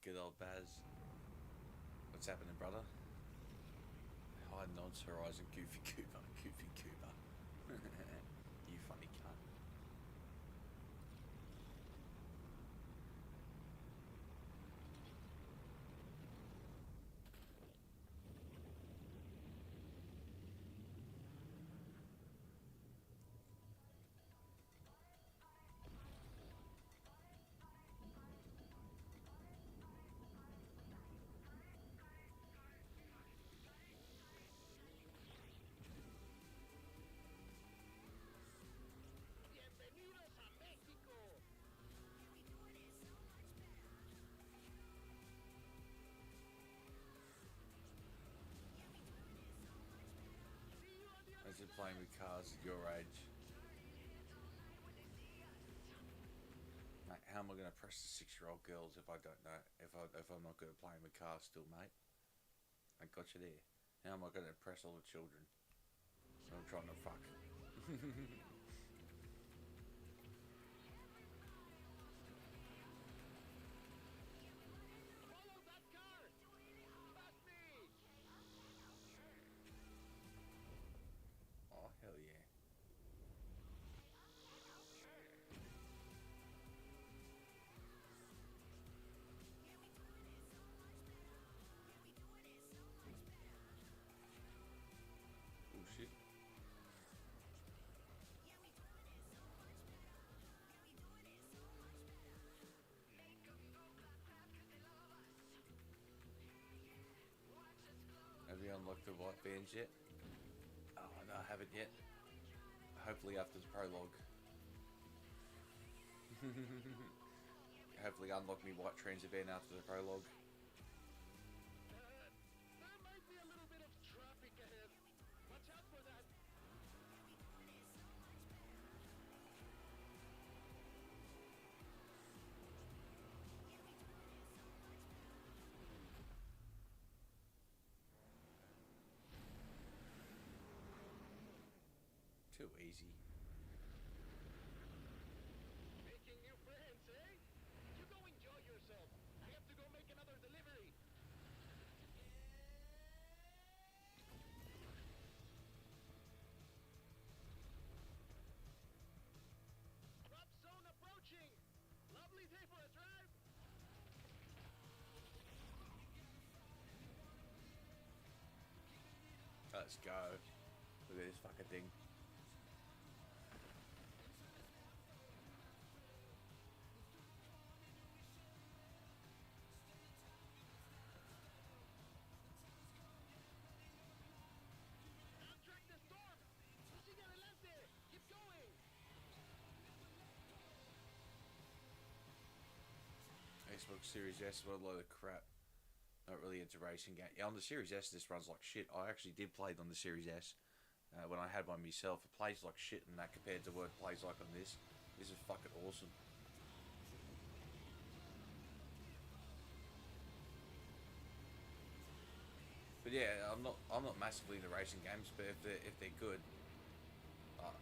Good old Baz. What's happening, brother? Hide nods, Horizon, Goofy Cooper, Goofy Cooper. You funny cunt. Bienvenidos a México. As you're playing with cars at your age. Mate, how am I going to press the 6-year-old girls if I don't know, if I'm not good at playing with cars still, mate? I got you there. How am I going to impress all the children? So I'm trying to fuck. Follow that car. Past me. Oh, hell yeah. Oh, shit. Have you unlocked the white bands yet? Oh, no, I haven't yet. Hopefully after the prologue. Hopefully unlock me white transit van after the prologue. There might be a little bit of traffic ahead. Watch out for that. Too easy. Making new friends, eh? You go enjoy yourself. I have to go make another delivery. Drop zone approaching. Lovely day for a drive. Let's go. Look at this fucking thing. Contract the storm. Sigue adelante. Keep going. Xbox Series S, what a load of crap. Not really into racing game. Yeah, on the Series S, this runs like shit. I actually did play it on the Series S when I had one myself. It plays like shit and that compared to what it plays like on this. This is fucking awesome. But yeah, I'm not massively into racing games, but if they're good,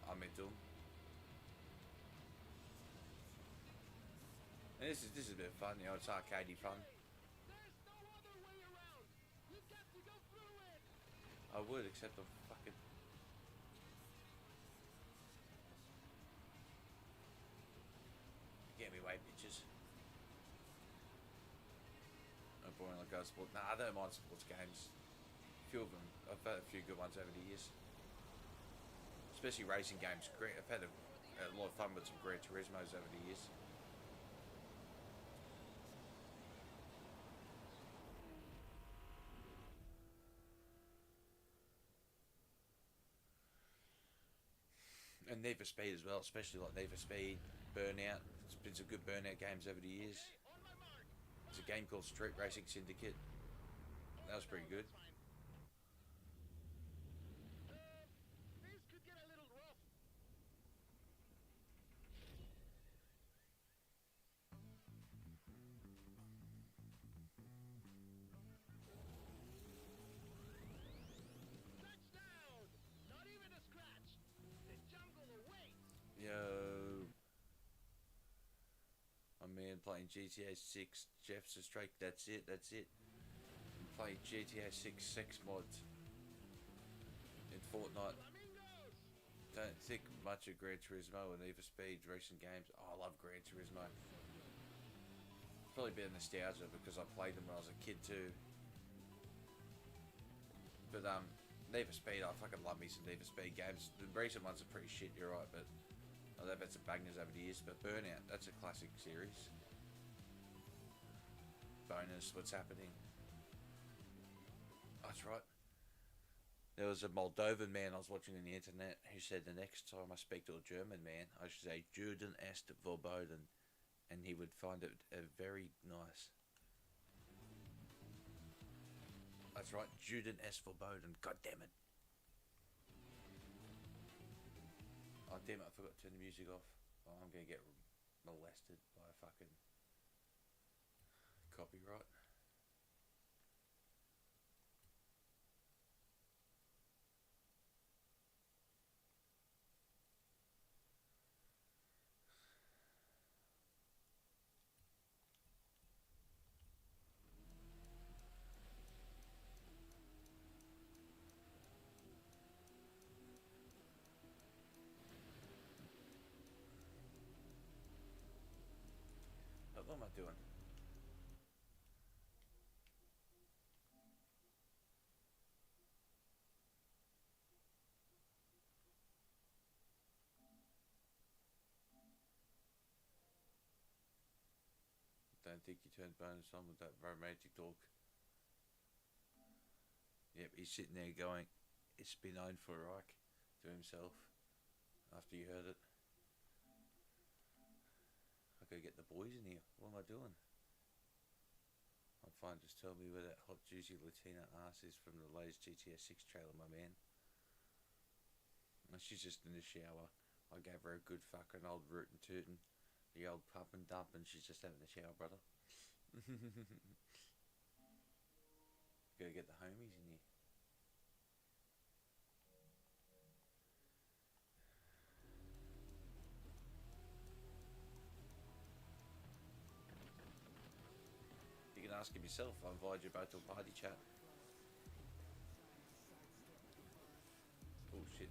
I'm into them. And this is a bit of fun, you know. It's arcadey fun. There's no other way around. You've got to go through it. I would, except I'm fucking. Get me away, bitches. No boring like go sport. Nah, I don't mind sports games. A few of them. I've had a few good ones over the years. Especially racing games. Great. I've had a lot of fun with some Gran Turismos over the years. And Need for Speed as well, especially like Need for Speed, Burnout. It's been some good Burnout games over the years. Okay, on my mark. There's a game called Street Racing Syndicate. That was pretty good. That's fine. Things could get a little rough. Touchdown! Not even a scratch. The jungle awaits. Yo. My man playing GTA 6, Jeff's a Strike, that's it. I'm playing GTA 6 sex mods in Fortnite. Flamingos! Don't think much of Gran Turismo and Need for Speed recent games. Oh, I love Gran Turismo. Probably a bit of nostalgia because I played them when I was a kid too. But Need for Speed, I fucking love me some Need for Speed games. The recent ones are pretty shit, you're right, but they've had some bangers over the years. But Burnout, that's a classic series. Bonus, what's happening? That's right. There was a Moldovan man I was watching on the internet who said the next time I speak to a German man, I should say Juden est verboten, and he would find it very nice. That's right, Juden est verboten. God damn it. Oh damn it, I forgot to turn the music off. Oh, I'm gonna get molested by a fucking copyright. What am I doing? Don't think you turned bonus on with that romantic talk. Yep, he's sitting there going, it's been owned for Reich to himself after you heard it. I gotta get the boys in here. What am I doing? I'm fine, just tell me where that hot juicy Latina ass is from the latest GTA 6 trailer, my man. She's just in the shower. I gave her a good fucking old root and tootin'. The old pump and dump, and she's just having a shower, brother. Gotta get the homies in here. You can ask him yourself. I invited you both to a party chat. Oh shit.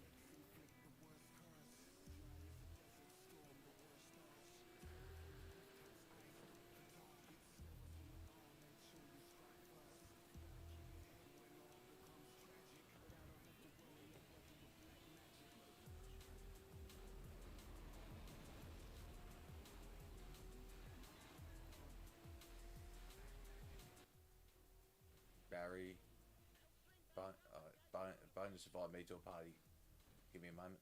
Barry, bonus invite me to a party. Give me a moment.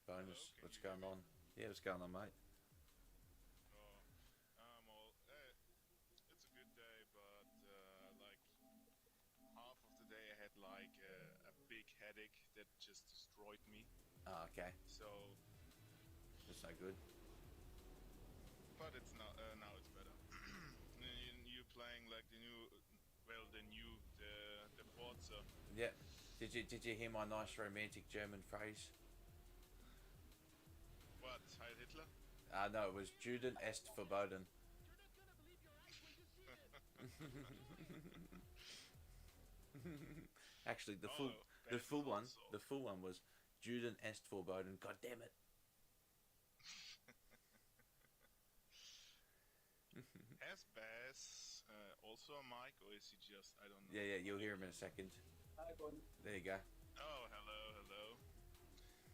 Bonus, what's going on? Yeah, what's going on, mate? It's a good day, but like half of the day I had like a big headache that just destroyed me. Ah, okay. So, That's no good. but it's not now it's better. You playing like the new, the Forza. Yeah. Did you hear my nice romantic German phrase? What? Heil Hitler? No, it was Juden est verboten. You're not gonna believe your eyes when you see it. Actually, the Oh, full one, also. the full one was Juden est verboten. God damn it. Has Bass also a mic, or is he just? I don't know. Yeah, you'll hear him in a second. There you go. Oh, hello.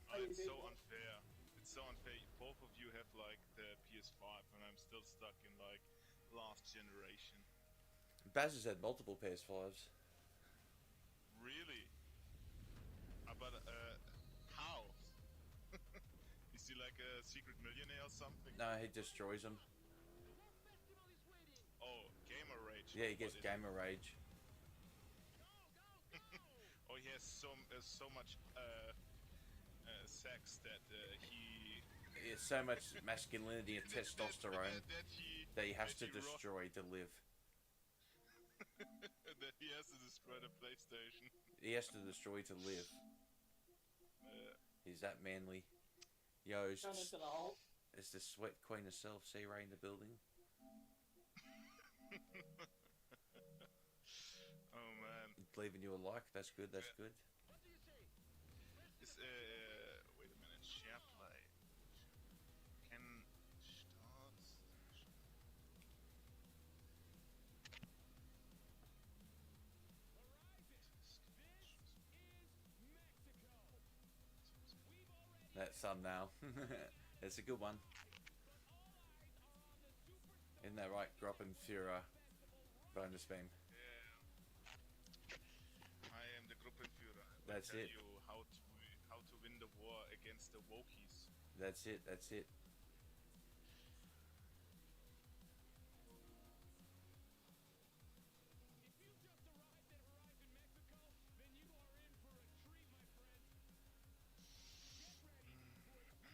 Oh, it's so unfair. It's so unfair. Both of you have like the PS5, and I'm still stuck in like last generation. Baz has had multiple PS5s. Really? But how? Is he like a secret millionaire or something? No, he destroys them. Oh, gamer rage. Yeah, he What gets is gamer rage. it? Oh, he has so much sex that he. It's so much masculinity and testosterone that he that he has to that he ro- destroy to live. That he has to destroy the PlayStation. He has to destroy to live. He's that manly. Yo, is the sweat queen herself, C Ray, in the building? Oh man. Leaving you a like. That's good. That's good. Is wait a minute. Share play. Can start. That thumbnail. It's a good one. Isn't that right? Gruppenführer. Bonus beam. I am the Gruppenführer. That's tell it. You how to win the war against the Wokies. That's it. That's it.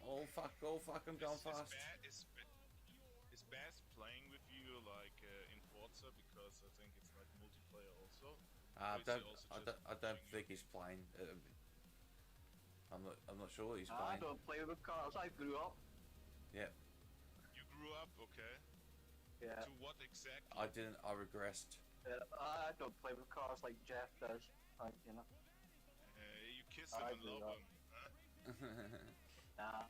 Oh fuck! Oh fuck! I'm going fast. Is Bass playing with you like in Forza, because I think it's like multiplayer also? I don't think he's playing. I'm not sure he's playing. I don't play with cars. I grew up. Yeah. You grew up, okay? Yeah. To what exactly? I didn't. I regressed. I don't play with cars like Jeff does. Like, you know. You kiss him and love him. Huh? Nah.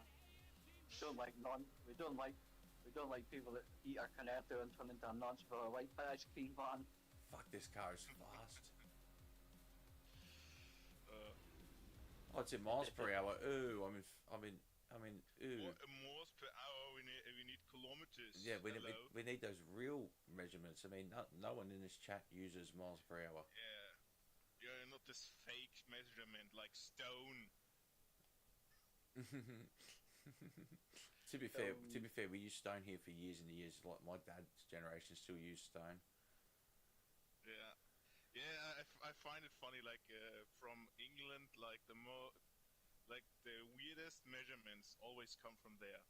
We don't like people that eat our connector and turn into a nonce for a white ice cream van. Fuck, this car is fast. Oh, it's in miles per hour. Ooh, I mean, ooh. Miles per hour. We need kilometers. Yeah, we need those real measurements. I mean, no one in this chat uses miles per hour. Yeah, not this fake measurement like stone. To be fair, we used stone here for years and years. Like my dad's generation still use stone. Yeah, I find it funny. Like from England, like the weirdest measurements always come from there.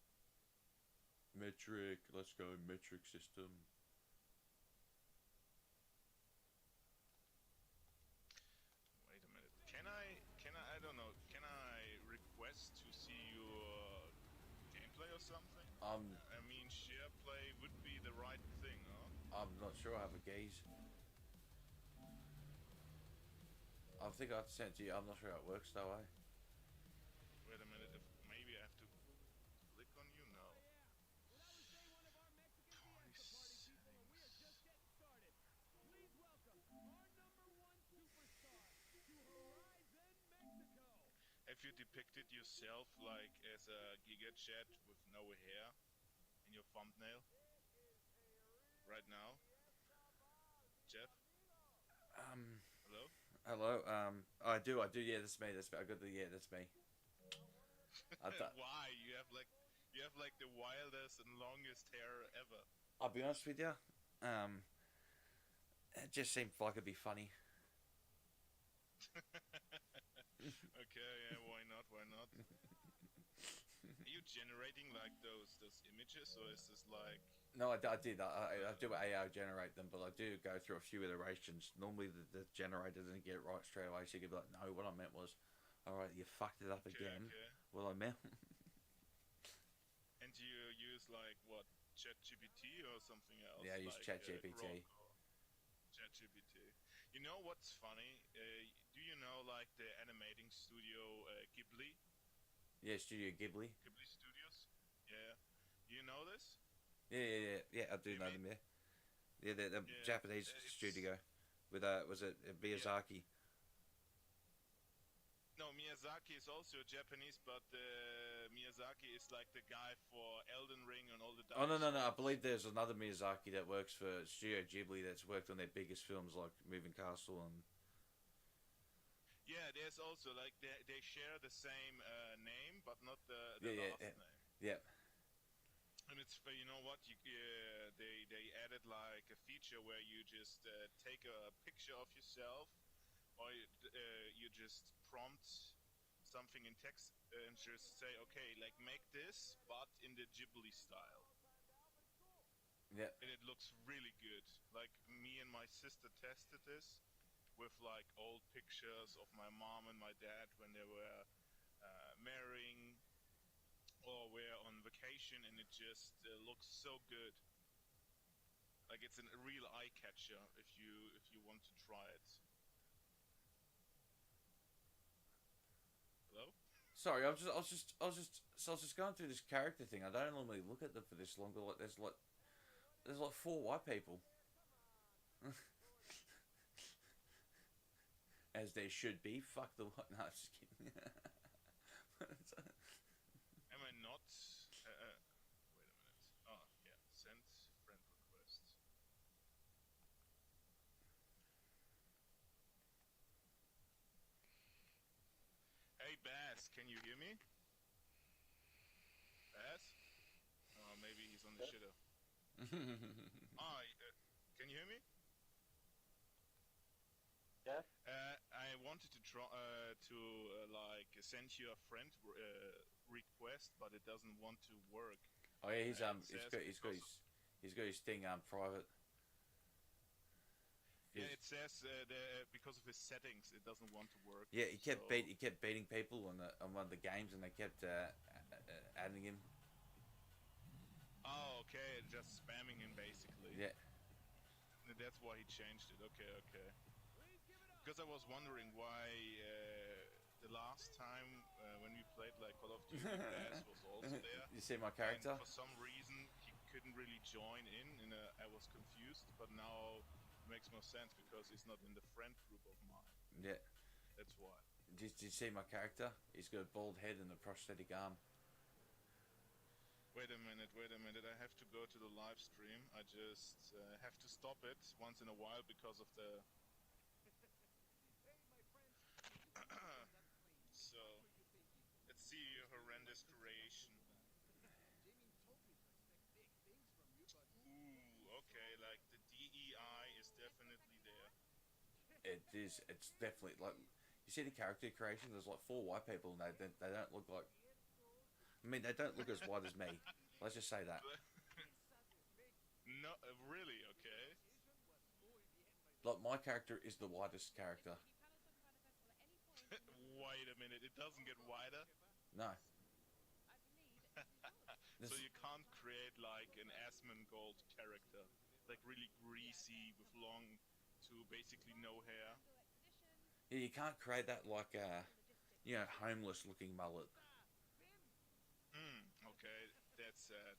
Metric, let's go metric system. Wait a minute. Can I don't know. Can I request to see your gameplay or something? I mean, share play would be the right thing, huh? I'm not sure. I have a gaze. I think I'd sent to you. I'm not sure how it works though, eh? Wait a minute. Maybe I have to click on you now. Have you depicted yourself like as a Giga Chat with no hair in your thumbnail right now, Jeff? Hello. Hello. I do. Yeah, that's me. That's me. I got the. Yeah, that's me. Why? You have like the wildest and longest hair ever. I'll be honest with you. It just seemed like it'd be funny. Okay, yeah, why not? Are you generating like those images, or is this like? No, I did. I do AI generate them, but I do go through a few iterations. Normally, the generator doesn't get it right straight away, so you can be like, "No, what I meant was, all right, you fucked it up again." Okay. Well, I meant. And you use like what, ChatGPT or something else? Yeah, I use like, ChatGPT. ChatGPT. You know what's funny? Do you know like the animating studio Ghibli? Yeah, Studio Ghibli. Ghibli Studios. Yeah. Do you know this? Yeah. I do know them. Yeah, the Japanese studio with was it Miyazaki? No, Miyazaki is also Japanese, but Miyazaki is like the guy for Elden Ring and all the. Oh no! I believe there's another Miyazaki that works for Studio Ghibli that's worked on their biggest films like Moving Castle and. Yeah, there's also like they share the same name, but not the last name. Yeah. And it's you know what they added like a feature where you just take a picture of yourself, or you just prompt something in text and just say, okay, like make this, but in the Ghibli style. Yeah. And it looks really good. Like me and my my sister tested this with like old pictures of my mom and my dad when they were marrying or were on vacation, and it just looks so good. Like it's a real eye catcher if you want to try it. Hello? Sorry, I was just going through this character thing. I don't normally look at them for this long, but like there's like 4 white people. As there should be. Fuck the white. No, I'm just kidding. Am I not? Wait a minute. Oh, yeah. Send friend request. Hey, Bass, can you hear me? Bass? Oh, maybe he's on the shitter. Oh, can you hear me? Yeah. I wanted to try like send you a friend request, but it doesn't want to work. Oh yeah, he's got his thing private. Yeah, it says because of his settings, it doesn't want to work. Yeah, he kept beating people on one of the games, and they kept adding him. Oh, okay, just spamming him basically. Yeah. That's why he changed it. Okay. Because I was wondering why the last time when we played like Call of Duty, Bass was also there. You see my character? And for some reason, he couldn't really join in, and I was confused. But now it makes more sense because he's not in the friend group of mine. Yeah. That's why. Did you see my character? He's got a bald head and a prosthetic arm. Wait a minute. I have to go to the live stream. I just have to stop it once in a while because of the... So, let's see your horrendous creation. Ooh, okay, like the DEI is definitely there. It is. It's definitely like you see the character creation. There's like 4 white people, and they don't look like. I mean, they don't look as white as me. Let's just say that. No, really, okay. Like my character is the whitest character. Wait a minute, it doesn't get wider? No. So you can't create like an Asmongold character, like really greasy with long to basically no hair. Yeah, you can't create that like homeless looking mullet. Okay, that's sad.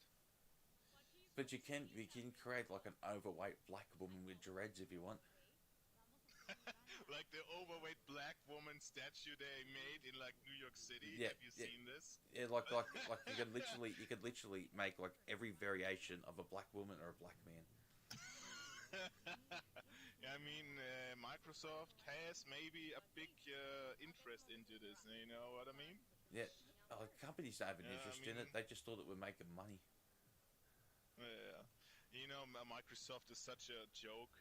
But you can create like an overweight black woman with dreads if you want. Like the overweight black woman statue they made in like New York City. Yeah, Have you seen this? Yeah, like you could literally make like every variation of a black woman or a black man. Yeah, I mean, Microsoft has maybe a big interest into this. You know what I mean? Yeah, companies don't have an interest in it. They just thought it would make them money. Yeah, you know, Microsoft is such a joke.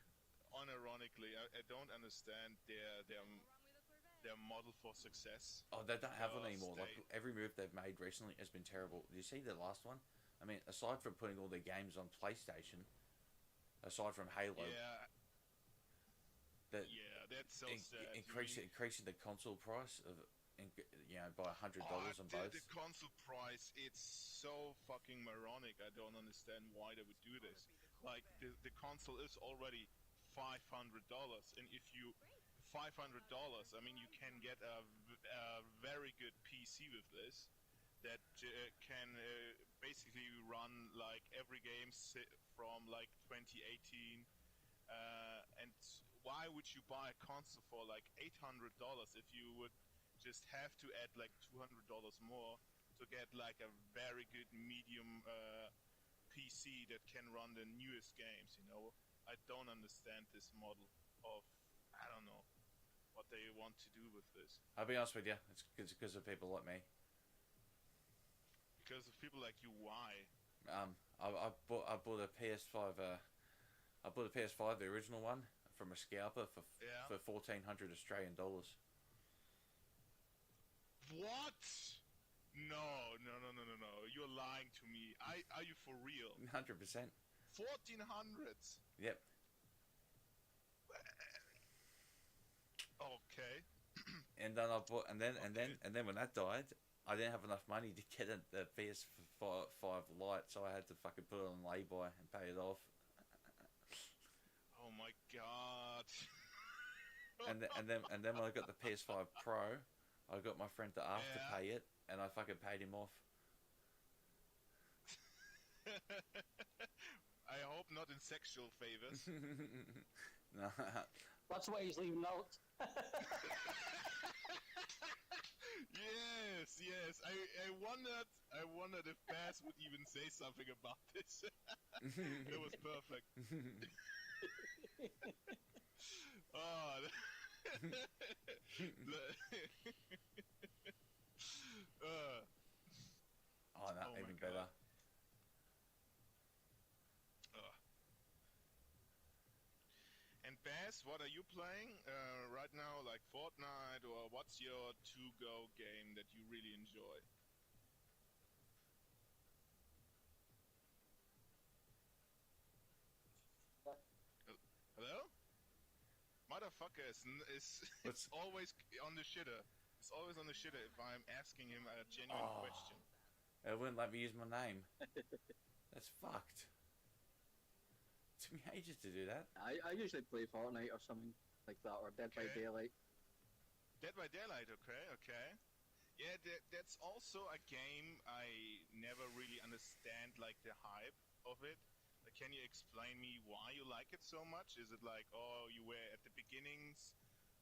Unironically, I don't understand their model for success. Oh, they don't have one anymore. Like every move they've made recently has been terrible. Did you see the last one? I mean, aside from putting all their games on PlayStation, aside from Halo, that's so sad. Increasing the console price of by $100 on both. The console price, it's so fucking moronic. I don't understand why they would do this. Like the console is already $500, and if you $500, I mean, you can get a very good PC with this that can basically run like every game from like 2018. And why would you buy a console for like $800 if you would just have to add like $200 more to get like a very good medium PC that can run the newest games, you know? I don't understand this model of, I don't know, what they want to do with this. I'll be honest with you, it's because of people like me. Because of people like you, why? I bought a PS5. I bought a PS5, the original one, from a scalper for $1,400 Australian dollars. What? No. You're lying to me. Are you for real? 100%. 1,400. Yep. Okay. And then I bought, and then when that died, I didn't have enough money to get the PS5 Lite, so I had to fucking put it on lay-by and pay it off. Oh my god. And then when I got the PS5 Pro, I got my friend to Yeah. afterpay it, and I fucking paid him off. I hope not in sexual favors. No. That's why he's leaving out. Yes. I wondered if Baz would even say something about this. It was perfect. Oh. uh, Oh no, Oh my even God. better. And Baz, what are you playing right now? Like Fortnite, or what's your to-go game that you really enjoy? Hello? Motherfucker is What's- always on the shitter. It's always on the shitter if I'm asking him a genuine Oh. question. It wouldn't let me use my name. That's fucked. It took me ages to do that. I usually play Fortnite or something like that, or Dead by Okay. Daylight. Dead by Daylight, okay. Yeah, that's also a game I never really understand, like the hype of it. Like, can you explain me why you like it so much? Is it like, oh, you were at the beginnings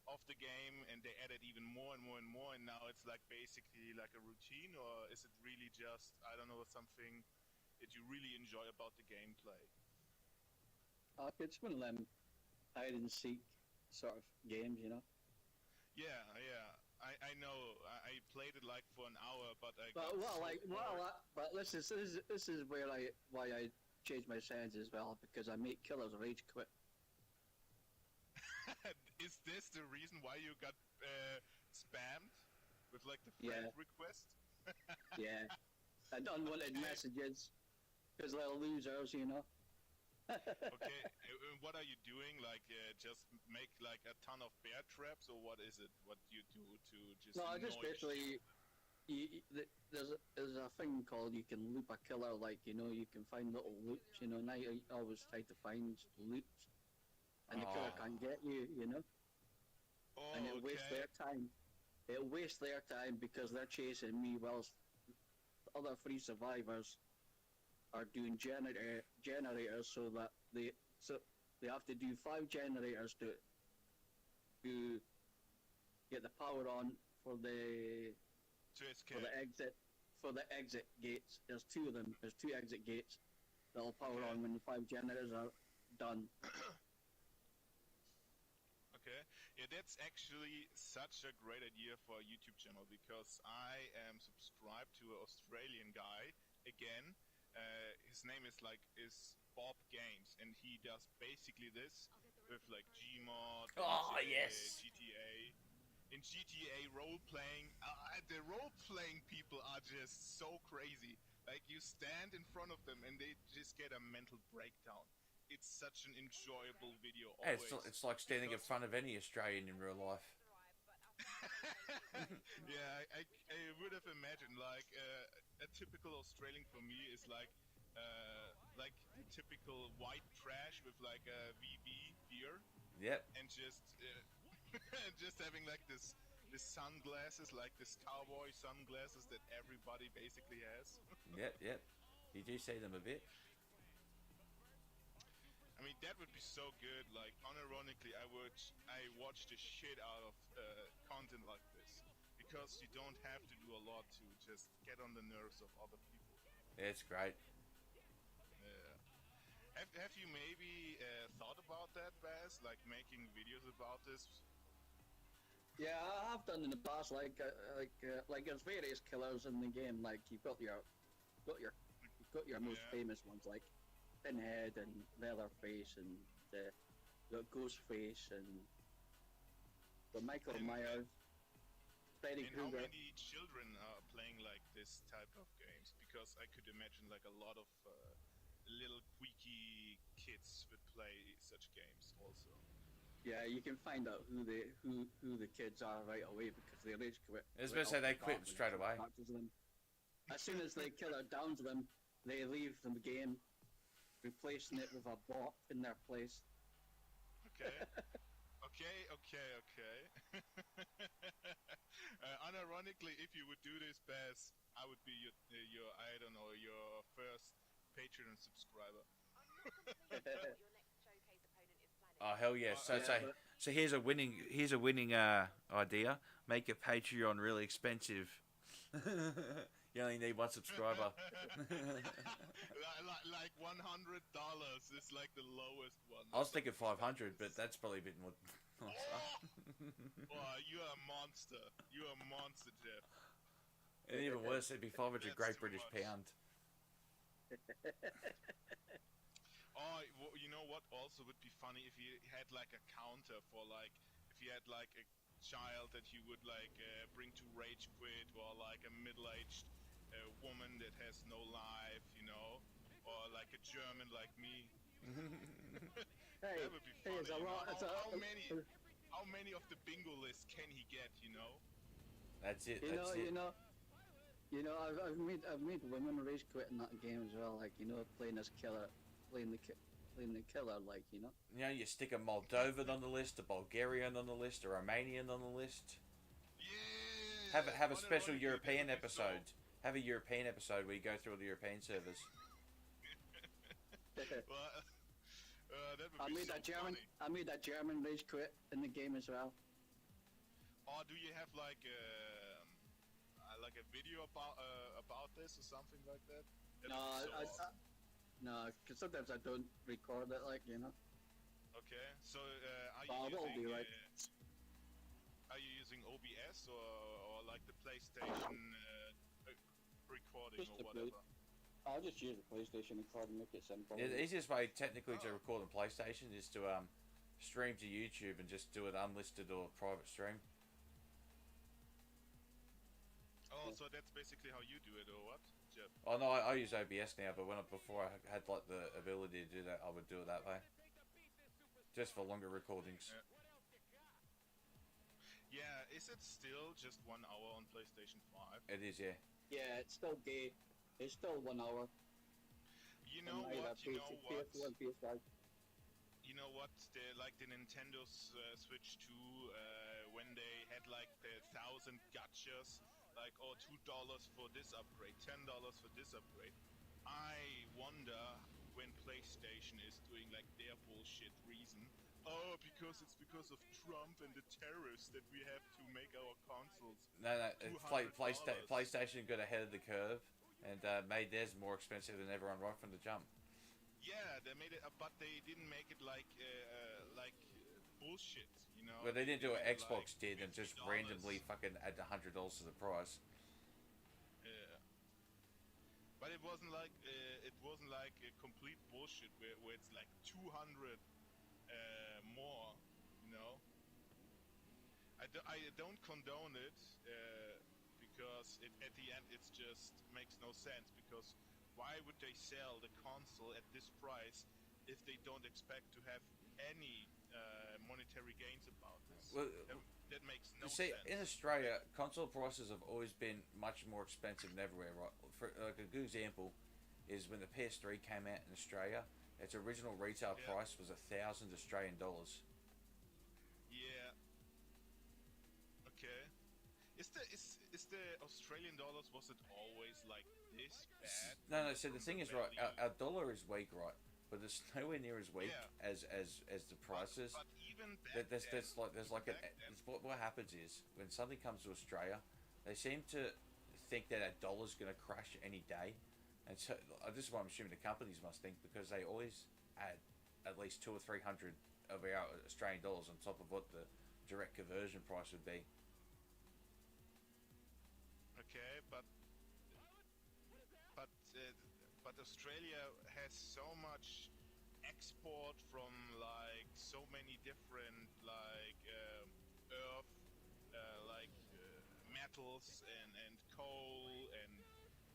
of the game and they added even more and more and more, and now it's like basically like a routine, or is it really just, I don't know, something that you really enjoy about the gameplay? It's one of them hide and seek sort of games, you know. Yeah. I know. I played it like for an hour, but I But got well, so like bored. but this is where why I changed my settings as well, because I make killers rage quit. Is this the reason why you got spammed with like the friend Yeah. request? Yeah, and unwanted Okay. messages because they're losers, you know. Okay, what are you doing? Like, just make like a ton of bear traps, or what is it? What you do to just No, annoy just the shit? basically, there's a thing called you can loop a killer, like, you know, you can find little loops, you know, and I always try to find loops, and the killer Oh. can't get you, you know, Oh, and it wastes okay. their time. It wastes their time because they're chasing me whilst the other three survivors are doing generators, so they have to do 5 generators to get the power on for the To escape. for the exit for the exit gates. There's 2 of them. There's 2 exit gates that'll power Okay. on when the 5 generators are done. Okay. Yeah, that's actually such a great idea for a YouTube channel, because I am subscribed to an Australian guy again. His name is Bob Games, and he does basically this with like Gmod and Oh, yes. GTA. In GTA role playing, the role playing people are just so crazy. Like, you stand in front of them and they just get a mental breakdown. It's such an enjoyable video Hey, always. it's like standing in because- front of any Australian in real life. Yeah, I would have imagined like a typical Australian for me is like the typical white trash with like a VB beer Yep, and just just having like this sunglasses, like this cowboy sunglasses that everybody basically has. yep. You do see them a bit. I mean, that would be so good. Like, unironically, I watch the shit out of content like this, because you don't have to do a lot to just get on the nerves of other people. Yeah, it's great. Yeah. Have you maybe thought about that, Baz? Like making videos about this? Yeah, I have done in the past. Like there's various killers in the game. Like you've got your most Yeah. famous ones, like Pinhead and Leatherface and the Ghostface and the Michael And- Myers, Freddy And how Krueger. many children are playing like this type of games? Because I could imagine like a lot of little queaky kids would play such games also. Yeah, you can find out who the kids are right away because they rage quit. I was going to say they quit straight away. As soon as the killer downs them, they leave the game, replacing it with a bot in their place. Okay. Unironically, if you would do this, Baz, I would be your I don't know, your first Patreon subscriber. Oh hell yes! So here's a winning idea. Make a Patreon really expensive. You only need one subscriber. like $100 is like the lowest one. I was thinking 500, but that's probably a bit more. Oh, you are a monster. You are a monster, Jeff. And even worse, it'd be 500 That's Great too British much. pound. Oh, you know what also would be funny if you had like a counter for like, if you had like a child that you would like bring to rage quit, or like a middle-aged woman that has no life, you know, or like a German like me. Hey, That would be funny. it's a You know? lot. How many of the bingo list can he get? You know. That's it. You That's know, it. I've made women rage quit in that game as well. Like, you know, playing the killer, like, you know. You know, you stick a Moldovan on the list, a Bulgarian on the list, a Romanian on the list. Yeah. Have a special Unironically, European that would be so- episode. Have a European episode where you go through all the European servers. Well, that would I be made so that German. funny. I made that German rage quit in the game as well. Or do you have like a video about this or something like that? That No, would be so awesome. no, because sometimes I don't record it, like, you know. Okay, so are Oh, you that'll using be right. are you using OBS or like the PlayStation recording Just or the whatever? I'll just use the PlayStation record and make it simple. Yeah, the easiest way technically to record on PlayStation is to stream to YouTube and just do it unlisted or private stream. Oh, so that's basically how you do it, or what, Jeff? Oh no, I use OBS now, but before I had like the ability to do that, I would do it that way, just for longer recordings. Yeah, is it still just 1 hour on PlayStation 5? It is, yeah. Yeah, it's still gay. It's still 1 hour. You know on either what? You know what? PS4 and PS5. You know what? Like the Nintendo Switch 2, when they had like the 1,000 gotchas, like $2 for this upgrade, $10 for this upgrade. I wonder when PlayStation is doing like their bullshit reason. Oh, because it's because of Trump and the terrorists that we have to make our consoles. No, $200. PlayStation got ahead of the curve and made theirs more expensive than everyone right from the jump. Yeah, they made it, but they didn't make it like bullshit, you know. Well, they didn't do what made it Xbox like did and just $50. randomly fucking add $100 to the price. Yeah. But it wasn't like a complete bullshit where it's like 200 more, you know. I don't condone it because at the end it's just makes no sense, because why would they sell the console at this price if they don't expect to have any monetary gains about this? Well, that makes no see, sense. in Australia, console prices have always been much more expensive than everywhere, right? For like a good example is when the PS3 came out in Australia, its original retail Yeah. price was $1,000 Australian dollars. Yeah. Okay. Is the Australian dollars, was it always like this bad? No. So the from thing is, right, value? our dollar is weak, right? But it's nowhere near as weak Yeah. as the prices. But even back There's like back then- what happens is when something comes to Australia, they seem to think that our dollar's going to crash any day, and so this is what I'm assuming the companies must think, because they always add at least 200 or 300 of our Australian dollars on top of what the direct conversion price would be. Okay, but Australia has so much export from like so many different like earth, metals and coal and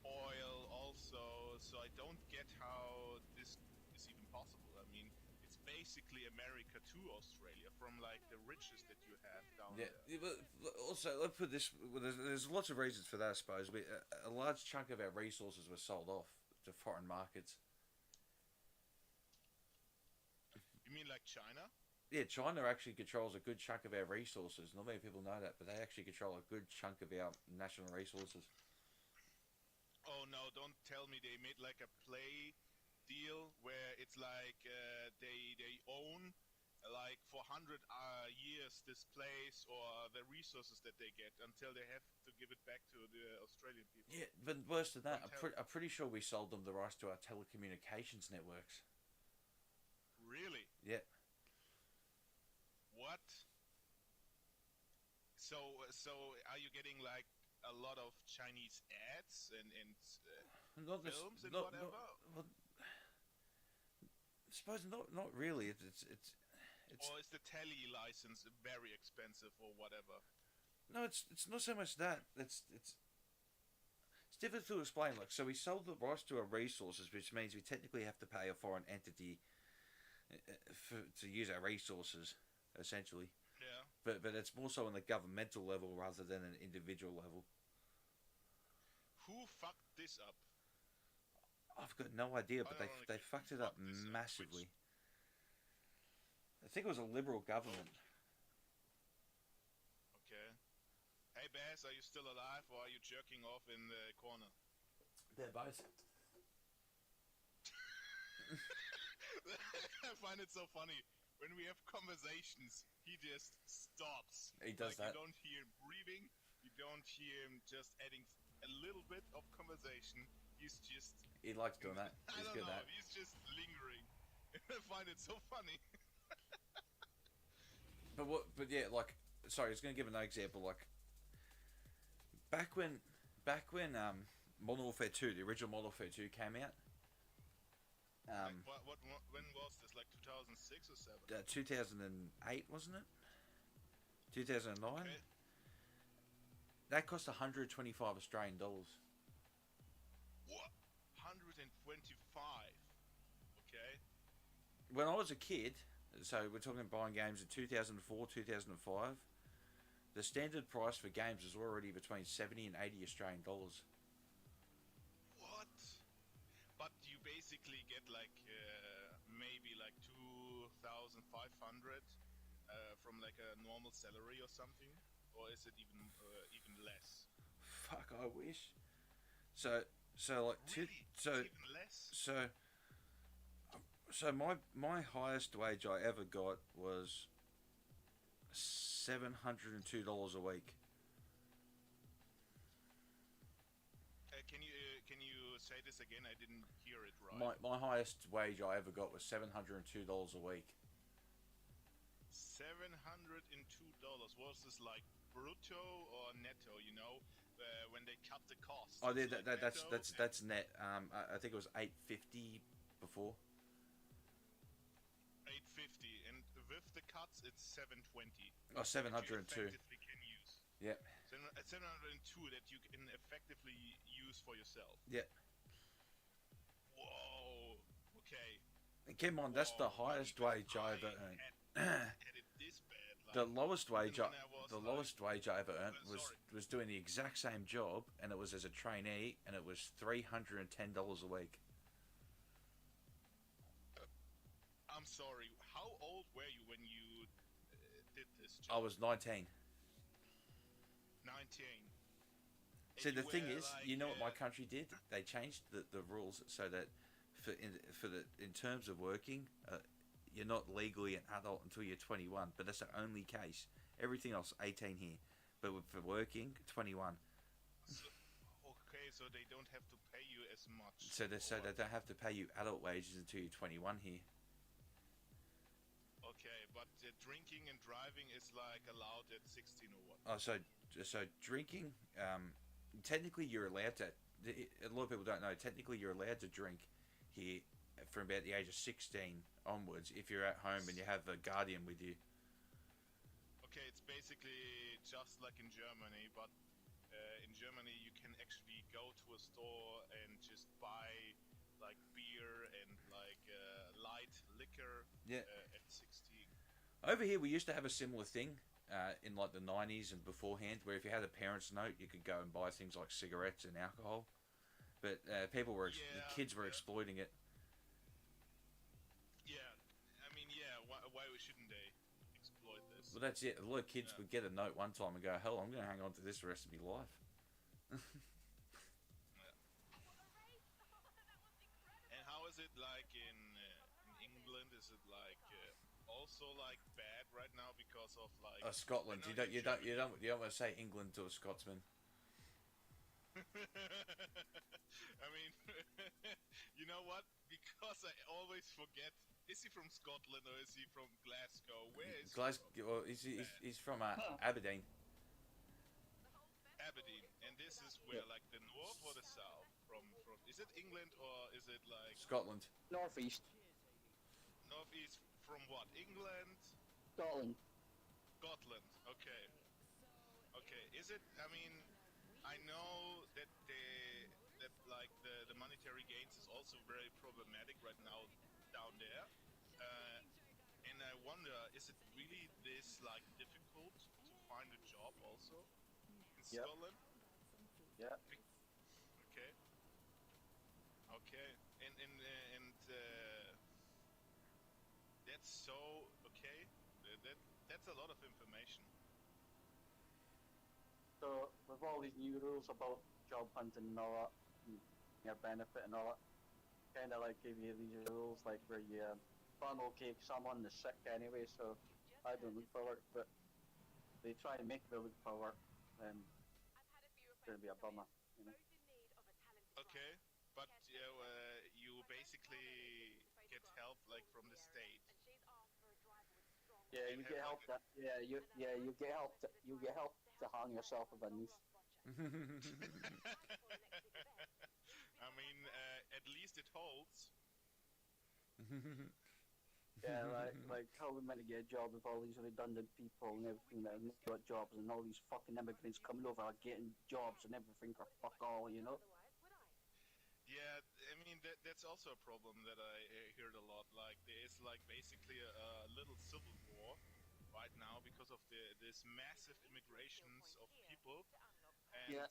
oil also. So I don't get how this is even possible. I mean, it's basically America to Australia, from like the riches that you have down Yeah, there. yeah, but also let's put this. Well, there's lots of reasons for that. I suppose a large chunk of our resources were sold off to foreign markets. You mean like China? Yeah, China actually controls a good chunk of our resources. Not many people know that, but they actually control a good chunk of our national resources. Oh no, don't tell me they made like a play deal where it's like they own like for 100 years this place or the resources that they get until they have to give it back to the Australian people. Yeah, but worse than that, Don't I'm pretty sure we sold them the rights to our telecommunications networks. Really? Yeah. What? So are you getting like a lot of Chinese ads and Not this, films and not, whatever? well, I suppose not really. It's Or is the tele license very expensive or whatever? no, it's not so much that. It's difficult to explain. Like, so we sold the rights to our resources, which means we technically have to pay a foreign entity to use our resources, essentially. Yeah. But it's more so on the governmental level rather than an individual level. Who fucked this up? I've got no idea, but they Ironically, fucked it up fucked this up, massively. I think it was a liberal government. Okay. Hey Baz, are you still alive or are you jerking off in the corner? They're both. I find it so funny. When we have conversations, he just stops. He does that. You don't hear him breathing. You don't hear him just adding a little bit of conversation. He's just... He likes doing that. I He's don't good know. at that. He's just lingering. I find it so funny. But yeah, like, sorry, I was going to give another example. Like, back when Modern Warfare 2, the original Modern Warfare 2 came out. Like, when was this? Like 2006 or 7? 2008, wasn't it? 2009. Okay. That cost 125 Australian dollars. What? 125. Okay. When I was a kid, so we're talking buying games in 2004, 2005, the standard price for games was already between 70 and 80 Australian dollars. What? But you basically get like maybe like 2,500 from like a normal salary or something, or is it even less? Fuck, I wish. So like Really? so Even less? so my highest wage I ever got was $702 a week. Can you say this again? I didn't hear it right. My highest wage I ever got was $702 a week. $702. Was this like brutto or netto? You know, when they cut the costs. Oh, It's yeah, like that's net. I think it was $850 before. 850, and with the cuts, it's 720. Oh, That you 702. effectively can use. Yeah. 702 that you can effectively use for yourself. Yeah. Whoa. Okay. And keep in mind, that's the Whoa, highest even wage I ever earned. had it this bad. Like, The lowest wage even when I was, like, lowest wage I ever earned sorry. was doing the exact same job, and it was as a trainee, and it was $310 a week. I'm sorry. How old were you when you did this I job? was 19. 19. See, And the you thing were is, like, you know what my country did? They changed the rules so that in terms of working, you're not legally an adult until you're 21. But that's the only case. Everything else, 18 here. But for working, 21. Okay, so they don't have to pay you as much. So they or- don't have to pay you adult wages until you're 21 here. Okay, but drinking and driving is like allowed at 16 or what? Oh, so drinking. Technically, you're allowed to. A lot of people don't know. Technically, you're allowed to drink here from about the age of 16 onwards if you're at home and you have a guardian with you. Okay, it's basically just like in Germany, but in Germany you can actually go to a store and just buy like beer and like light liquor Yeah. at Over here, we used to have a similar thing in like the 90s and beforehand, where if you had a parent's note, you could go and buy things like cigarettes and alcohol. But the Yeah, kids were yeah, exploiting it. yeah. I mean, yeah. Why shouldn't they exploit this? Well, that's it. A lot of kids Yeah. would get a note one time and go, "Hell, I'm going to hang on to this the rest of my life." Yeah. And how is it like in England? Is it like also like bad right now because of like right Scotland. now You in don't. You don't. You Germany? don't. You don't want to say England to a Scotsman. I mean, you know what? Because I always forget. Is he from Scotland or is he from Glasgow? Where is he Glasgow. from? Well, Bad. he's from Aberdeen. Aberdeen, and this is Yeah. where, like the north or the south? From is it England or is it like Scotland. Northeast northeast? From what? England, Scotland. Scotland. Okay, okay. Is it? I mean, I know that that like the monetary gains is also very problematic right now down there. Uh, and I wonder, is it really this like difficult to find a job also in Yep. Scotland? Yeah. Okay, okay, and that's so okay. That's a lot of information. So with all these new rules about job hunting and all that, and your benefit and all that, kind of like give you these rules like where you funnel cake someone that's sick anyway. So I don't look for work, but they try and make me look for work, then it's gonna be a bummer, you know. Okay, but you basically get help like from the state. Yeah, You you have get help. like That you get help. You get help to hang yourself with a noose. I mean, at least it holds. Yeah, like how we meant to get a job with all these redundant people and everything that have got jobs and all these fucking immigrants coming over are getting jobs and everything for fuck all, you know. Yeah, I mean that's also a problem that I heard a lot. Like there is like basically a little civil war right now because of this massive immigrations of people, and Yeah.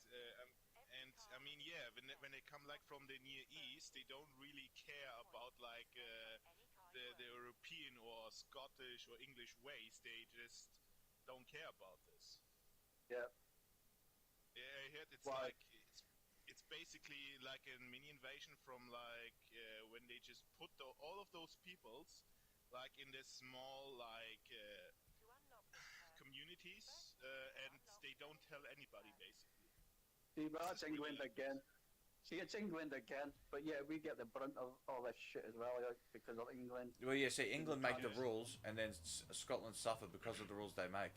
and I mean yeah, when they come like from the Near East, they don't really care about like the European or Scottish or English ways. They just don't care about this. Yeah. Yeah, I heard it's Why? like it's basically like a mini invasion from like when they just put all of those peoples like in this small like communities and they don't tell anybody basically. See, but This that's is really England like again. See, it's England again. But yeah, we get the brunt of all this shit as well, like, because of England. Well, yeah. See, England make the Okay. rules, and then Scotland suffer because of the rules they make.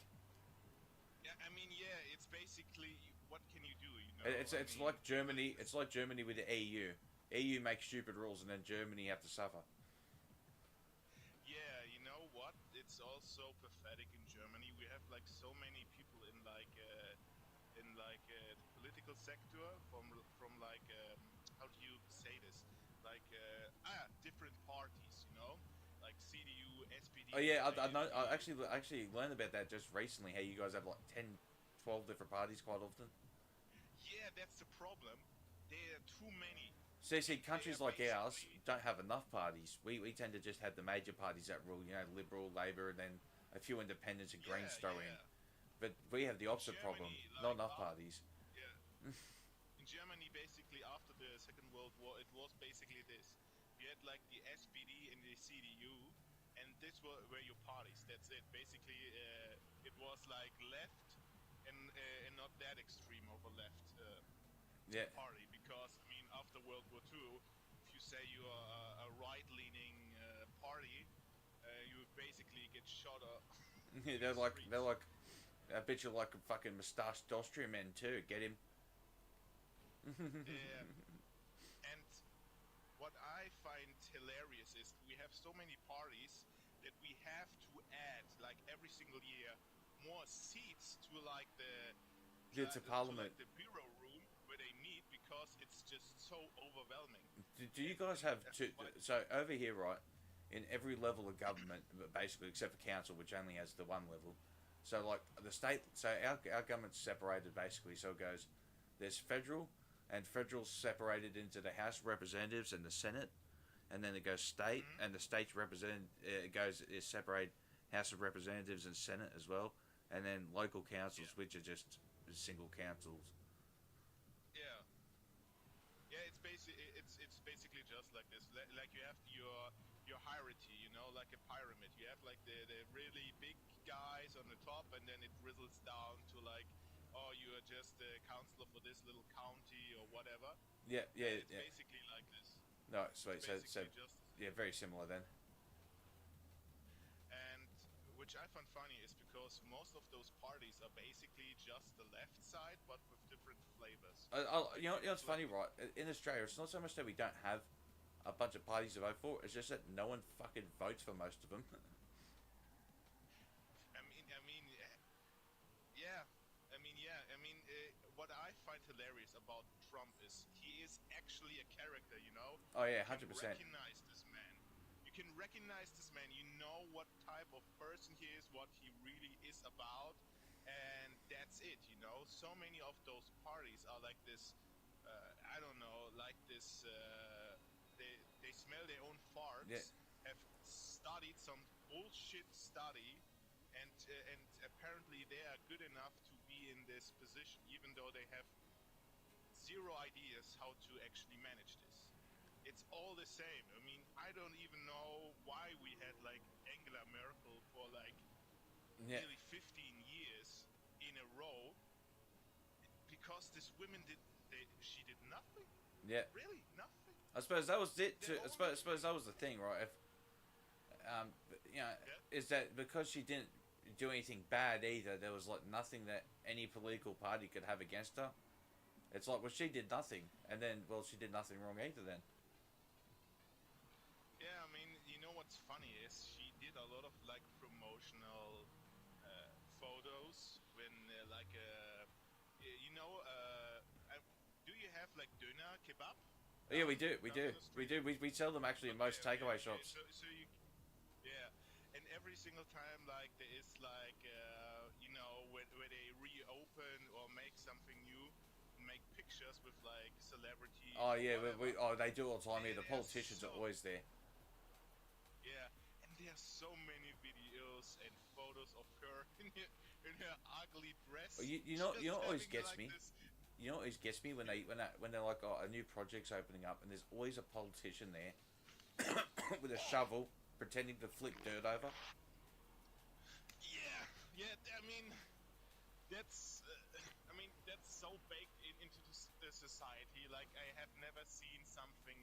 Yeah, I mean yeah, it's basically what can you do? You know, It's I it's mean, like Germany. It's like Germany with the EU. EU makes stupid rules, and then Germany have to suffer. yeah, you know what? It's also pathetic in Germany. We have like so many people in like the political sector from like how do you say this? Like different parties, you know, like CDU, SPD, Oh yeah, I know. KFD. I actually learned about that just recently. How you guys have like 10, 12 different parties quite often. Yeah, that's the problem. There are too many. See, They countries are like ours basically don't have enough parties. We tend to just have the major parties that rule. You know, Liberal, Labour, and then a few independents and Greens throw in. yeah. But we have the In opposite problem. Germany, Not like enough parties. yeah, in Germany, basically after the Second World War, it was basically this. You had like the SPD and the CDU, and were your parties. That's it. Basically, it was like left and not that extreme of a left Yeah. party. Because I mean, after World War II, if you say you are a right-leaning party, you basically get shot up in the streets. they're like, I bet you like a fucking moustached Austrian men too. Get him. Yeah. And what I find hilarious is we have so many parties that we have to add, like every single year, more seats to like Yeah, to Parliament. like the bureau room where they meet because it's just so overwhelming. Do you guys have That's two? why- So over here, right? in every level of government, but basically except for council, which only has the one level. So like the state, so our government's separated basically. So it goes, there's federal, and federal's separated into the House of Representatives and the Senate, and then it goes state, and the state's represented. It goes is separated House of Representatives and Senate as well, and then local councils, which are just single councils. Yeah. Yeah, it's basically just like this. Like you have your hierarchy, you know, like a pyramid. You have like the really big guys on the top, and then it drizzles down to like, oh, you are just a councillor for this little county or whatever. Yeah, yeah, It's yeah. basically like this. No, sweet. So Basically just, yeah, very similar then. and which I find funny is because most of those parties are basically just the left side, but with different flavors. You know what's funny, right? In Australia, it's not so much that we don't have a bunch of parties to vote for. It's just that no one fucking votes for most of them. Yeah. What I find hilarious about Trump is he is actually a character, you know? Oh yeah, You can 100%. recognize this man. You can recognize this man. You know what type of person he is, what he really is about, and that's it, you know? So many of those parties are like this, I don't know, like this, they smell their own farts, Yeah. have studied some bullshit study, and apparently they are good enough to be in this position, even though they have zero ideas how to actually manage this. It's all the same. I mean, I don't even know why we had like Angela Merkel for like Yeah. nearly 15 years in a row, because this woman she did nothing. Yeah. Really, nothing. I suppose that was it. They're I suppose that was the thing, right? If, you know, Yeah. is that because she didn't do anything bad either? There was like nothing that any political party could have against her. It's like, well, she did nothing, and then, well, she did nothing wrong either. Then. Yeah, I mean, you know what's funny is she did a lot of like promotional photos when do you have like doner kebab? Yeah, we do. Down on the street? We sell them actually in most Okay, takeaway okay. shops. So you, yeah, and every single time like there is like you know where they reopen or make something new, make pictures with like celebrities. Oh yeah, whatever. they do all the time. Yeah, the They're politicians are so- always there. Yeah, and there's so many videos and photos of her in her ugly dress. You just know what always having, gets like, me? this- You know what always gets me when they're like, oh, a new project's opening up, and there's always a politician there with a shovel pretending to flick dirt over. Yeah. I mean, that's so baked into the society. Like I have never seen something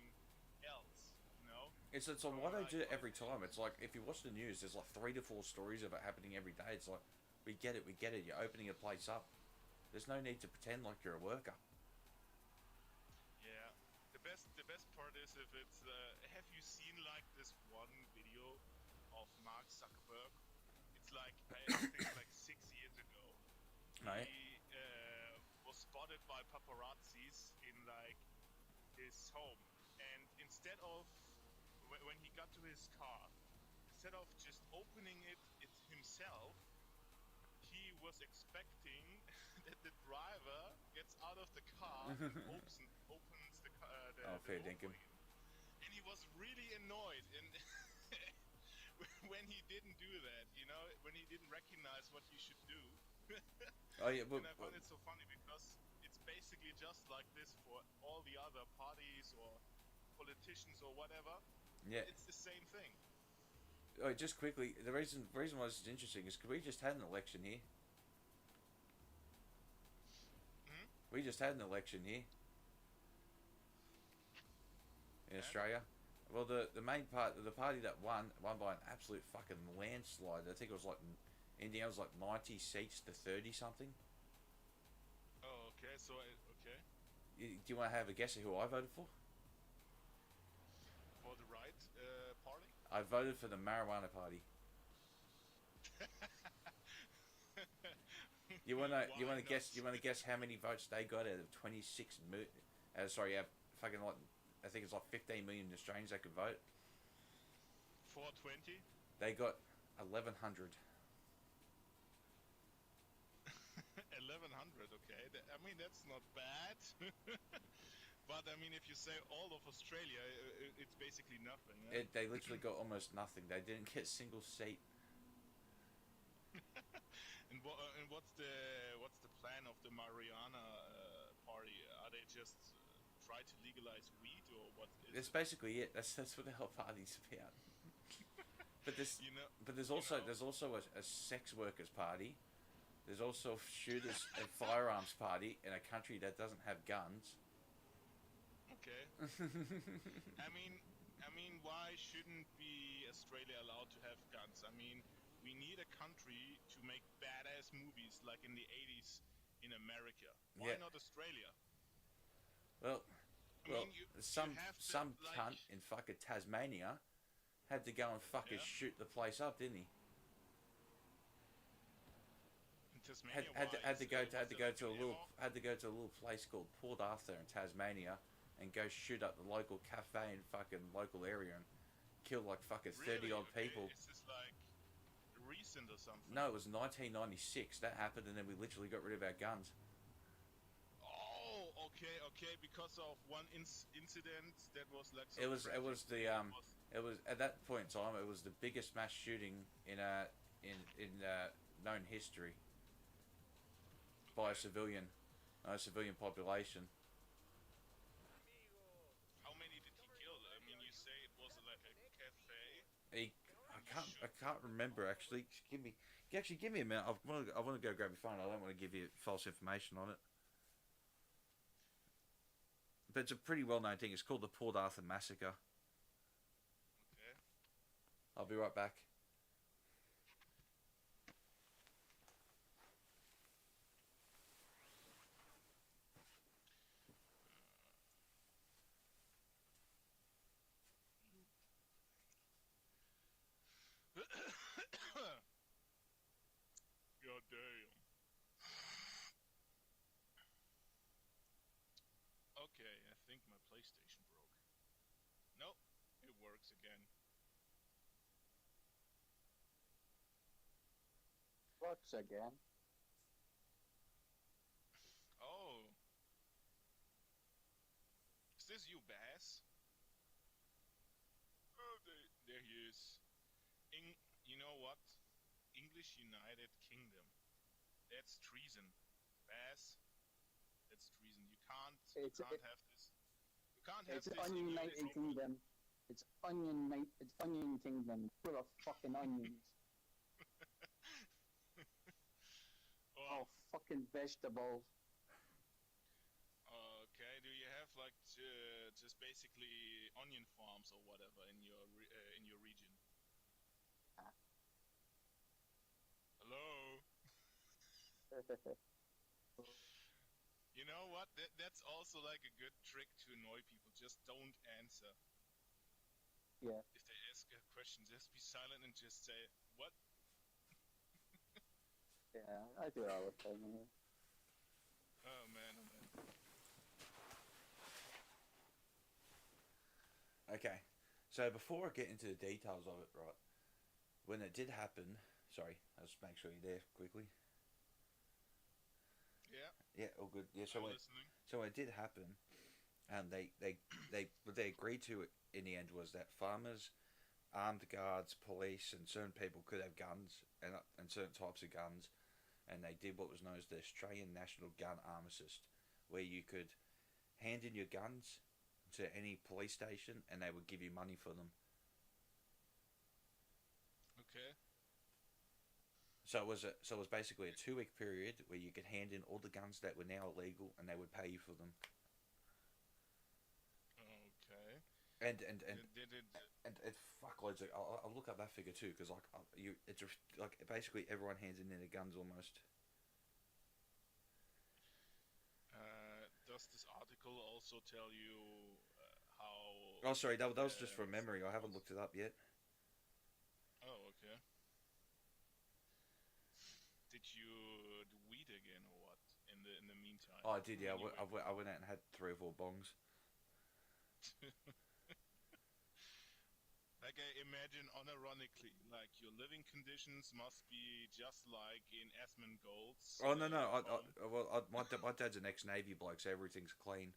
else. You know? It's like why they do it every time. It's like if you watch the news, there's like 3 to 4 stories of it happening every day. It's like we get it. You're opening a place up. There's no need to pretend like you're a worker. Yeah. The best part is if it's. Have you seen like this one video of Mark Zuckerberg? It's like I think like 6 years ago. No. He was spotted by paparazzis in like his home, and instead of when he got to his car, instead of just opening it himself, he was expecting that the driver gets out of the car and opens the fair door dinkum. for him. And he was really annoyed and when he didn't do that, you know, when he didn't recognize what you should do. Oh yeah, And I find it so funny because it's basically just like this for all the other parties or politicians or whatever. yeah. It's the same thing. Oh, just quickly, the reason why this is interesting is because we just had an election here. Mhm. We just had an election here in Yeah. Australia. Well, the main part, the party that won by an absolute fucking landslide. I think it was like Indiana was like 90 seats to 30 something. Oh, okay. So, okay. Do you want to have a guess at who I voted for? For the right party? I voted for the marijuana party. You wanna Why guess? not? You wanna guess how many votes they got out of 26 million? Sorry, fucking like I think it's like 15 million Australians that could vote. 420. They got 1,100. 1100. Okay, I mean that's not bad. But I mean, if you say all of Australia, it's basically nothing. Eh? They literally got almost nothing. They didn't get a single seat. And what's the plan of the Mariana party? Are they just try to legalize weed, or what is That's it? basically it. That's what the whole party's about. But this, You know, but there's also a sex workers party. There's also a shooters and firearms party in a country that doesn't have guns. okay. I mean, why shouldn't be Australia allowed to have guns? I mean, we need a country to make badass movies like in the 80s in America. Why Yeah. not Australia? Well, I mean, you some have to, some like, cunt in fucking Tasmania had to go and fucking Yeah. shoot the place up, didn't he? in Tasmania, Had to why go is, to had to was go there to a like an little ammo? had to go to a little place called Port Arthur in Tasmania and go shoot up the local cafe in fucking local area and kill like fucking 30 Really? odd Okay, people. is this like recent or something? No, it was 1996. That happened, and then we literally got rid of our guns. Oh, okay. Because of one incident that was like so It was tragic. it was at that point in time it was the biggest mass shooting in known history by a civilian population. How many did he kill? I mean, you say it was like a cafe. I can't remember actually. Give me a minute. I want to go grab your phone. I don't want to give you false information on it. But it's a pretty well known thing. It's called the Port Arthur Massacre. Okay. I'll be right back. God damn. Okay, I think my PlayStation broke. Nope, it works again. Works again. Oh. Is this you, Bass? Oh, there he is. You know what? English United Kingdom. That's treason. Bass. That's treason. You can't have this. You can't have It's this in your United program. Kingdom. It's Onion Kingdom, full of fucking onions. Oh, Oh, fucking vegetables. okay. Do you have like just basically onion farms or whatever in your region? Ah. Hello. You know what? That's also like a good trick to annoy people. Just don't answer. Yeah. If they ask a question, just be silent and just say, "What?" Yeah, I do it all the time. Yeah. Oh man, oh man. Okay, so before I get into the details of it, right, when it did happen, sorry, I'll just make sure you're there quickly. Yeah, Yeah, all good. Yeah, I'm listening. so when it did happen, and what they agreed to in the end was that farmers, armed guards, police, and certain people could have guns and certain types of guns, and they did what was known as the Australian National Gun Armistice, where you could hand in your guns to any police station and they would give you money for them. Okay. So it was basically a 2 week period where you could hand in all the guns that were now illegal and they would pay you for them. Okay. And Did it? fuckloads of, I'll look up that figure too because it's like basically everyone hands in their guns almost. Does this article also tell you how? Oh, sorry, that was just from memory. I haven't looked it up yet. Oh, okay. Did you do weed again or what? In the meantime. Oh, I did. Yeah, Anyway. I went out and had 3 or 4 bongs. Like I imagine, unironically, like your living conditions must be just like in Asmongold's. Oh no, home. my dad's an ex-Navy bloke, so everything's clean.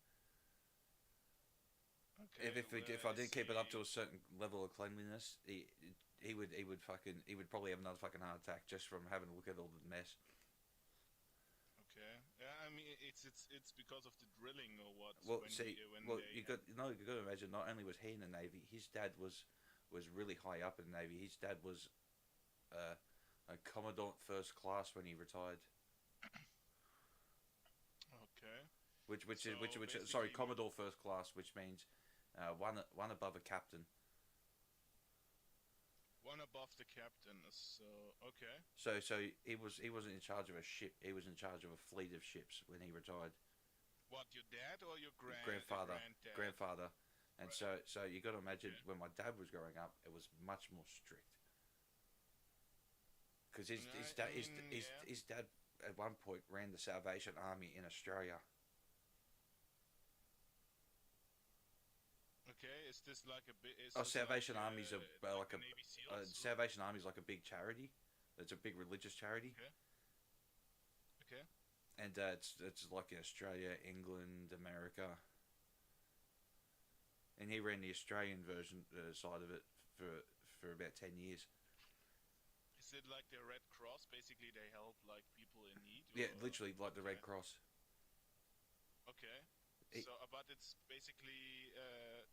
Okay, If I didn't keep it up to a certain level of cleanliness, he would probably have another fucking heart attack just from having a look at all the mess. Okay, yeah, I mean it's because of the drilling or what? Well, when see, he, when well, they you got to imagine. Not only was he in the Navy, his dad was really high up in the Navy. His dad was a Commandant First Class when he retired. okay, Which so sorry, basically Commodore First Class, which means one above a captain. one above the captain. So okay, So he wasn't in charge of a ship. He was in charge of a fleet of ships when he retired. what, your dad or your Grandfather, granddad? grandfather, and Right. so you got to imagine Okay. when my dad was growing up, it was much more strict. Because Yeah. his dad at one point ran the Salvation Army in Australia. Okay, is this like a bit? Is Oh, this like Salvation Army's like like the a Navy SEALs? Salvation Army's like a big charity. It's a big religious charity, Okay. Okay. and it's like in Australia, England, America, and he ran the Australian version side of it for about 10 years. Is it like the Red Cross? Basically, they help like people in need. Yeah, Or? literally like the Red Okay. Cross. Okay. It- So, but it's basically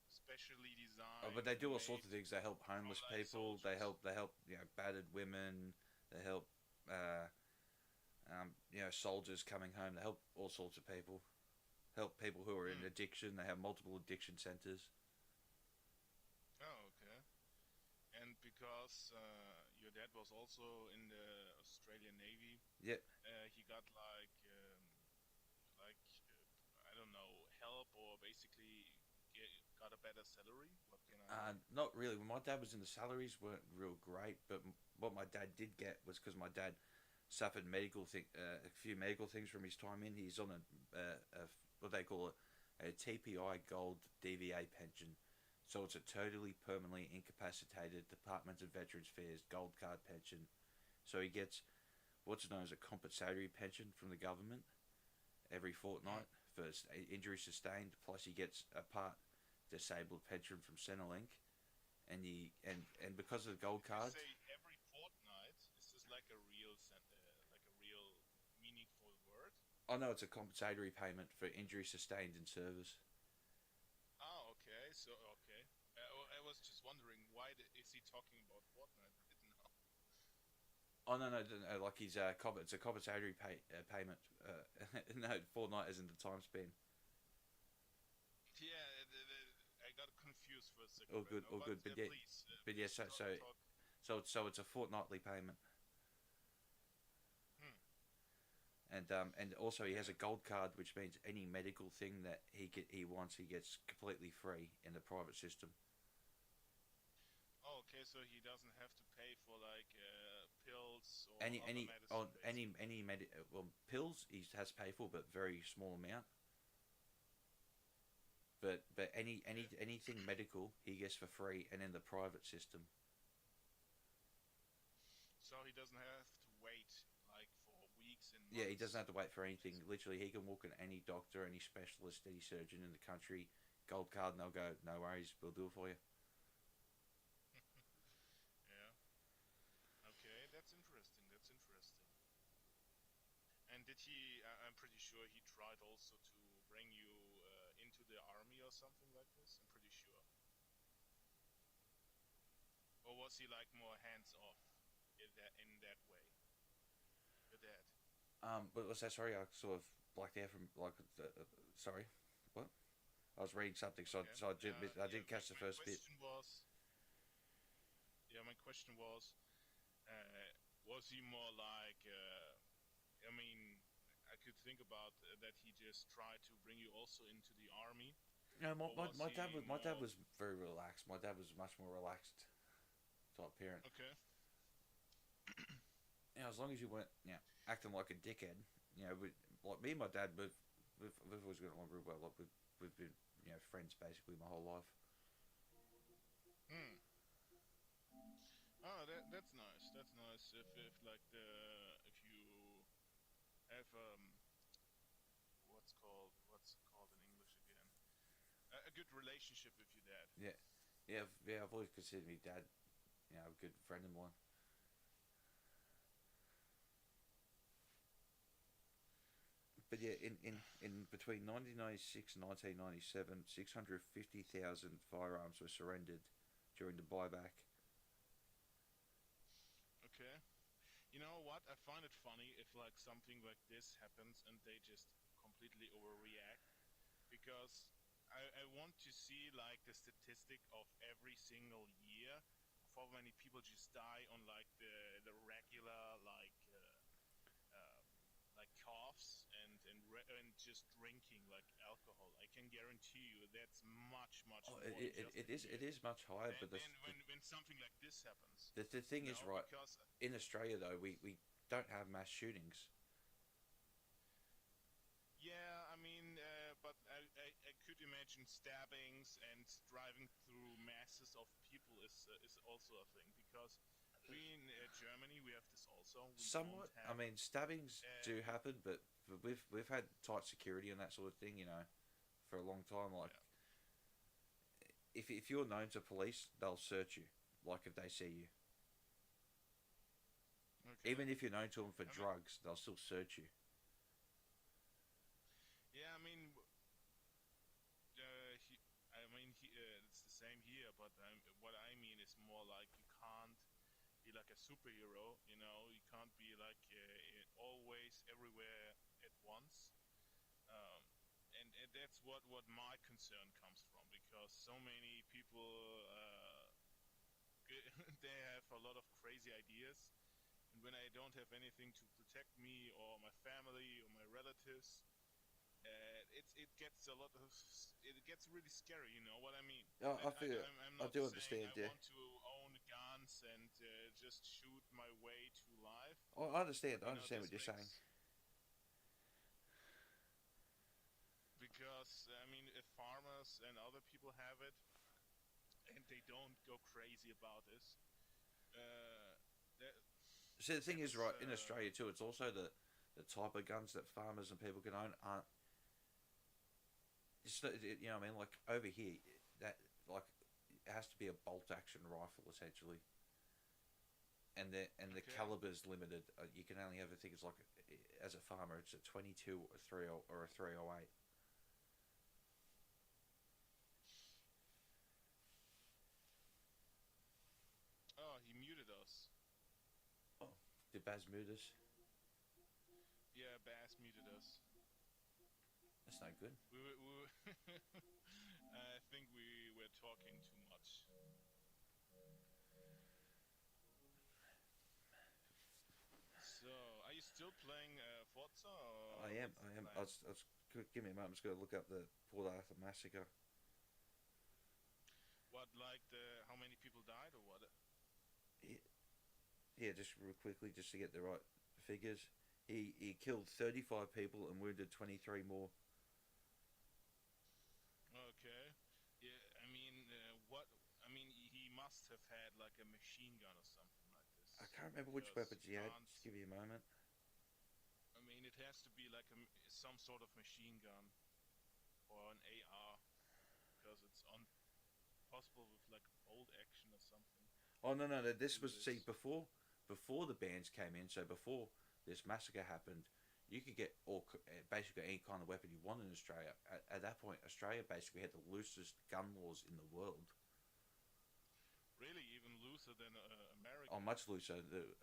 specially Oh, designed. but they do all made sorts of things. They help homeless for, like, people. soldiers. They help battered women. They help soldiers coming home. They help all sorts of people. Help people who are in Hmm. addiction. They have multiple addiction centers. Oh, okay. And because your dad was also in the Australian Navy, Yep. he got like I don't know, help or basically got a better salary. What can I? Not really. When my dad was in, the salaries weren't real great, but what my dad did get was because my dad suffered a few medical things from his time in. He's on a what they call a TPI Gold DVA pension, so it's a totally permanently incapacitated Department of Veterans Affairs Gold Card pension. So he gets what's known as a compensatory pension from the government every fortnight for injury sustained. Plus, he gets a part disabled pension from Centrelink, and because of the gold You card. say every fortnight. Is this like a real like a real meaningful word? Oh no, it's a compensatory payment for injury sustained in service. Oh, okay. So okay. I was just wondering why is he talking about fortnight right now? Oh no, like he's it's a compensatory payment. No, fortnight isn't the time span. Yeah, I got confused for a second. All Right good, now, all good. please, But yeah, please talk. so it's a fortnightly payment, Hmm. and also he has a gold card, which means any medical thing that he wants, he gets completely free in the private system. Oh, okay. So he doesn't have to pay for like pills or Any other any medicine. on any pills he has to pay for, but very small amount. But anything medical he gets for free, and in the private system. So he doesn't have to wait like for weeks and months. Yeah, he doesn't have to wait for anything. Literally, he can walk in any doctor, any specialist, any surgeon in the country, gold card, and they'll go, no worries, we'll do it for you. Yeah. Okay, that's interesting. That's interesting. And did he? I'm pretty sure he tried also to bring you into the army or something like this. I'm pretty sure. Or was he like more hands off in that way? Your dad. But what's that? Sorry, I sort of blacked out from sorry, what? I was reading something, Okay. so I Yeah, did catch the my first bit. question was. Yeah, my question was he more like? I mean, I could think about that he just tried to bring you also into the army. No, Or was my dad he my dad more- was very relaxed. My dad was much more relaxed type parent. Okay. As long as you weren't, acting like a dickhead, like me and my dad, we've always got along real well. Like we've been, friends basically my whole life. Hmm. that's nice. If like the if you have what's it called in English again? A good relationship with your dad. Yeah, yeah. I've always considered my dad, a good friend of mine. But yeah, in between 1996 and 1997, 650,000 firearms were surrendered during the buyback. Okay. You know what? I find it funny if like something like this happens and they just completely overreact because I want to see like the statistic of every single year of how many people just die on like the regular um, like coughs and just drinking like alcohol. I can guarantee you that's much Oh, more than just a it year. is much higher, And but then when something like this happens, the thing is, right, because in Australia though, we don't have mass shootings. yeah, I mean, but I could imagine stabbings and driving through masses of people is also a thing because we in Germany we have this also. We don't Somewhat. I have. mean, stabbings do Uh, happen, but we've had tight security and that sort of thing, for a long time. Like, yeah. if you're known to police, they'll search you. Like if they see you, Okay. even if you're known to them for I mean, drugs, they'll still search you. yeah. It's the same here, but what I mean is more like you can't be like a superhero. You can't be like always everywhere at once. Um, and that's what my concern comes from because so many people they have a lot of crazy ideas, and when I don't have anything to protect me or my family or my relatives, it gets a lot of it gets really scary. You know what I mean? Oh, I feel I'm I not do saying understand. I Yeah, want to own guns and just shoot my way to life, oh, I understand. but I understand what you're saying. because I mean if farmers and other people have it and they don't go crazy about this, uh, that See, the thing is, that's right, in Australia too, it's also the type of guns that farmers and people can own aren't. You know what I mean? Like over here, that like it has to be a bolt action rifle essentially, and the okay. caliber's limited. You can only have, I think it's like, as a farmer, it's a 22 or 30 or a 308. Oh, he muted us. Oh, did Baz mute us? Yeah, Bass muted us. That's no good. I think we were talking too much. So, are you still playing Forza or I am. what's I the am. plan? Give me a moment. I'm just going to look up the Port Arthur massacre. What, like how many people died or what? Yeah, yeah, just real quickly, just to get the right figures. He killed 35 people and wounded 23 more. Okay. Yeah, I mean, what? I mean, he must have had like a machine gun or something like this I can't remember which because weapons you he had. can't. Just give you a moment. I mean, it has to be like some sort of machine gun or an AR because it's possible with like bolt action or something Oh no, no, no! to This do was, see, this. before the bans came in. So before this massacre happened, you could get basically any kind of weapon you want in Australia. At that point, Australia basically had the loosest gun laws in the world. Really, even looser than Oh, America. much looser.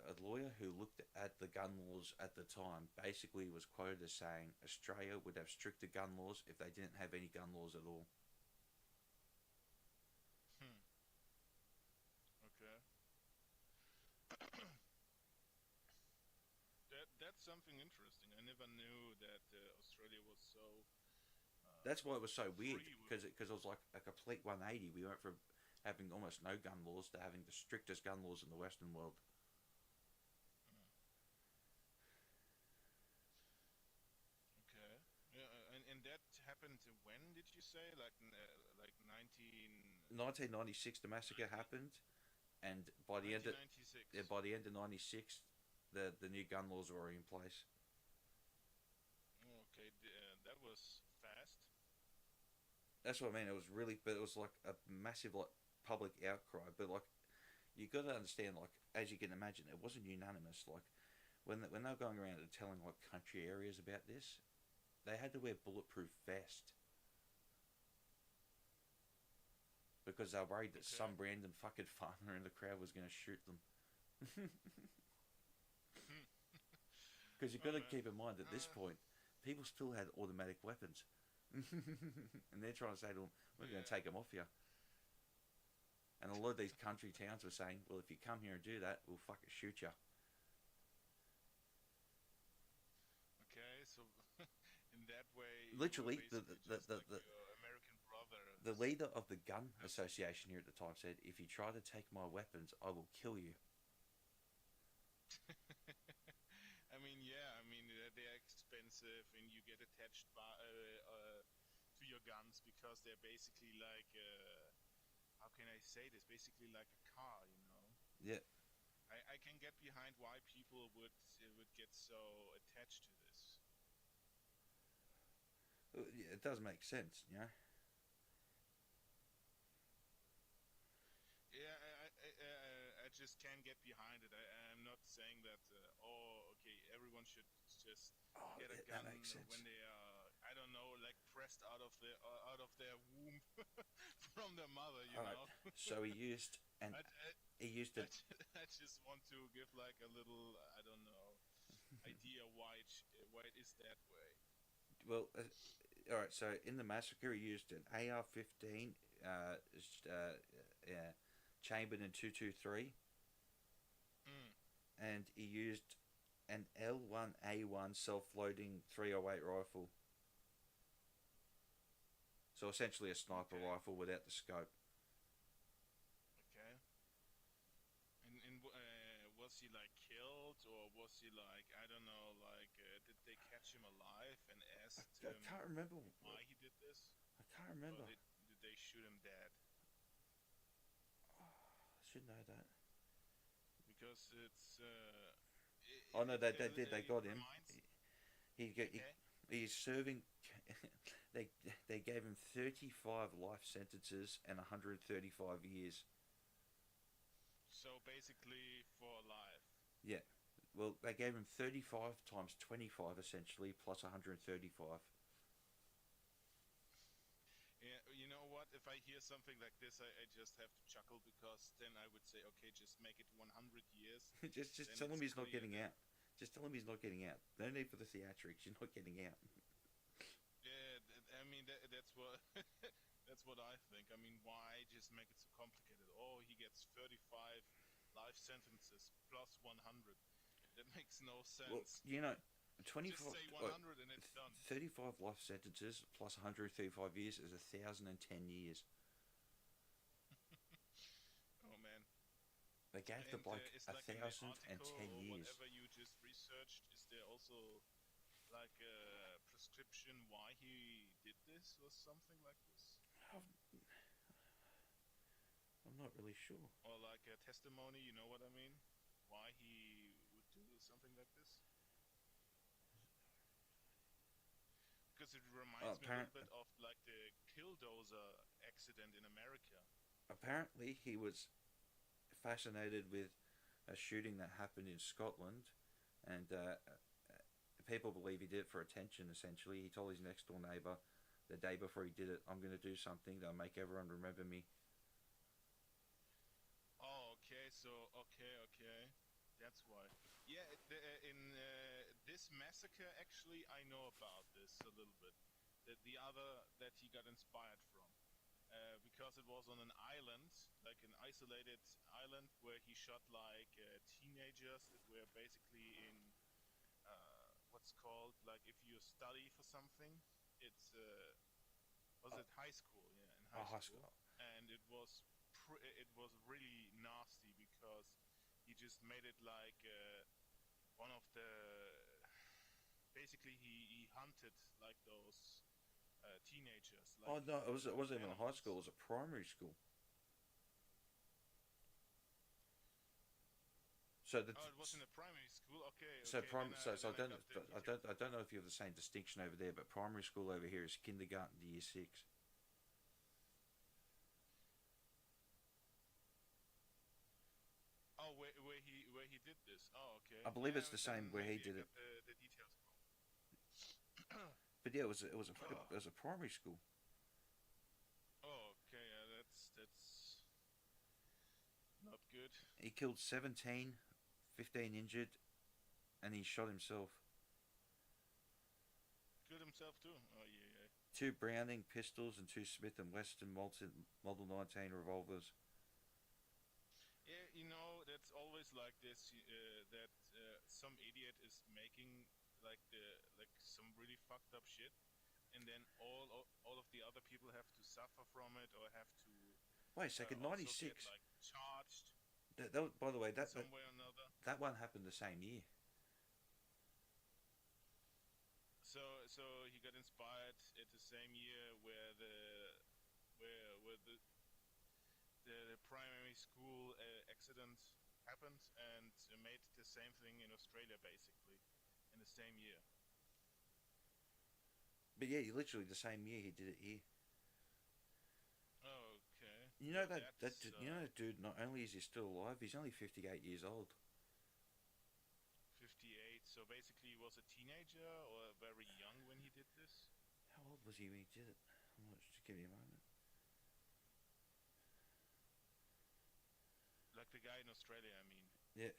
A lawyer who looked at the gun laws at the time basically was quoted as saying Australia would have stricter gun laws if they didn't have any gun laws at all. Hmm. Okay. That's something interesting. I never knew that Australia was so That's why it was so weird, free with. because it was like a complete 180. We went from having almost no gun laws to having the strictest gun laws in the Western world. Hmm. Okay. Yeah, and that happened when did you say? Like 19. 1996, the massacre happened, And by the end of 1996. by the end of '96, the new gun laws were already in place. Okay, that was fast. That's what I mean. It was really, but it was like a massive like public outcry. But like, you got to understand, like as you can imagine, it wasn't unanimous. Like when they were going around and telling like country areas about this, they had to wear bulletproof vest because they were worried that Okay. some random fucking farmer in the crowd was going to shoot them. Because you've Oh got to man. keep in mind at this point, people still had automatic weapons, and they're trying to say to them, "We're going to Yeah. take them off you." And a lot of these country towns were saying, "Well, if you come here and do that, we'll fucking shoot you." Okay, so in that way, you were Literally, basically just like your American brother. the leader of the gun association here at the time said, "If you try to take my weapons, I will kill you." I mean, yeah, I mean they're expensive, and you get attached to your guns because they're basically like, how can I say this? Basically like a car, you know. Yeah, I can get behind why people would get so attached to this. yeah, it does make sense, you know. Yeah, I just can't get behind it. I'm not saying that. Oh, okay, everyone should just Oh, get a yeah, that gun makes sense. when they are, I don't know, like pressed out of their womb from their mother, you All right, know. so he used and I, he used I, it. I just want to give like a little, I don't know, idea why it is that way. Well, all right. So in the massacre, he used an AR-15, yeah, chambered in 223, Mm, and he used an L1A1 self-loading 308 rifle. So essentially a sniper okay, rifle without the scope. okay. And was he like killed, or was he like, I don't know, like did they catch him alive and asked I him can't remember. why he did this, I can't or remember. did they shoot him dead? Oh, I should know that. Because it's Oh no, they did. They it got him. reminds. He, he, he Okay, he's serving. they they gave him 35 life sentences and 135 years. so basically for life. Yeah. Well, they gave him 35 times 25 essentially, plus 135. Yeah, you know what? If I hear something like this, I just have to chuckle because then I would say, okay, just make it 100 years. just Then tell him it's he's not clear getting that, out. Just tell him he's not getting out. No need for the theatrics. You're not getting out. yeah, I mean that's what that's what I think. I mean, why just make it so complicated? Oh, he gets 35 life sentences plus 100. That makes no Well, sense. you know, Just 25, say 100 and it's done. 35 life sentences plus 135 years is 1,010 years. Oh man. They gave the And bloke is a like in the thousand and article ten or years. whatever you just researched, is there also like a prescription why he did this or something like this? I'm not really sure. Or like a testimony, you know what I mean? Why he would do something like this? Because it reminds me a little bit of like the Killdozer accident in America. Apparently, he was fascinated with a shooting that happened in Scotland, and people believe he did it for attention. Essentially, he told his next door neighbor the day before he did it, "I'm going to do something that'll make everyone remember me." Oh, okay. So, okay. That's why. Yeah, in this massacre, actually, I know about this a little bit. The other that he got inspired from. Because it was on an island, like an isolated island, where he shot like teenagers that were basically in what's called, like if you study for something, it's was it high school? Yeah, in high High school, school. and it was really nasty because he just made it like one of the basically he hunted like those teenagers Oh like no, it wasn't even a high animals. school. It was a primary school. So the Oh, it was in a primary school. Okay, so okay. prim Then so I I got the details. I don't know if you have the same distinction over there, but primary school over here is kindergarten to year 6. Oh, where he did this. Oh, okay. I believe it's the Then same where he maybe I did it. got the details wrong. But yeah, Oh, it was a primary school. oh, okay. That's not good. He killed 17, 15 injured, and he shot himself. Killed himself too. Oh yeah, yeah. 2 Browning pistols and 2 Smith and Wesson Model 19 revolvers. Yeah, that's always like this. That some idiot is making like some really fucked up shit, and then all of the other people have to suffer from it or have to Wait a second, also get 96. like charged By the way, in some way or another. that one happened the same year. So he got inspired at the same year where the primary school accident happened, and made the same thing in Australia basically in the same year. But yeah, literally the same year he did it here. Okay. You know Yeah, you know that dude. Not only is he still alive, he's only 58 years old. 58. So basically, he was a teenager or very young when he did this. How old was he when he did it? Just give me a moment. Like the guy in Australia, I mean. Yeah.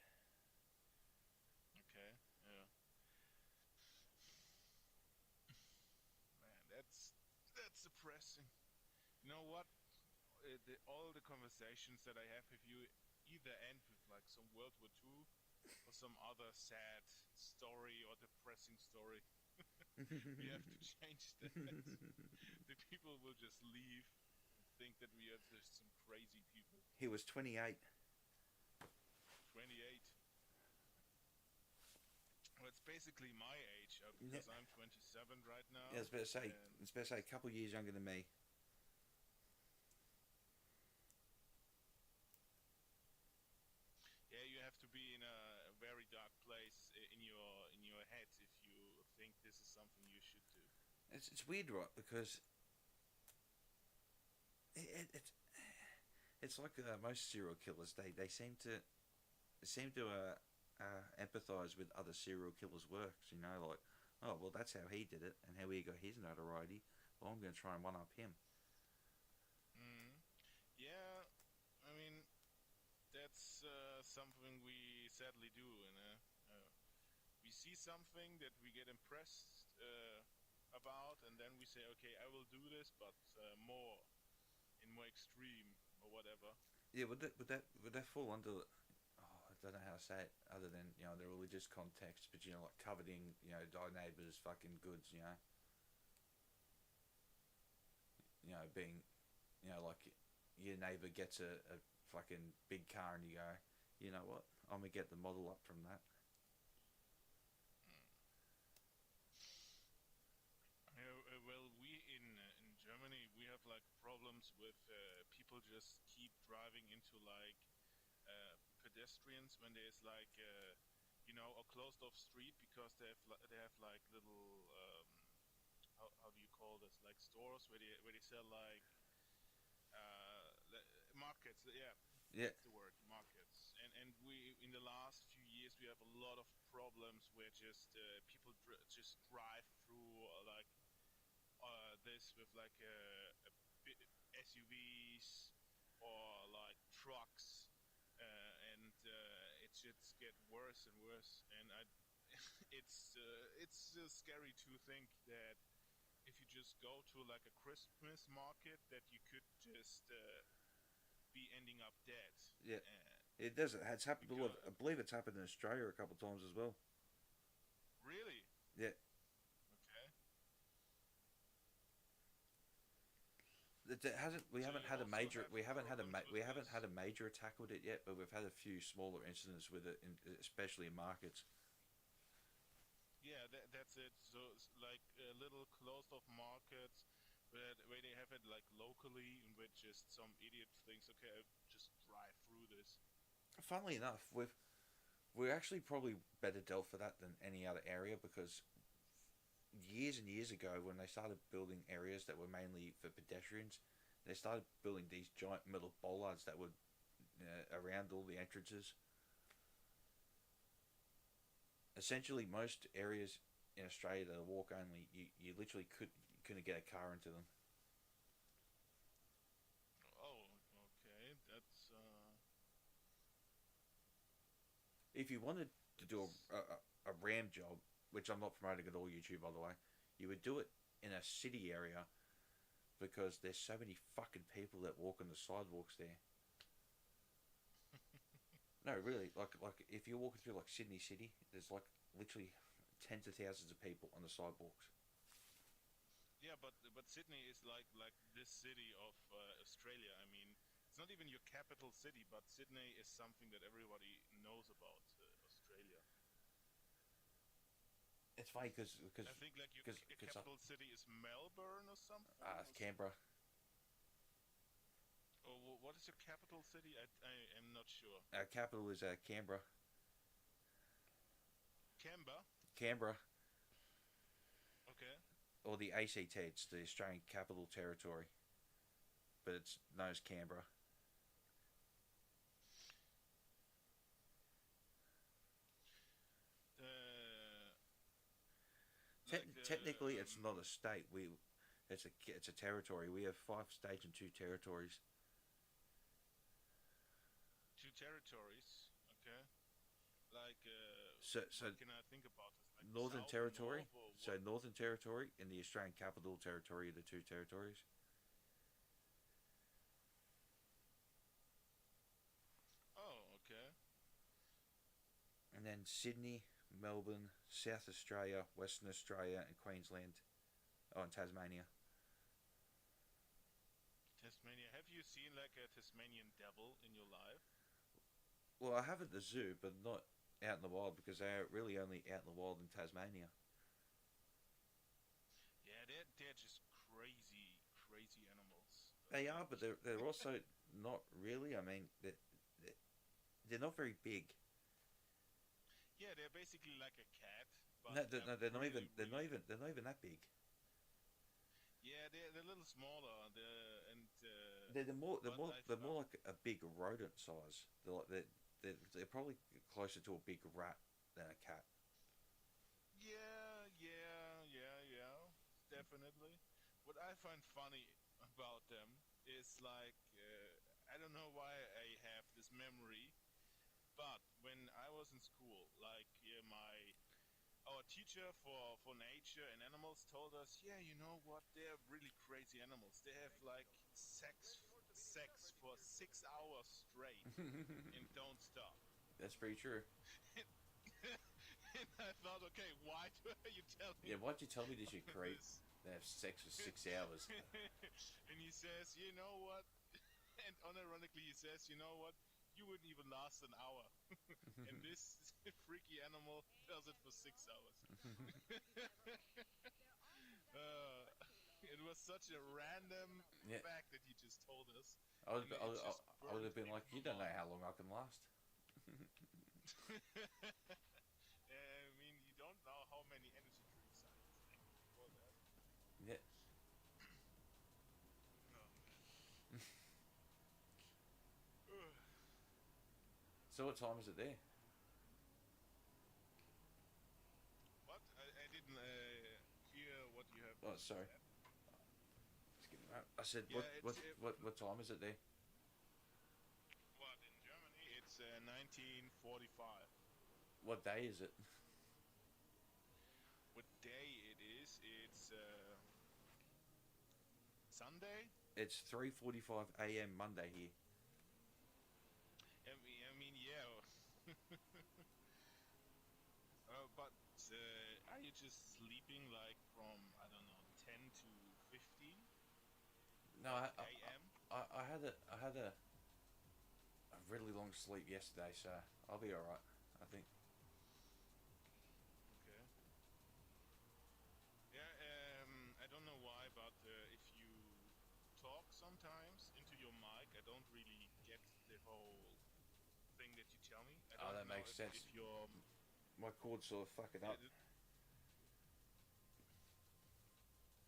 Okay. Yeah. Man, that's depressing. You know what? All the conversations that I have with you either end with like some World War II or some other sad story or depressing story. We have to change that. The people will just leave and think that we are just some crazy people. He was 28. 28. Well, it's basically my age Yeah. because I'm 27 right now. Yeah, and it's better say a couple of years younger than me. yeah, you have to be in a very dark place in your head if you think this is something you should do. It's weird, right? Because it's it's like most serial killers. They seem to empathize with other serial killers' works. You know, like, oh well, that's how he did it, and how he got his notoriety. Well, I'm going to try and one up him. Mm. Yeah, I mean that's something we sadly do, we see something that we get impressed about, and then we say, okay, I will do this, but more extreme or whatever. Yeah, would that fall under? Oh, I don't know how to say it other than the religious context, but like coveting thy neighbour's fucking goods, being like your neighbour gets a fucking big car and you go, you know what, I'm gonna get the model up from that. Well, we in Germany we have like problems with people just keep driving into like pedestrians when there's like a closed off street because they have like little how do you call this, like stores where they sell like markets. Yeah, Yeah. that's the word, markets. And we in the last few years we have a lot of problems where just people just drive through this with like SUVs or like trucks, and it just get worse and worse. And it's scary to think that if you just go to like a Christmas market that you could just be ending up dead. Yeah. It does. It's happened a lot. I Because believe it's happened in Australia a couple of times as well. really, Yeah. okay. It hasn't. We So haven't you had a also major. have We haven't had problems with we haven't this. had a major attack with it yet, but we've had a few smaller incidents with it, especially in markets. Yeah, that's it. So it's like little closed off markets where they have it like locally, in which just some idiot thinks, okay, I'll just drive through this. Funnily enough, actually probably better dealt for that than any other area because years and years ago, when they started building areas that were mainly for pedestrians, they started building these giant metal bollards that would around all the entrances. Essentially, most areas in Australia that are walk only, you literally couldn't get a car into them. Oh, okay. That's If you wanted to do a ram job, which I'm not promoting at all YouTube by the way, you would do it in a city area because there's so many fucking people that walk on the sidewalks there. No, really, like if you're walking through like Sydney City, there's like literally tens of thousands of people on the sidewalks. yeah, but Sydney is like this city of Australia. I mean, it's not even your capital city, but Sydney is something that everybody knows about Australia. It's funny because I think like your capital city is Melbourne or something. Canberra. Oh, what is your capital city? I am not sure. Our capital is Canberra. Canberra. Canberra, Okay. or the ACT. It's the Australian Capital Territory, but it's known as Canberra. Technically, it's not a state. It's a territory. We have 5 states and 2 territories. 2 territories. Okay. Like. So what can I think about this? Like Northern South, Territory. North, So Northern Territory and the Australian Capital Territory are the 2 territories. Oh, okay. And then Sydney, Melbourne, South Australia, Western Australia, and Queensland. Oh, and Tasmania. Tasmania. Have you seen like a Tasmanian devil in your life? Well, I have at the zoo, but not out in the wild because they're really only out in the wild in Tasmania. Yeah, they're just crazy animals. They are, but they're also not really. I mean, they're not very big. Yeah, they're basically like a cat. But No, they're not really, even that big. Yeah, they're a little smaller. They're more but like a big rodent size. They're probably closer to a big rat than a cat. Yeah, definitely. What I find funny about them is like I don't know why I have this memory, but when I was in school, like our teacher for nature and animals told us, yeah, you know what? They're really crazy animals. They have like sex for 6 hours straight and don't stop. That's pretty true. And I thought, okay, why are you telling me? Yeah, why'd you tell me this, you creep? this? They have sex for 6 hours. And he says, you know what? And unironically he says, you know what? You wouldn't even last an hour. And this freaky animal does it for 6 hours. It was such a random fact that he just told us. I would have been like, you don't know how long I can last. I mean, you don't know how many energy drinks I drank before that. Yeah. So what time is it there? What? I didn't hear what you have. Oh, sorry. said. I said, Yeah, what time is it there? What, in Germany? It's 1945. What day is it? What day it is? It's Sunday. It's 3:45 a.m. Monday here. I mean, yeah. But are you just sleeping like from I don't know 10 to 15 No, a.m.? I had a really long sleep yesterday, so I'll be alright, I think. Okay. Yeah. I don't know why, but if you talk sometimes into your mic, I don't really get the whole thing that you tell me? I Oh, don't that know makes sense. If you're, My cord's sort of fucking up.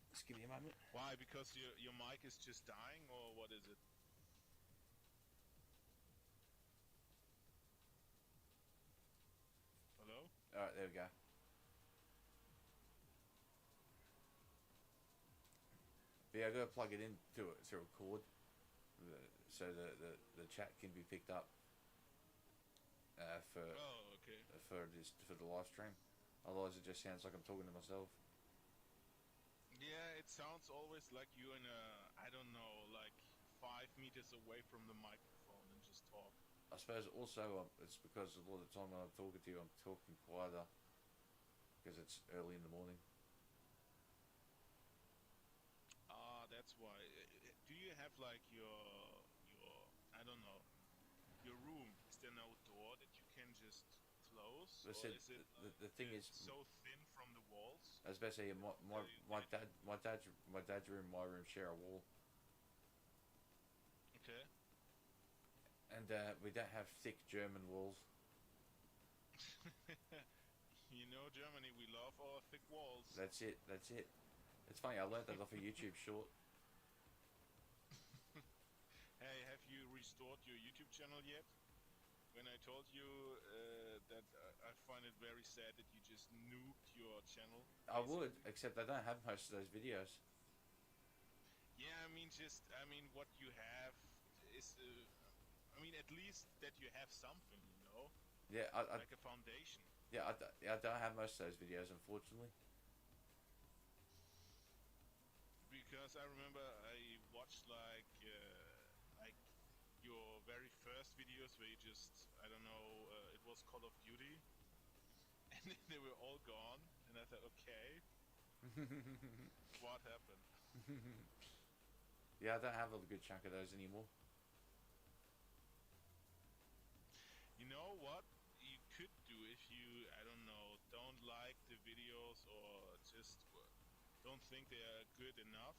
Just give me a moment. why? Because your mic is just dying, or what is it? Hello? Alright, there we go. But yeah, I gotta plug it in to a cord, so the chat can be picked up for Oh, okay. for the live stream. Otherwise, it just sounds like I'm talking to myself. Yeah, it sounds always like you're in a, I don't know, like 5 meters away from the microphone and just talk. I suppose also it's because a lot of the time when I'm talking to you, I'm talking quieter because it's early in the morning. Ah, that's why. Do you have like your, I don't know, your room? Is there no door that you can just close, I or said is it the thing is, so thin from the walls? I was about to say my dad's room and my room share a wall, Okay. and we don't have thick German walls. You know, Germany, we love our thick walls. That's it. It's funny. I learned that off a YouTube short. Hey, have you restored your YouTube channel yet? When I told you that I find it very sad that you just nuked your channel. I would, basically. except I don't have most of those videos. Yeah, I mean, what you have is, I mean, at least that you have something, you know, Yeah, like a foundation. I don't have most of those videos, unfortunately. Because I remember I watched like your very first videos where you just, I don't know, it was Call of Duty, and then they were all gone, and I thought, okay, what happened? Yeah, I don't have a good chunk of those anymore. You know what you could do if you, I don't know, don't like the videos or just don't think they are good enough?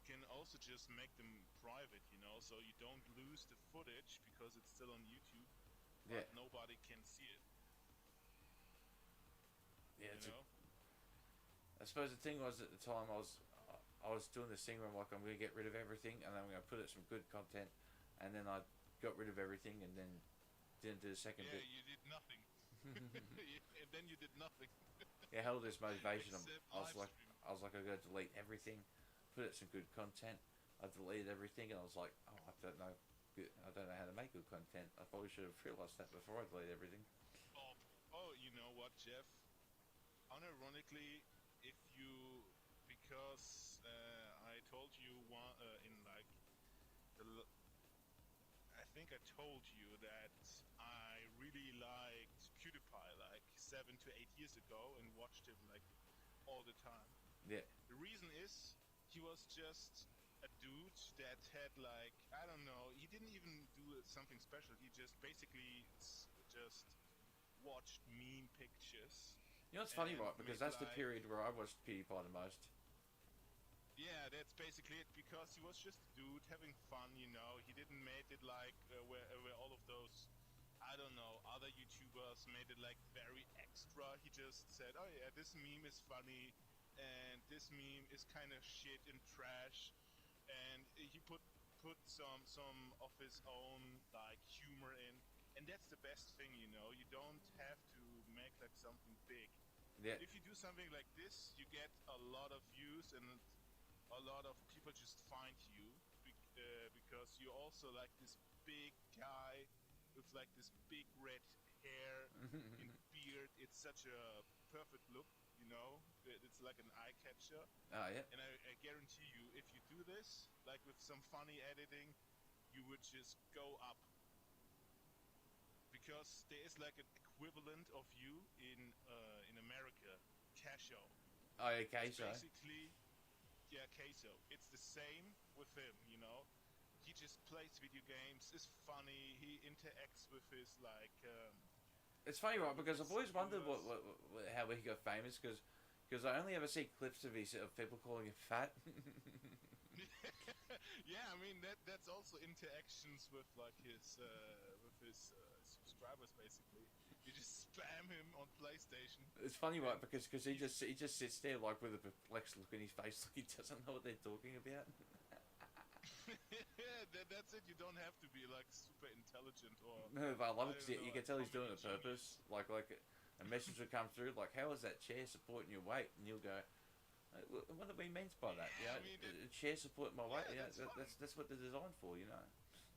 You can also just make them private, you know, so you don't lose the footage because it's still on YouTube, but Yeah, nobody can see it, yeah. you know? I suppose the thing was at the time I was doing this thing where I'm like, I'm gonna get rid of everything and I'm gonna put it some good content, and then I got rid of everything and then didn't do the second Yeah, bit. you did nothing. And then you did nothing. Yeah, held this motivation. Except I was live like, stream. I was like, I gotta delete everything, put it some good content. I deleted everything, and I was like, oh, I don't know how to make good content. I probably should have realized that before I deleted everything. Oh, you know what, Jeff? Unironically, if you, because I told you one in like I think I told you that I really liked PewDiePie like 7 to 8 years ago and watched him like all the time. Yeah, The reason is he was just a dude that had like, I don't know, he didn't even do something special. He just basically just watched meme pictures. you know it's funny, And right? Because made that's the like, period where I watched PewDiePie the most. yeah, that's basically it, because he was just a dude having fun, you know. He didn't made it like where all of those, I don't know, other YouTubers made it like very extra. He just said, oh yeah, this meme is funny, and this meme is kind of shit and trash, and he put some of his own like humor in, and that's the best thing, you know. You don't have to make like something big. Yeah, If you do something like this, you get a lot of views and a lot of people just find you because you're also like this big guy with like this big red hair and beard. It's such a perfect look, you know. It's like an eye catcher. oh yeah, And I guarantee you, if you do this, like with some funny editing, you would just go up. Because there is like an equivalent of you in America, Casho. oh okay, It's so basically, yeah, Queso. It's the same with him, you know. He just plays video games. Is funny. He interacts with his like. it's funny, right? Because with I've always wondered viewers. how he got famous. Because I only ever see clips of people calling him fat. Yeah, I mean that's also interactions with like his subscribers basically. You just spam him on PlayStation. It's funny, right? And Because he just sits there like with a perplexed look in his face, like he doesn't know what they're talking about. yeah, that's it. You don't have to be like super intelligent or No, but I love it don't because know, you can like, tell he's doing it on comedy purpose. genius. Like a message will come through, like, "How is that chair supporting your weight?" And you'll go, "What do we mean by that? Yeah, I mean, A chair supporting my weight. yeah, Yeah, that's fun. that's what they're designed for, you know."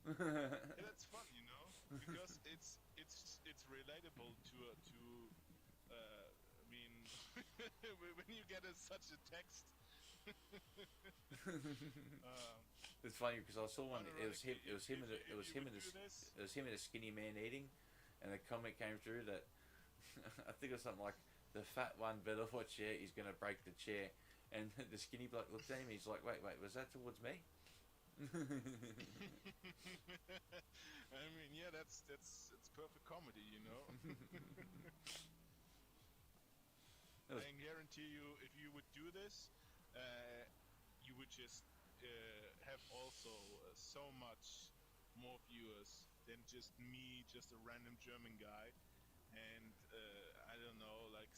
Yeah, that's fun, you know, because it's relatable to. I mean, when you get such a text. um, It's funny because I saw one. It was him. Unironically, It was him. if It was you him would and do this, it was him and a skinny man eating, and a comment came through that I think it was something like the fat one better watch out, he's gonna break the chair, and the skinny bloke looked at him. He's like, wait, was that towards me? I mean, yeah, that's perfect comedy, you know. That was, I can guarantee you, if you would do this, you would just have also so much more viewers than just me, just a random German guy, and I don't know, like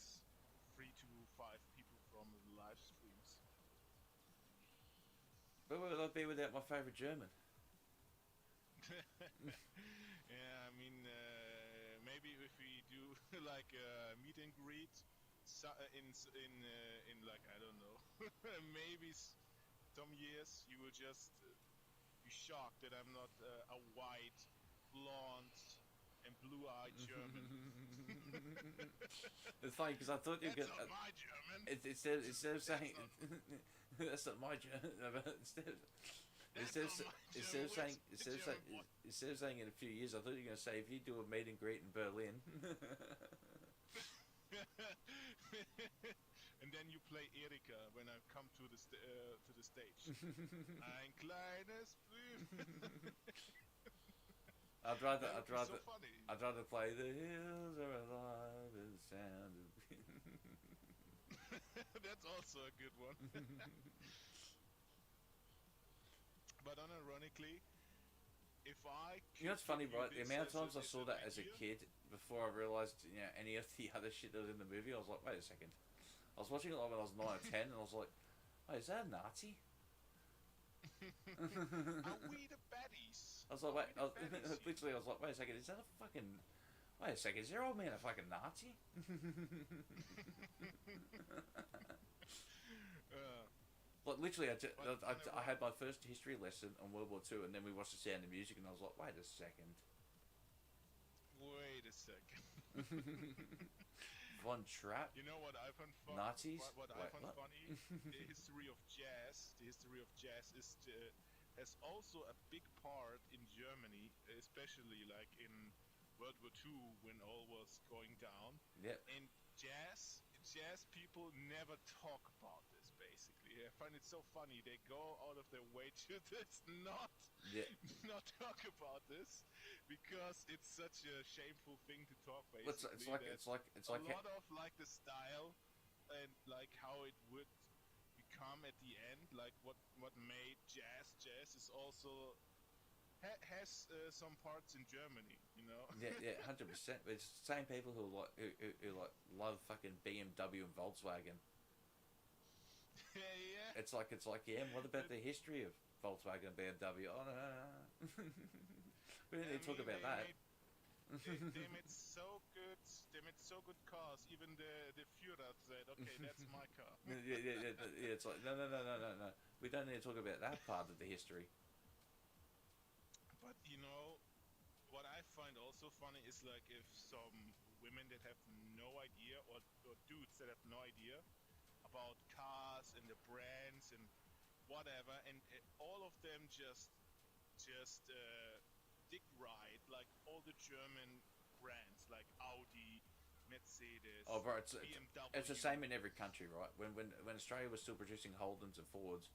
3 to 5 people from the live streams. but where would I be without my favourite German? Yeah, I mean, maybe if we do like a meet and greet, in like I don't know, maybe some years you will just be shocked that I'm not a white, blonde, and blue-eyed German. It's funny because I thought you That's could. not my German. Instead of saying not- that's not my German, instead That's instead of, not my instead of German. saying Where's the German boy? instead of saying in a few years, I thought you were going to say if you do a meet and greet in Berlin. And then you play Erika when I come to the stage. Ein kleines Blümchen. I'd That would be so funny. I'd rather play the hills are alive with the sound of. That's also a good one. But unironically, if I You know what's funny, could give right? The you amount of this times I as saw an that as a idea- kid before I realised, any of the other shit that was in the movie, I was like, wait a second. I was watching it like when I was 9 or 10, and I was like, wait, is that a Nazi? Are we the baddies? I was like, wait, Are we the baddies here? literally, I was like, wait a second, is that a fucking. Wait a second, is your old man a fucking Nazi? Like, literally, I had my first history lesson on World War II, and then we watched The Sound of Music, and I was like, wait a second. Wait a second. Von Trapp? You know what I found funny? Nazis? What I Wait, found what? funny? The history of jazz. The history of jazz has also a big part in Germany, especially like in World War II when all was going down. Yep. And jazz people never talk about this. Basically, I find it so funny. They go out of their way to this not Yeah. not talk about this because it's such a shameful thing to talk. Well, Basically, it's like a lot of like the style and like how it would become at the end, like what made jazz is also has some parts in Germany, you know. yeah, 100%. It's the same people who like who like love fucking BMW and Volkswagen. Yeah. It's like yeah. What about the history of Volkswagen and BMW? Oh no. We don't need to talk about that. They made so good. They made so good cars. Even the Führer said, "Okay, that's my car." Yeah. It's like no. We don't need to talk about that part of the history. But you know, what I find also funny is like if some women that have no idea, or dudes that have no idea about cars and the brands and whatever, and all of them just dick ride like all the German brands like Audi, Mercedes, Oh, bro, BMW. it's the same in every country, right? When Australia was still producing Holdens and Fords,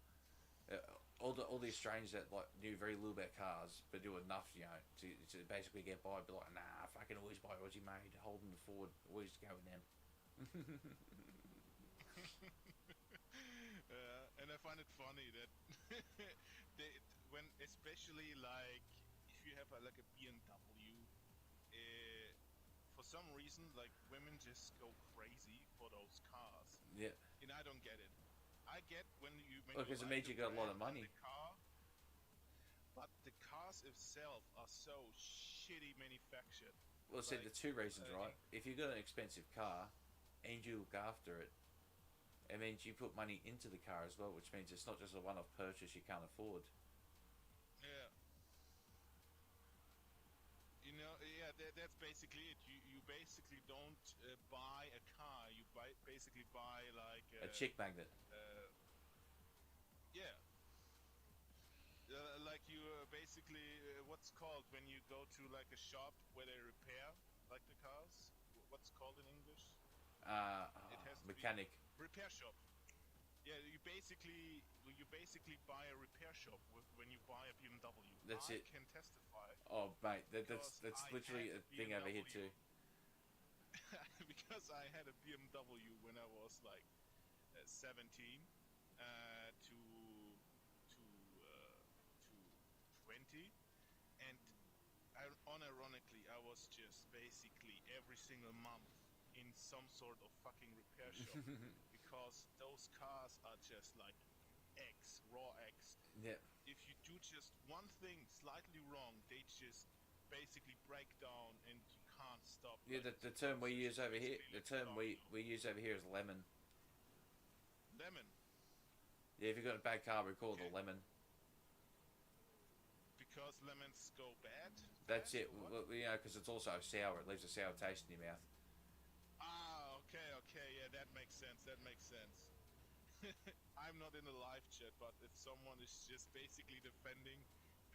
all the Australians that like knew very little about cars but knew enough, to basically get by, be like, nah, fucking always buy Aussie made Holden and Ford, always go with them. And I find it funny that they, when especially like if you have like a BMW, for some reason like women just go crazy for those cars, Yeah. and I don't get it. I get when you Well, because it like means you the got a lot of brand and money. the car, but the cars itself are so shitty manufactured. Well, see, Like, the two reasons, right? If you've got an expensive car and you look after it, it means you put money into the car as well, which means it's not just a one-off purchase you can't afford. yeah, yeah, that's basically it. You basically don't buy a car. You basically buy like A chick magnet. yeah, like you basically what's called when you go to like a shop where they repair like the cars. What's called in English? It has to Mechanic. be repair shop. Yeah, you basically buy a repair shop when you buy a BMW. That's I it. can testify Oh, mate, because that's I literally had a thing over here BMW. too. Because I had a BMW when I was like 17 to 20, and unironically I was just basically every single month in some sort of fucking repair shop because those cars are just like raw eggs. Yeah. If you do just one thing slightly wrong, they just basically break down and you can't stop. Yeah, like, the term we use over here, basically the like term domino. we use over here is lemon. Lemon, Yeah, if you've got a bad car, we call it a Okay. lemon. because lemons go bad. That's fast, it. or what? Well, you know, because it's also sour. It leaves a sour taste in your mouth. Ah, okay, yeah, that makes sense. That makes sense. I'm not in the live chat, but if someone is just basically defending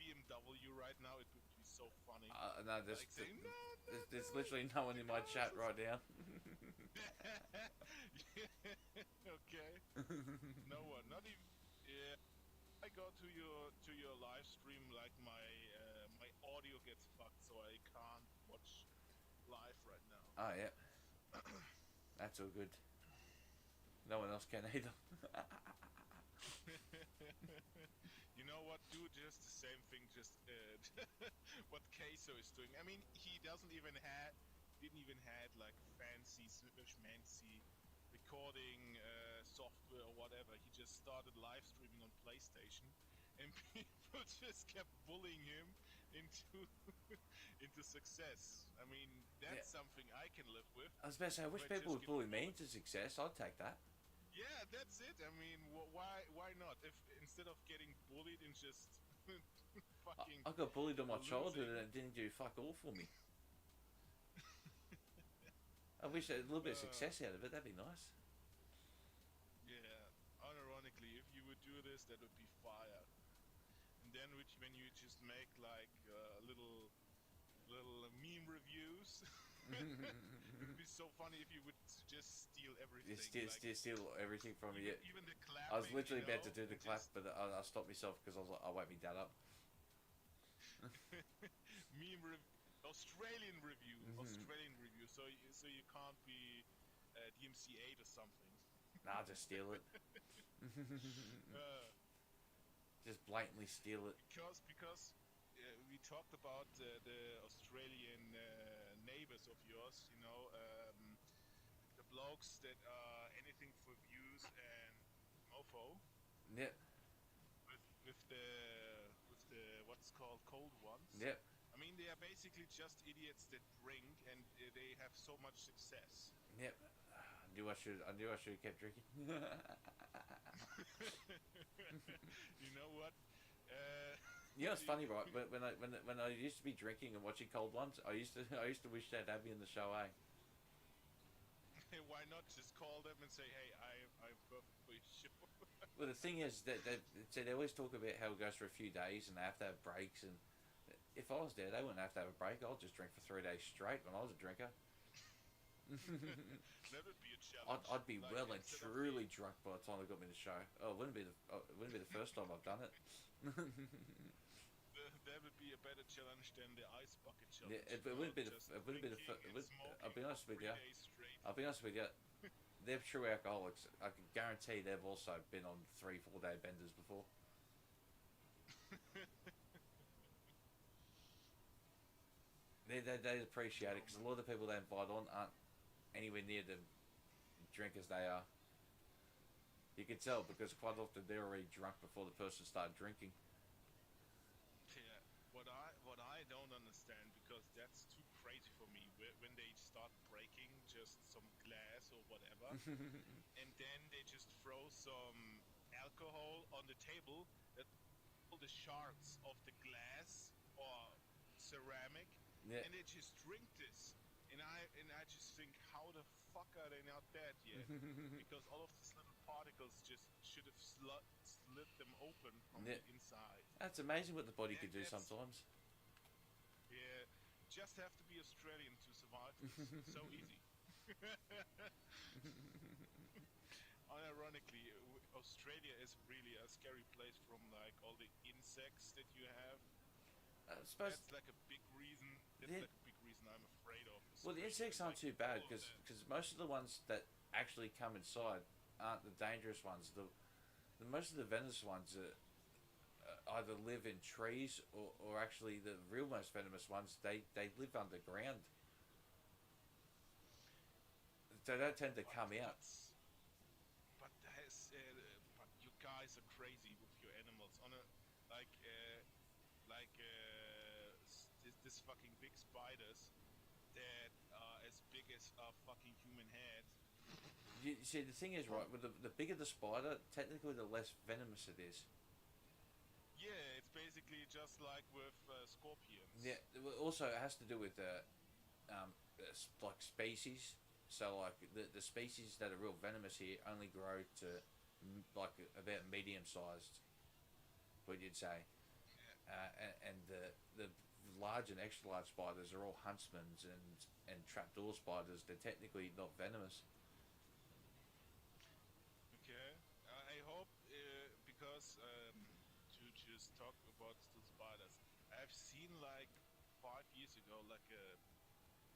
BMW right now, it would be so funny. No, Like saying, no, there's no, literally no one the in my cars chat is-" right now. Okay, no one, not even. Yeah, I go to your live stream, like my audio gets fucked, so I can't watch live right now. Oh yeah, that's all good. No one else can either. You know what? Do just the same thing. Just what Queso is doing. I mean, he didn't even had like fancy schmancy recording software or whatever. He just started live streaming on PlayStation, and people just kept bullying him into into success. I mean, that's something I can live with. I was about to say, I wish But people just would get bully me bullied. into success. I'd take that. Yeah, that's it. I mean, why not? If instead of getting bullied and just fucking I got bullied in my losing. childhood and it didn't do fuck all for me. I wish a little bit of success out of it. That'd be nice. Yeah, unironically, if you would do this, that would be fire. And then when you just make like little meme reviews, it would be so funny if you would just steal everything. Steal everything from me. Even the clapping. I was literally you know, about to do the and clap, just but I stopped myself because I was like, I'll wake me dad up. Australian review. Australian review. So you can't be DMC8 or something. Nah, just steal it. Just blatantly steal it. Because we talked about the Australian neighbors of yours, you know, the blokes that are anything for views and mofo Yep. with the what's called cold ones. Yep. I mean, they are basically just idiots that drink and they have so much success. Yep. I knew I should have kept drinking. You know what? You know, it's funny, right? When I used to be drinking and watching cold ones, I used to wish they'd have me in the show, eh? Why not just call them and say, "Hey, I'm perfect for your show." Well, the thing is that they always talk about how it goes for a few days and they have to have breaks. And if I was there, they wouldn't have to have a break. I'll just drink for 3 days straight when I was a drinker. That would be a challenge. I'd be Like, well and instead of truly being- drunk by the time they got me to the show. Oh, it wouldn't be the first time I've done it. That would be a better challenge than the ice bucket Yeah, challenge. it you wouldn't know, be the just it wouldn't be the drinking first. and I'll be smoking honest for with 3 you. days straight. I'll be honest with you. They're true alcoholics. I can guarantee they've also been on 3-4 day benders before. They appreciate it because a lot of the people they invite on aren't anywhere near the drinkers they are. You can tell because quite often they're already drunk before the person started drinking. Yeah, what I don't understand, because that's too crazy for me. When they start breaking just some glass or whatever, and then they just throw some alcohol on the table, that all the shards of the glass or ceramic, Yeah. and they just drink this. And I just think, how the fuck are they not dead yet? Because all of these little particles just should have slit them open from Yeah. the inside. That's amazing what the body That- can do that's- sometimes. Yeah, just have to be Australian to survive this. So easy. Unironically, Australia is really a scary place from like all the insects that you have. I suppose. That's like a big reason. That's Yeah. like a big reason I'm afraid of. Well, the Australia, insects aren't like, too bad all of because that. most of the ones that actually come inside aren't the dangerous ones. The most of the venomous ones either live in trees or actually the real most venomous ones they live underground. They don't tend to come out. But you guys are crazy with your animals. On a this fucking big spiders that are as big as a fucking human head. You see, the thing is, right, with the bigger the spider, technically the less venomous it is. Yeah, it's basically just like with scorpions. Yeah. Also, it has to do with like species. So, like the species that are real venomous here only grow to like about medium sized. What you'd say, and the large and extra large spiders are all huntsmans and trapdoor spiders. They're technically not venomous. Okay. I hope because to just talk about the spiders, I've seen like 5 years ago like a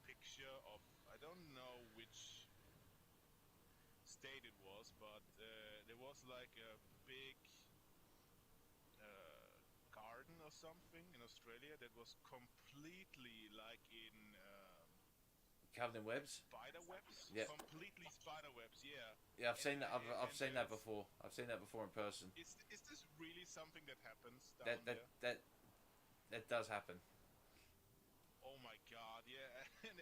picture of, I don't know which state it was, but there was like a big garden or something in Australia that was completely like in Covered in webs. spider webs. Yeah. Completely spider webs. Yeah. Yeah, I've seen that. I've And seen that there's- before. I've seen that before in person. Is this really something that happens down That there? that does happen. Oh my god, yeah, and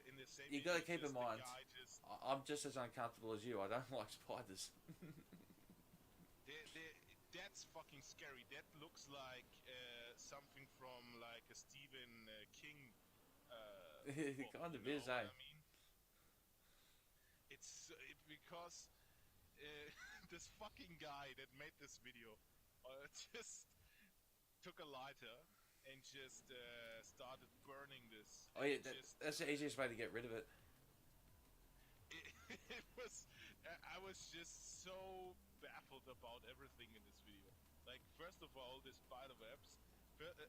in the same. You gotta video, keep in just the mind. guy just- I'm just as uncomfortable as you. I don't like spiders. that's fucking scary. That looks like something from like a Stephen King. It book, kind of you know is, what eh? I mean, it's because this fucking guy that made this video just took a lighter and just started burning this. Oh yeah, And just, that's the easiest way to get rid of it. it was. I was just so baffled about everything in this video. Like, first of all, the spider webs,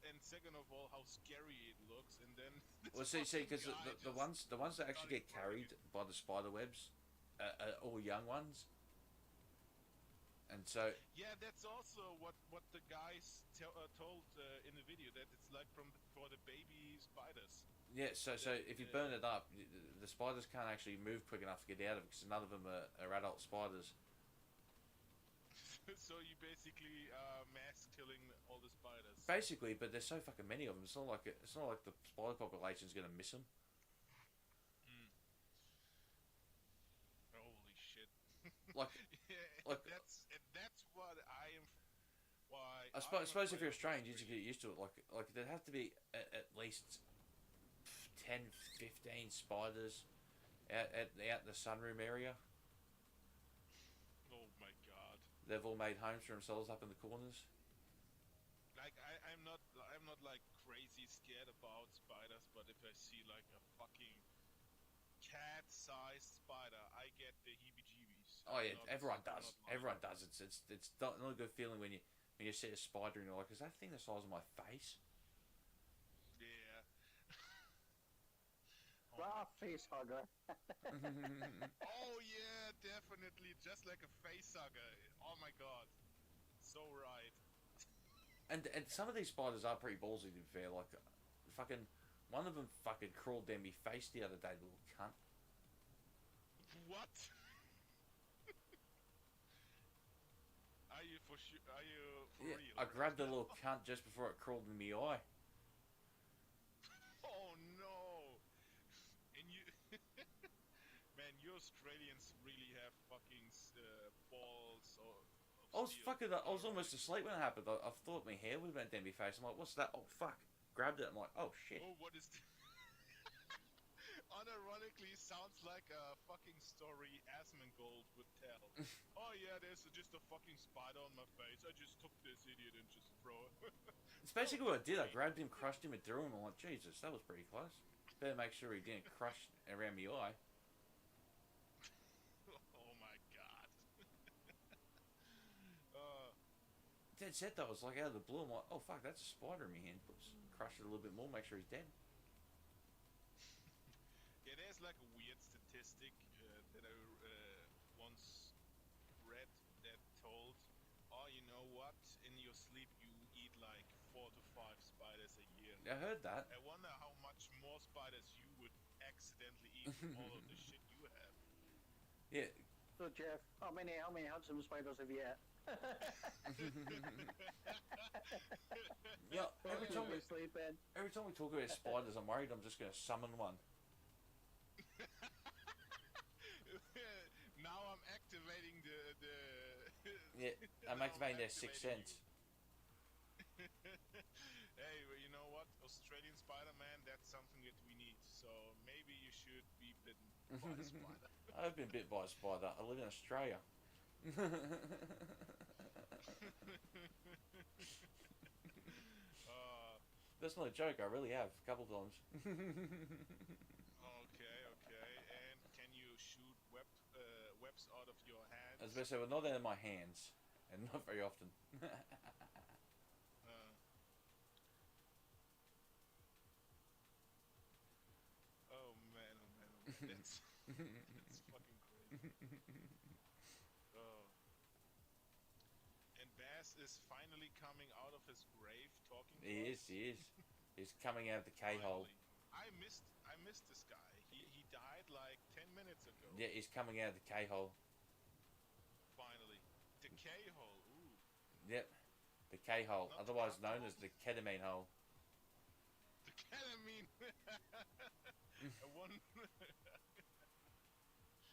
and second of all, how scary it looks, and then. Well, see, because the ones that actually get carried by the spider webs are all young ones, and so Yeah, that's also what the guys told in the video, that it's like for the baby spiders. yeah, so if you burn it up, the spiders can't actually move quick enough to get out of it because none of them are adult spiders. So you basically mass killing all the spiders. Basically, but there's so fucking many of them. It's not like the spider population's gonna miss them. Holy shit! Like, Yeah, like that's what I am. Why I suppose if you're Australian, you just get used to it. Like there'd have to be at least 10, 15 spiders out in the sunroom area. Oh my god! They've all made homes for themselves up in the corners. Like I'm not like crazy scared about spiders, but if I see like a fucking cat-sized spider, I get the heebie-jeebies. Oh yeah, I'm not- everyone I'm does. not lying. Everyone does. It's not a good feeling when you see a spider and you're like, is that thing the size of my face? Yeah. Rah, face hugger. Oh yeah, definitely. Just like a face hugger. Oh my god. So right. And some of these spiders are pretty ballsy, to be fair. Like, fucking, one of them fucking crawled down my face the other day, little cunt. What? Are you for sure? Are you for Yeah, real? I right grabbed the now? little cunt just before it crawled in my eye. Oh no! And you, man, you Australians really have fucking balls of I was steel. fucking, I was almost asleep when it happened. I thought my hair would went down my face. I'm like, what's that? Oh, fuck. Grabbed it. I'm like, oh, shit. Oh, what is? Unironically, sounds like a fucking story Asmongold would tell. Oh yeah, there's just a fucking spider on my face. I just took this idiot and just throw it. It's basically what I did. I grabbed him, crushed him, and threw him. I'm like, Jesus, that was pretty close. Better make sure he didn't crush around my eye. Oh my god. Dead set though. It was like out of the blue. I'm like, oh fuck, that's a spider in my hand. Crush it a little bit more, make sure he's dead. Yeah, there's like a weird statistic that I once read that told, oh, you know what? In your sleep, you eat like 4 to 5 spiders a year. I heard that. I wonder how much more spiders you would accidentally eat from all of the shit you have. Yeah. So Jeff, how many handsome spiders have you had? Yeah. Every time we sleeping. talk about spiders, I'm worried I'm just gonna summon one. Now I'm activating the Yeah, I'm now activating their sixth activating sense. Hey, well, you know what? Australian Spider-Man, that's something that we need. So maybe you should be bitten by a spider. I've been bit by a spider. I live in Australia. That's not a joke. I really have a couple times. Okay. And can you shoot webs out of your hands? As I say, well, not out of my hands, and not very often. Oh man, oh man, oh man. That's fucking crazy. Oh. And Bass is finally coming out of his grave talking to He us. is. He's coming out of the K-hole. Finally. I missed this guy. He died like 10 minutes ago. Yeah, he's coming out of the K-hole. Finally. The K-hole. Ooh. Yep. The K-hole, Not otherwise the known as the ketamine hole. The ketamine. One.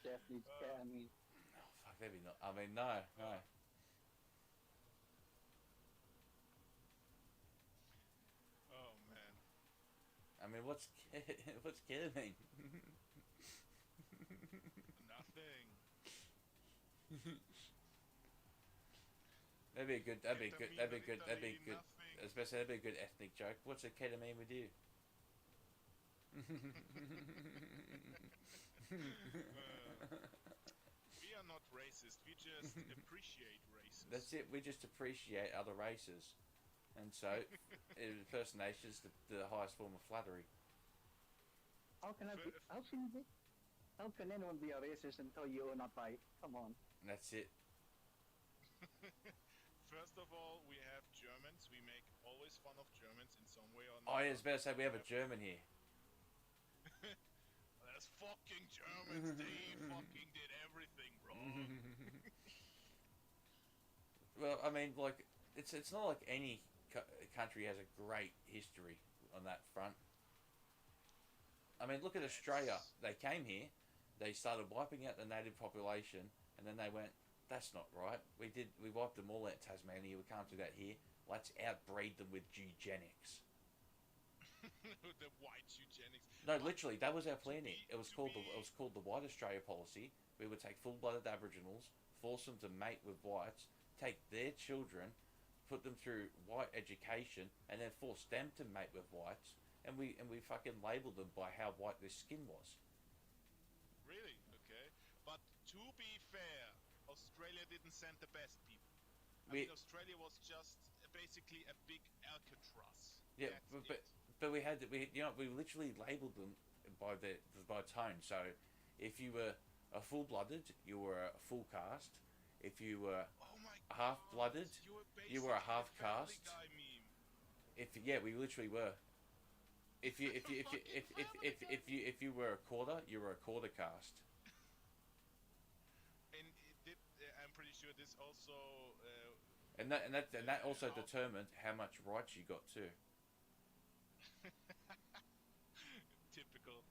Jeff needs ketamine. Oh, fuck, maybe not. I mean, no. Oh man. I mean, what's ketamine? Nothing. That'd be good. Ketamine, literally nothing. Especially that'd be a good ethnic joke. What's a ketamine with you? We are not racist. We just appreciate races. That's it. We just appreciate other races, and so impersonation is the highest form of flattery. How can anyone be a racist until you own a bite? Come on. And that's it. First of all, we have Germans. We make always fun of Germans in some way or Oh, another. yeah, I was about to say we have a German here. There's fucking Germans. They fucking did everything wrong. Well, I mean, like it's not like any country has a great history on that front. I mean, look at Australia. They came here, they started wiping out the native population, and then they went, "That's not right. We wiped them all out Tasmania. We can't do that here. Let's outbreed them with eugenics." The white eugenics. No, literally, that was our plan here. It was to called be- the White Australia policy. We would take full-blooded Aboriginals, force them to mate with whites, take their children, put them through white education, and then force them to mate with whites. And we fucking labelled them by how white their skin was. Really? Okay. But to be fair, Australia didn't send the best people. I mean, Australia was just basically a big Alcatraz. Yeah, That's but we literally labelled them by tone. So if you were a full-blooded, you were a full caste. If you were Oh my half-blooded, God, you were a basically half Family caste. Guy meme. We literally were. If you were a quarter, you were a quarter caste. And it did, I'm pretty sure this also. And that also determined how much rights you got too. Typical.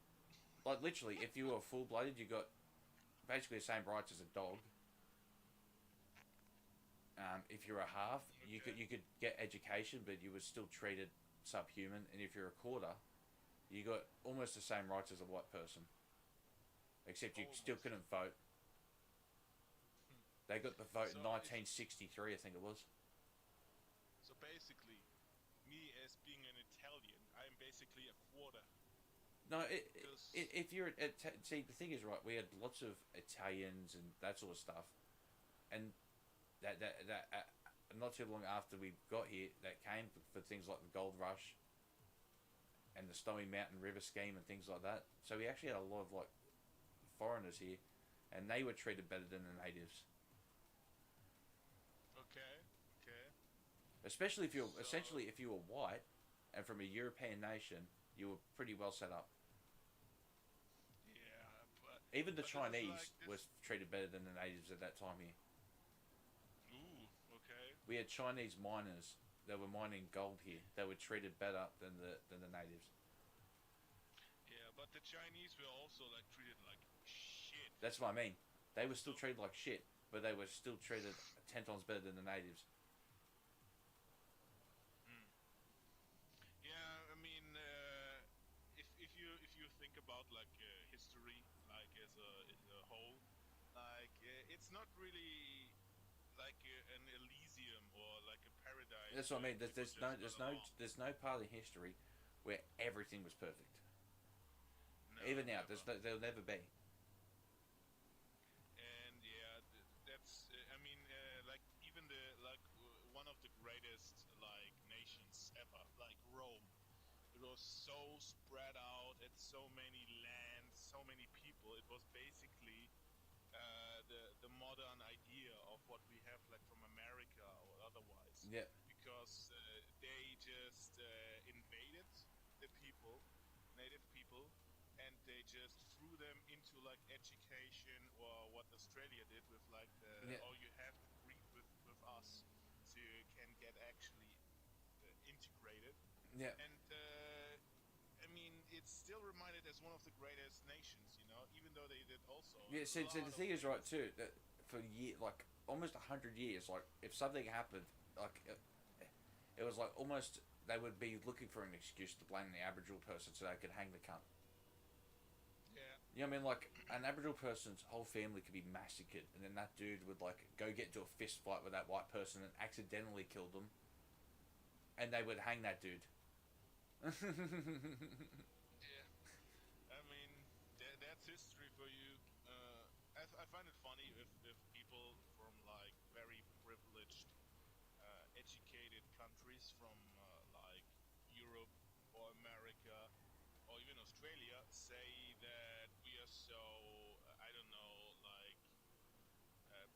Like literally, if you were full-blooded, you got basically the same rights as a dog. If you're a half, you could get education, but you were still treated subhuman. And if you're a quarter, you got almost the same rights as a white person, except you still couldn't vote. They got the vote in 1963, I think it was. So basically, me as being an Italian, I'm basically a quarter. No, if you're see, the thing is, right, we had lots of Italians and that sort of stuff, and that not too long after we got here, that came for things like the Gold Rush and the Snowy Mountain River scheme and things like that. So we actually had a lot of like foreigners here, and they were treated better than the natives. Okay. Especially if you're if you were white and from a European nation, you were pretty well set up. Yeah, but even the Chinese like was treated better than the natives at that time here. Ooh, okay. We had Chinese miners that were mining gold here. They were treated better than the natives. Yeah, but the Chinese were also like treated like shit. That's what I mean. They were still treated like shit, but they were still treated 10 times better than the natives. Yeah, I mean, if you think about like history, like as a whole, like it's not really like an Elysium or like a paradise. That's what I mean. There's no part of history where everything was perfect. No, Even now, never. there'll never be. And yeah, that's I mean, like even one of the greatest like nations ever, like Rome. It was so spread out at so many lands, so many people. It was basically the modern idea of what we have like from America or otherwise. Yeah. Because they just invaded the people, native people, and they just threw them into like education or what Australia did with like oh, you have to breed with us so you can get actually integrated. Yeah. And I mean, it's still reminded as one of the greatest nations, you know, even though they did also. Yeah. So the thing is, right, too, that for like almost 100 years, like if something happened, like it was like almost they would be looking for an excuse to blame the Aboriginal person so they could hang the cunt. Yeah. You know what I mean? Like an Aboriginal person's whole family could be massacred, and then that dude would like go get into a fist fight with that white person and accidentally kill them, and they would hang that dude. Yeah. I mean, that's history for you. I find it funny if people from like very privileged, educated countries from like Europe or America or even Australia say that we are so I don't know like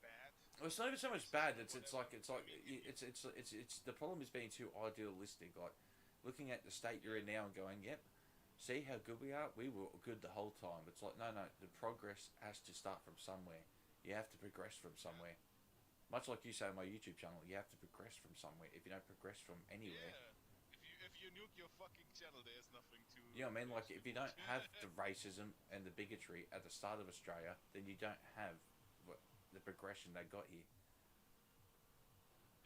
bad. Well, it's not even so much bad. It's like I mean, it's the problem is being too idealistic. Like looking at the state you're in now and going, yep, see how good we are. We were good the whole time. It's like no, the progress has to start from somewhere. You have to progress from somewhere. Much like you say on my YouTube channel, you have to progress from somewhere. If you don't progress from anywhere, yeah. If you nuke your fucking channel, there's nothing to. you know what I mean? Like if you don't have the racism and the bigotry at the start of Australia, then you don't have the progression they got here.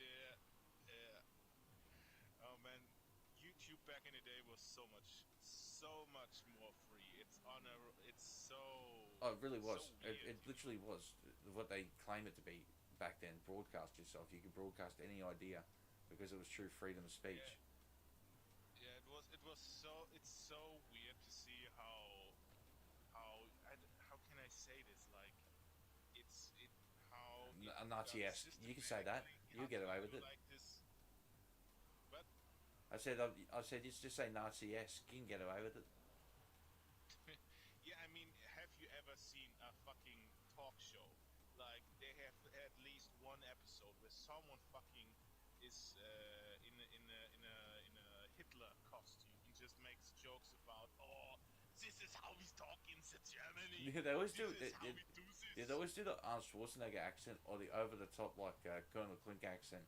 Yeah. Oh man, YouTube back in the day was so much more free. It's so. Oh, it really was. So weird. It literally was what they claim it to be back then. Broadcast yourself. You could broadcast any idea because it was true freedom of speech. Yeah, it was so. It's so weird to see how can I say this? Like, how Nazi-esque. You can say that. You get away with it. Like this. What? I said just say Nazi-esque. You can get away with it. Yeah, I mean, have you ever seen a fucking talk show? Like, they have at least one episode where someone fucking is in a Hitler costume. He just makes jokes about, oh, this is how we talk in the Germany. Yeah, they always This do. is how we do this. Yeah, they always do the Arnold Schwarzenegger accent or the over the top like Colonel Clink accent.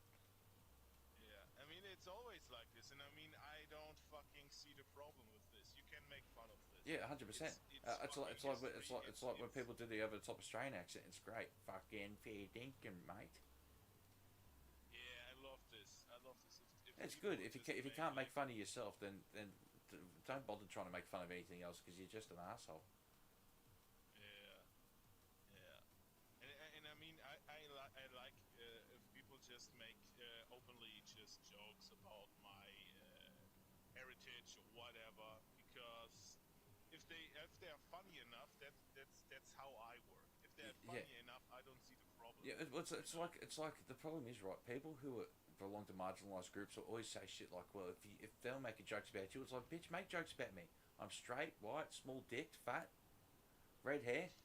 Yeah, I mean it's always like this, and I mean I don't fucking see the problem with this. You can make fun of this. Yeah, 100%. It's like when people do the over the top Australian accent. It's great. Fucking fair dinkum, mate. Yeah, I love this. I love this. It's good. If you can't make fun of yourself, then don't bother trying to make fun of anything else because you're just an asshole. Yeah, yeah, and I mean I like if people just make openly just jokes about my heritage or whatever, because if they are funny enough, that's how I work. If they're funny enough, I don't see the problem. Yeah, it's like the problem is, right, people who belong to marginalised groups will always say shit like, well, if they'll make jokes about you, it's like, bitch, make jokes about me. I'm straight, white, small dicked, fat, red hair.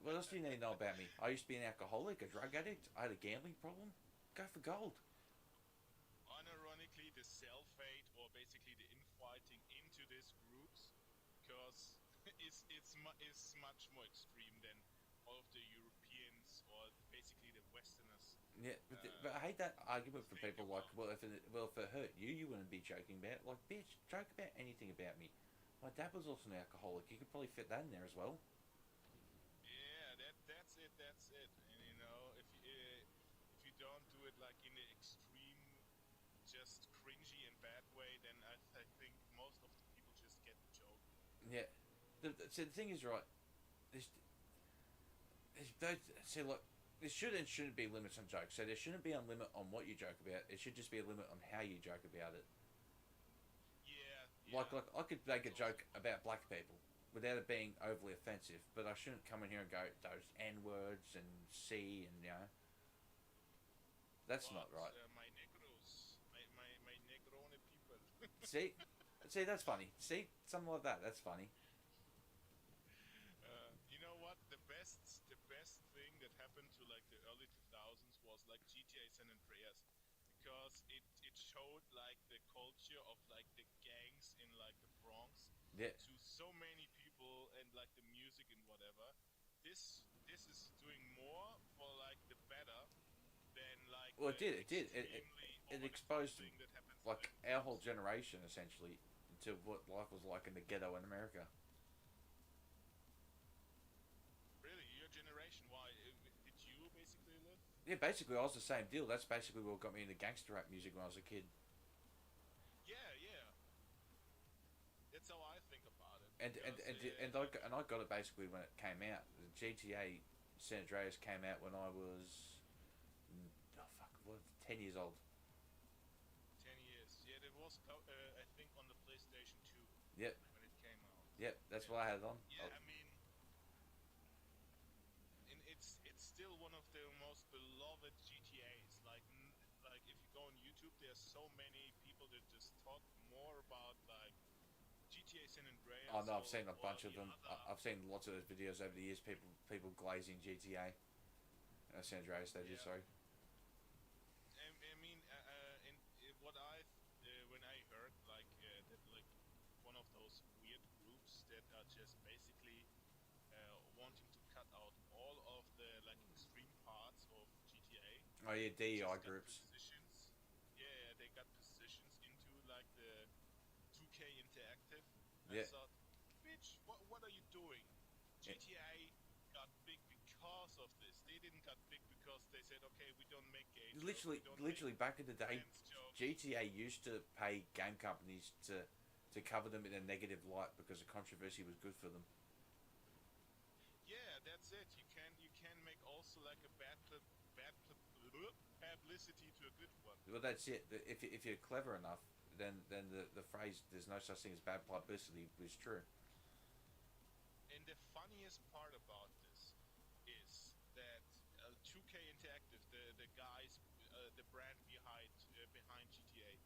What else do you need to know about me? I used to be an alcoholic, a drug addict, I had a gambling problem. Go for gold. Unironically, the self-hate or basically the infighting into these groups, because it's much more extreme than all of the Europeans or basically the Westerners. Yeah, but I hate that argument for people like, well, if it hurt you, you wouldn't be joking about it. Like, bitch, joke about anything about me. My dad was also an alcoholic. You could probably fit that in there as well. Yeah, that's it. And you know, if you don't do it like in the extreme, just cringy and bad way, then I think most of the people just get the joke. Yeah. So the thing is, right, look, there should and shouldn't be limits on jokes. So there shouldn't be a limit on what you joke about. It should just be a limit on how you joke about it. Yeah. Like I could make a joke about black people without it being overly offensive, but I shouldn't come in here and go those N words and C and that's not right. My negros, my negrone people. See, that's funny. See, something like that. That's funny. You know what? The best thing that happened to like the early 2000s was like GTA San Andreas, because it showed like the culture of like the gangs in like the Bronx to so many people, and like the music and whatever. This is doing more for like the better than like. Well, it did. It exposed like our whole generation essentially to what life was like in the ghetto in America. Yeah, basically, I was the same deal. That's basically what got me into gangster rap music when I was a kid. Yeah. That's how I think about it. And I got it basically when it came out. The GTA San Andreas came out when I was 10 years old. 10 years. Yeah, that was I think on the PlayStation 2. Yep. When it came out. Yep, that's what I had it on. Yeah, I mean, and it's still one of the most beloved GTAs. Like if you go on YouTube, there's so many people that just talk more about like GTA San Andreas. Oh no, I've seen a bunch of them. I've seen lots of those videos over the years. People glazing GTA. San Andreas, they do. Sorry. I mean, what I when I heard like that like one of those weird groups that are just basically wanting to cut out all of the like extreme parts of GTA. Oh yeah, DEI groups. Yeah, they got positions into like the 2K Interactive. Yeah. I thought, bitch, what are you doing? GTA got big because of this. They didn't got big because they said, okay, we don't make games. Literally, back in the day, GTA used to pay game companies to cover them in a negative light because the controversy was good for them. Yeah, that's it. You can make also like a bad publicity to a good one. Well, that's it. If you're clever enough, then the phrase "there's no such thing as bad publicity" is true. And the funniest part about this is that 2K Interactive, the guys, the brand behind GTA,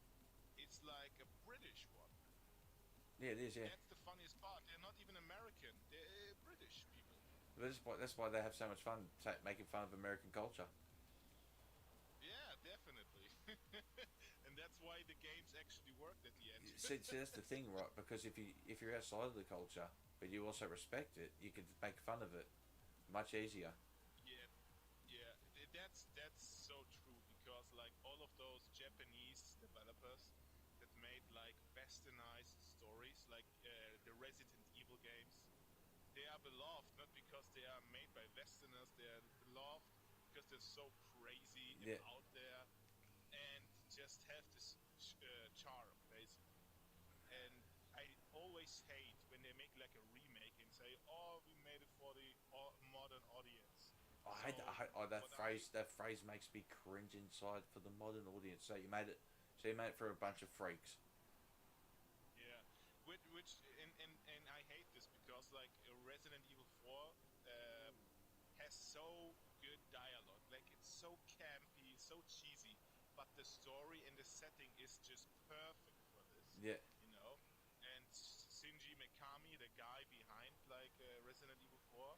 it's like a British one. Yeah, it is. Yeah. That's the funniest part. They're not even American. They're British people. That's why they have so much fun making fun of American culture. Yeah, definitely. And that's why the games actually work see, that's the thing, right? Because if you're outside of the culture, but you also respect it, you can make fun of it much easier. Yeah, yeah, that's so true because like all of those Japanese developers that made like westernized stories, like the Resident Evil games, they are beloved not because they are made by Westerners. They are beloved because they're so crazy and Yeah, out there, and just have this charm basically. And I always hate when they make like a remake and say, "Oh, we made it for the modern audience." So that what I phrase. That phrase makes me cringe inside for the modern audience. So you made it. So you made it for a bunch of freaks. Yeah, which and I hate this because like Resident Evil 4 has so good dialogue, like it's so campy, so cheesy, but the story and the setting is just perfect for this, Yeah, you know. And Shinji Mikami, the guy behind like Resident Evil 4,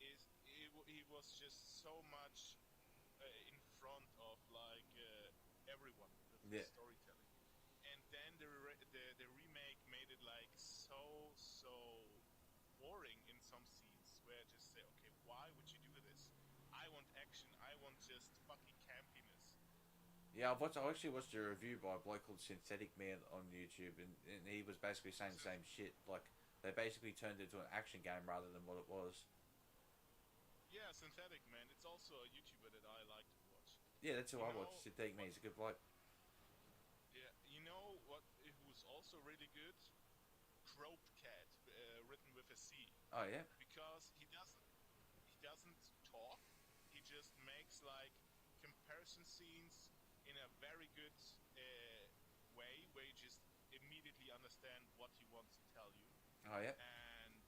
it's he was just so much in front of like everyone with his yeah, storytelling. And then the remake made it like so boring in some scenes where I just say, okay, why would you do this? I want action. I want just fucking campiness. yeah. I actually watched a review by a bloke called Synthetic Man on YouTube, and he was basically saying the same shit. Like they basically turned it into an action game rather than what it was. Yeah, Synthetic Man. It's also a YouTuber that I like to watch. Yeah, that's who You I watch. know Synthetic Man. what? He's a good bloke. Yeah, you know what? Who's also really good? Crope Cat, written with a C, Oh yeah, because he doesn't talk. He just makes like comparison scenes in a very good way, where you just immediately understand what he wants to tell you. oh yeah. And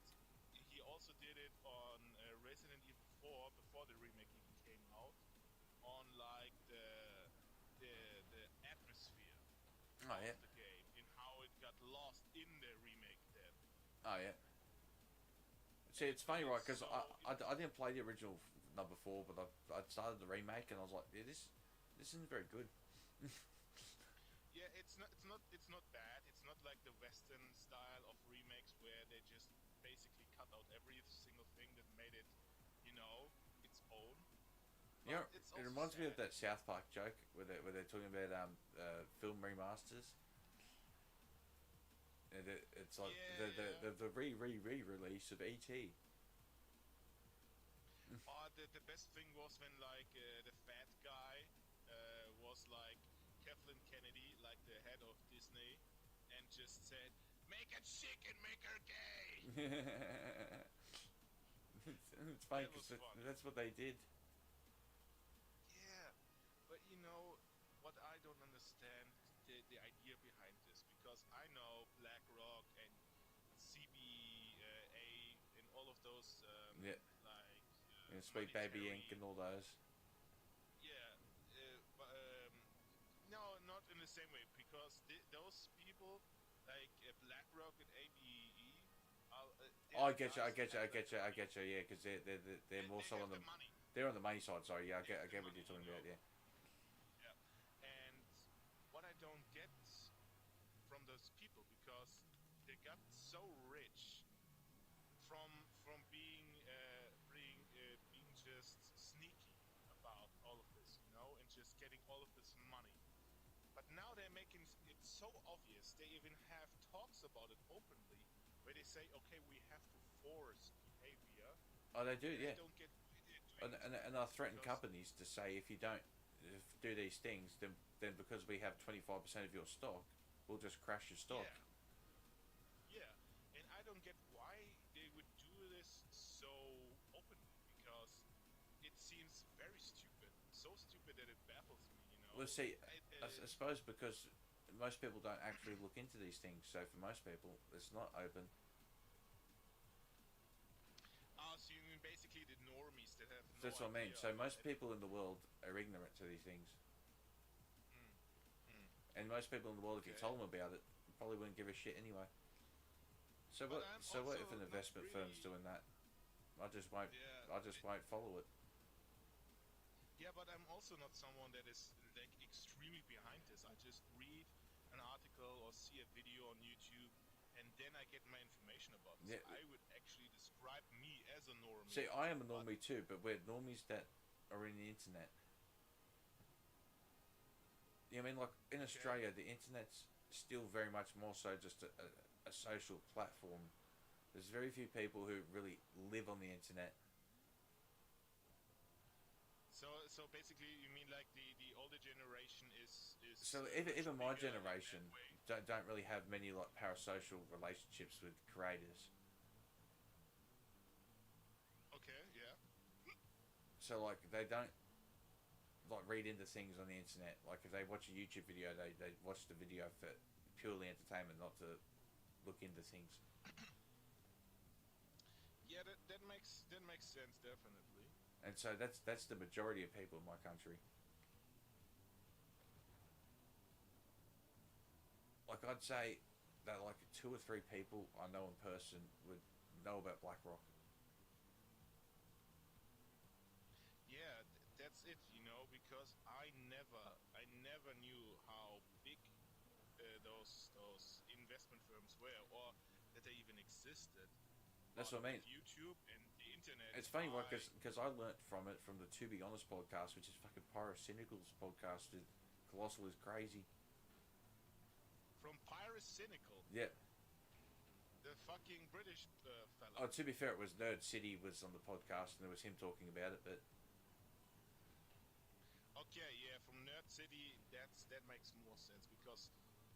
he also did it on Resident Evil 4 before the remake even came out, on like the the atmosphere Oh of yeah. the game and how it got lost in the remake then. Oh yeah. See, And it's funny, right? it's Because so I didn't play the original number 4, but I started the remake, and I was like, yeah, this isn't very good. yeah, it's not bad. It's not like the Western style of remakes where they just basically cut out every single thing that made it, its own. You know, But it's it also reminds me of sad. that South Park joke where they're talking about film remasters. And it's like Yeah. the re release of ET. The best thing was when like the fat guy was like Kathleen Kennedy, like the head of Disney, and just said, "Make it chic and make her gay." It's funny That was because funny. that's what they did. Yeah, but what I don't understand the idea behind this, because I know BlackRock and CBA and all of those Yeah, like and Sweet Baby Inc. monetary. and all those. Yeah, but no, not in the same way, because those people like BlackRock and ABE, they're Oh, I the get you, I guys that get you, have I like get the you, I money. get you. Yeah, because they're more They so have on the the money. they're on the money side. Sorry, yeah, They have I the get what money, you're talking about. Yeah. Yeah, and what I don't get from those people, because they got so rich from being just sneaky about all of this, and just getting all of this money. But now they're making it so obvious. They even have talks about it openly, where they say, "Okay, we have to force behavior," Oh, they do. and I Yeah. don't get why they're doing And I threaten because companies to say if you don't do these things, then because we have 25% of your stock, we'll just crash your stock. yeah, yeah, and I don't get why they would do this so openly, because it seems very stupid, so stupid that it baffles me. Well, see, It, I suppose because most people don't actually look into these things, so for most people, it's not open. so you mean basically the normies that have So no that's what I mean. idea So about most anything? people in the world are ignorant to these things, Mm, mm, and most people in the world, if you okay. told them about it, probably wouldn't give a shit anyway. So But what? I'm So what also if an not investment firm's really. doing that? I just won't. Yeah, I just won't follow it. yeah, but I'm also not someone that is like extremely behind this. I just read, and an article or see a video on YouTube, and then I get my information about it. Yeah. So I would actually describe me as a normie. See, I am a but- normie too, but we're normies that are in the internet. You know what I mean? Like, in Australia, the internet's still very much more so just a social platform. There's very few people who really live on the internet. So basically, you mean like the older generation is So much even my bigger in that generation way? don't really have many like parasocial relationships with creators. Okay, yeah. So like they don't like read into things on the internet. Like if they watch a YouTube video, they watch the video for purely entertainment, not to look into things. Yeah, that makes sense, definitely. And so that's the majority of people in my country. Like I'd say that like 2 or 3 people I know in person would know about BlackRock. Yeah, that's it, because I never knew how big those investment firms were, or that they even existed. That's But what I mean. with YouTube and the internet. It's funny, like, because I learnt from it from the To Be Honest podcast, which is fucking Pyrocynical's podcast. Colossal is crazy. From Pyrocynical, Yeah. the fucking British fella. Oh, to be fair, it was Nerd City was on the podcast, and it was him talking about it. But Okay, yeah, from Nerd City, that makes more sense, because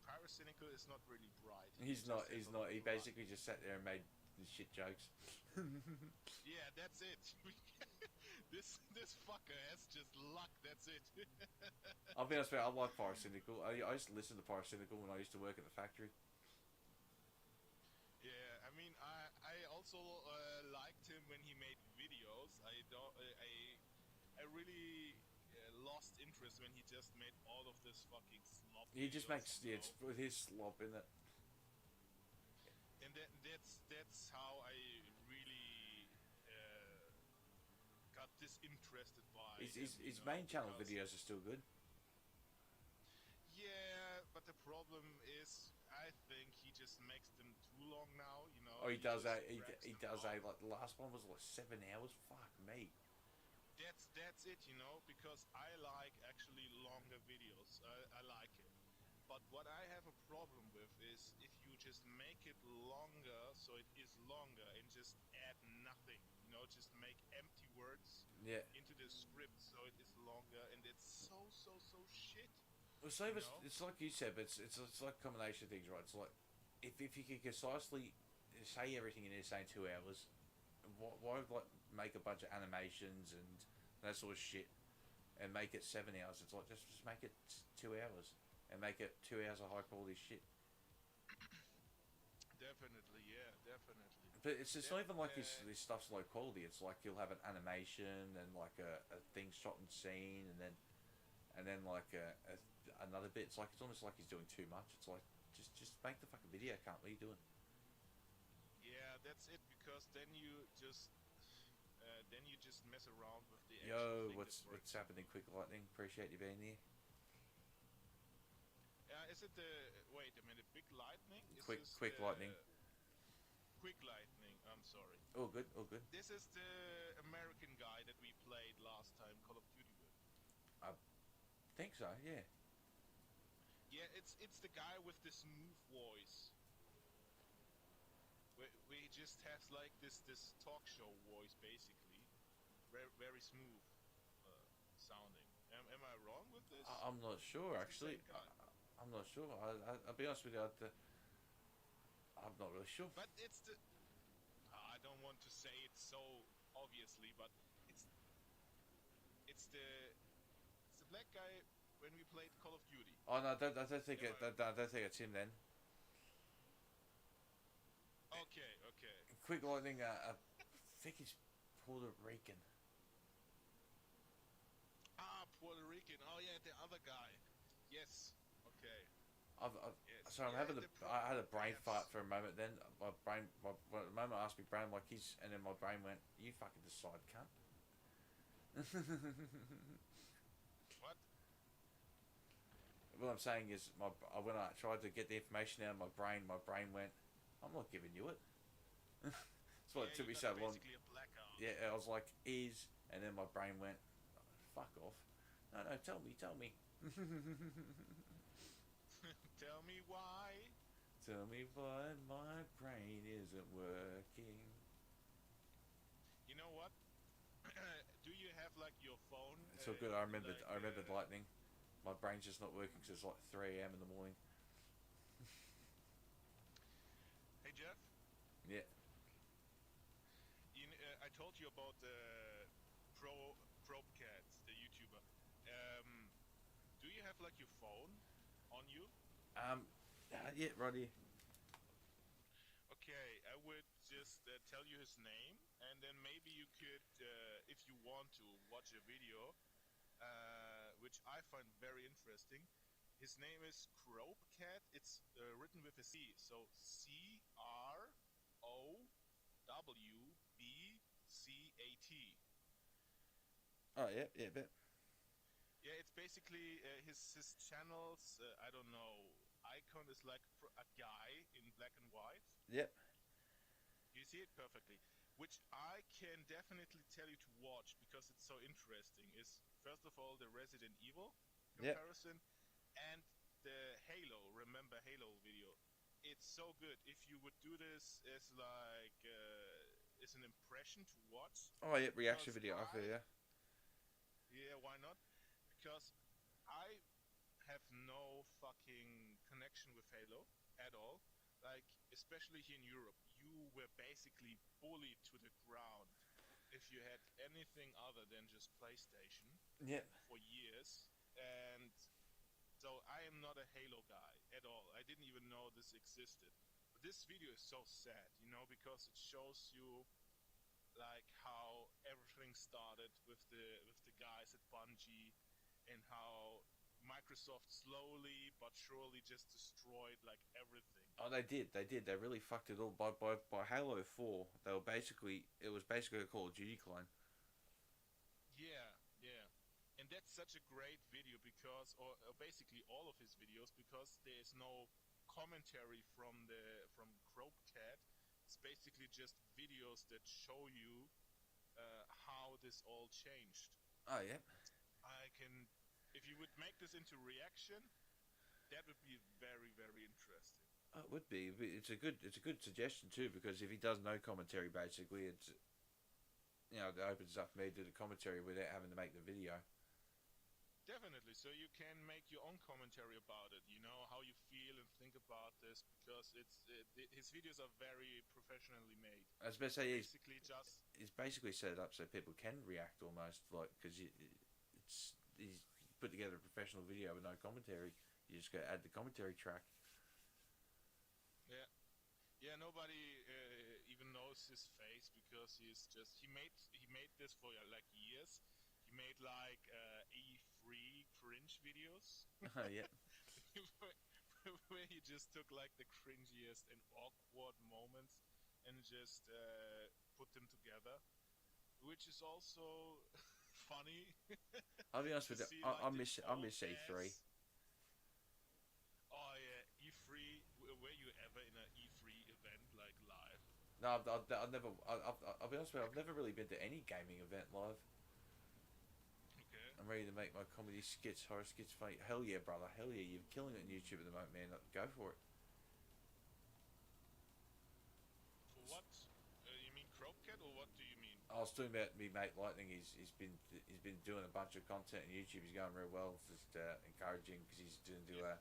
Pyrocynical is not really bright. he's just not. has He's a lot not. He of light. basically just sat there and made shit jokes. Yeah, that's it. this fucker has just luck. That's it. I'll be honest with you, I like Pyrocynical. I used to listen to Pyrocynical when I used to work at the factory. Yeah, I mean, I also liked him when he made videos. I really lost interest when he just made all of this fucking slop. He just makes videos, it's with his slop in it. and that's how I really got disinterested by His him, main channel because- videos are still good. Yeah, but the problem is, I think he just makes them too long now. Oh, he does just that. He drags does them a out. like the last one was like 7 hours. Fuck me. That's it, because I like actually longer videos. I like it. But what I have a problem with is if you just make it longer, so it is longer, and just add nothing. Just make empty words Yeah. into the script, so it is longer, and it's so shit. Well, so You it's, know? it's like you said, but it's like a combination of things, right? It's like if you could concisely say everything in there, say 2 hours, why like make a bunch of animations and that sort of shit, and make it 7 hours? It's like just make it 2 hours and make it 2 hours of high quality shit. Definitely, yeah, definitely. But it's not even like Yeah. this stuff's low quality. It's like you'll have an animation and like a thing shot and scene, and then like another bit. It's almost like he's doing too much. It's like just make the fucking video, can't what are you doing? Yeah, that's it, because then you just mess around with the Yo, actual thing what's that works. happening? Quick Lightning, appreciate you being here. Is it wait a minute, Big Lightning? Is Quick this Lightning. Quick Lightning, I'm sorry. All good, all good. This is the American guy that we played last time Call of Duty with. Think so, yeah. Yeah, it's the guy with the smooth voice. Where he just has like this talk show voice, basically. Very smooth sounding. Am I wrong with this? I'm not sure It's the actually. same guy. I'm not sure. I'll be honest with you. I'm not really sure. But it's the... I don't want to say it so obviously, but it's the black guy when we played Call of Duty. Oh no, I don't think Yeah, I don't think it's him then. Okay. Quick Lightning. I think he's Puerto Rican. Puerto Rican. Oh yeah, the other guy. Yes. Okay. Yes. Sorry, Yeah, I had a brain yes. fart for a moment. Then the moment I asked my brain, like and then my brain went, "You fucking decide, cunt." What? what I'm saying is, when I tried to get the information out of my brain went, I'm not giving you it. That's why Yeah, it took you me got so long. basically a blackout. Yeah, I was like, and then my brain went, fuck off. No, tell me. Tell me why. Tell me why my brain isn't working. You know what? Do you have like your phone? It's all good. I remembered. Like, I remembered lightning. My brain's just not working because it's like 3 a.m. in the morning. Hey Jeff, Yeah. I told you about Probecat, the YouTuber. Do you have like your phone on you? Yeah, right here. Okay, I would just tell you his name, and then maybe you could, if you want to, watch a video, which I find very interesting. His name is Crobecat. It's written with a C, so CROWBCAT. Oh yeah, bet. Yeah, it's basically his channel's I don't know, icon is like a guy in black and white. Yep. You see it perfectly. Which I can definitely tell you to watch because it's so interesting. Is first of all the Resident Evil comparison and the Halo. Remember Halo video. It's so good. If you would do this as like as an impression to watch. Oh yeah, reaction because video. I feel yeah. Yeah, why not? Because I have no fucking connection with Halo at all. Like, especially here in Europe, you were basically bullied to the ground if you had anything other than just PlayStation Yep. for years. And so I am not a Halo guy at all. I didn't even know this existed. But this video is so sad, you know, because it shows you like how everything started with the guys at Bungie and how Microsoft slowly but surely just destroyed like everything. Oh, they did. They really fucked it all. By Halo 4, they were basically it was basically a Call of Duty clone. Yeah, yeah. And that's such a great video because, or basically all of his videos, because there's no commentary from Crobecat. It's basically just videos that show you how this all changed. Oh yeah. I can, if you would make this into reaction, that would be very, very interesting. Oh, it would be. It's a good suggestion too, because if he does no commentary, basically, it's it opens up me to do the commentary without having to make the video. Definitely. So you can make your own commentary about it. You know how you feel and think about this because his videos are very professionally made. I was about to say he's basically set it up so people can react almost like because he's put together a professional video with no commentary. You just go add the commentary track. Yeah. Yeah, nobody even knows his face because he made this for like years. He made like E3 cringe videos. Yeah. Where he just took like the cringiest and awkward moments and just put them together, which is also funny. I'll be honest with you. I miss E3. Oh yeah, E3. Were you ever in an E3 event like live? No, I've never. I'll be honest with you. I've never really been to any gaming event live. Okay. I'm ready to make my comedy skits, horror skits funny. Hell yeah, brother. Hell yeah, you're killing it on YouTube at the moment, man. Go for it. For what? You mean Crobecat or what do you mean? I was talking about me mate Lightning. He's been doing a bunch of content on YouTube. He's going real well. It's just encouraging because he's doing a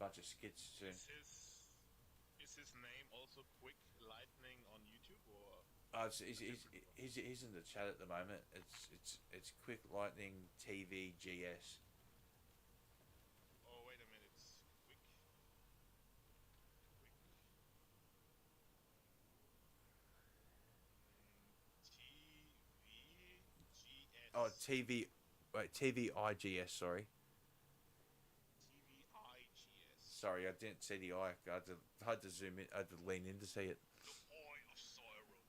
bunch of skits soon. Is his name also Quick Lightning on YouTube or? He's in the chat at the moment. It's Quick Lightning TV GS. Oh wait a minute, Quick. TVGS. Oh, TVIGS. Sorry. TVIGS. Sorry, I didn't see the I. I had to zoom in. I had to lean in to see it. The Eye of Siren.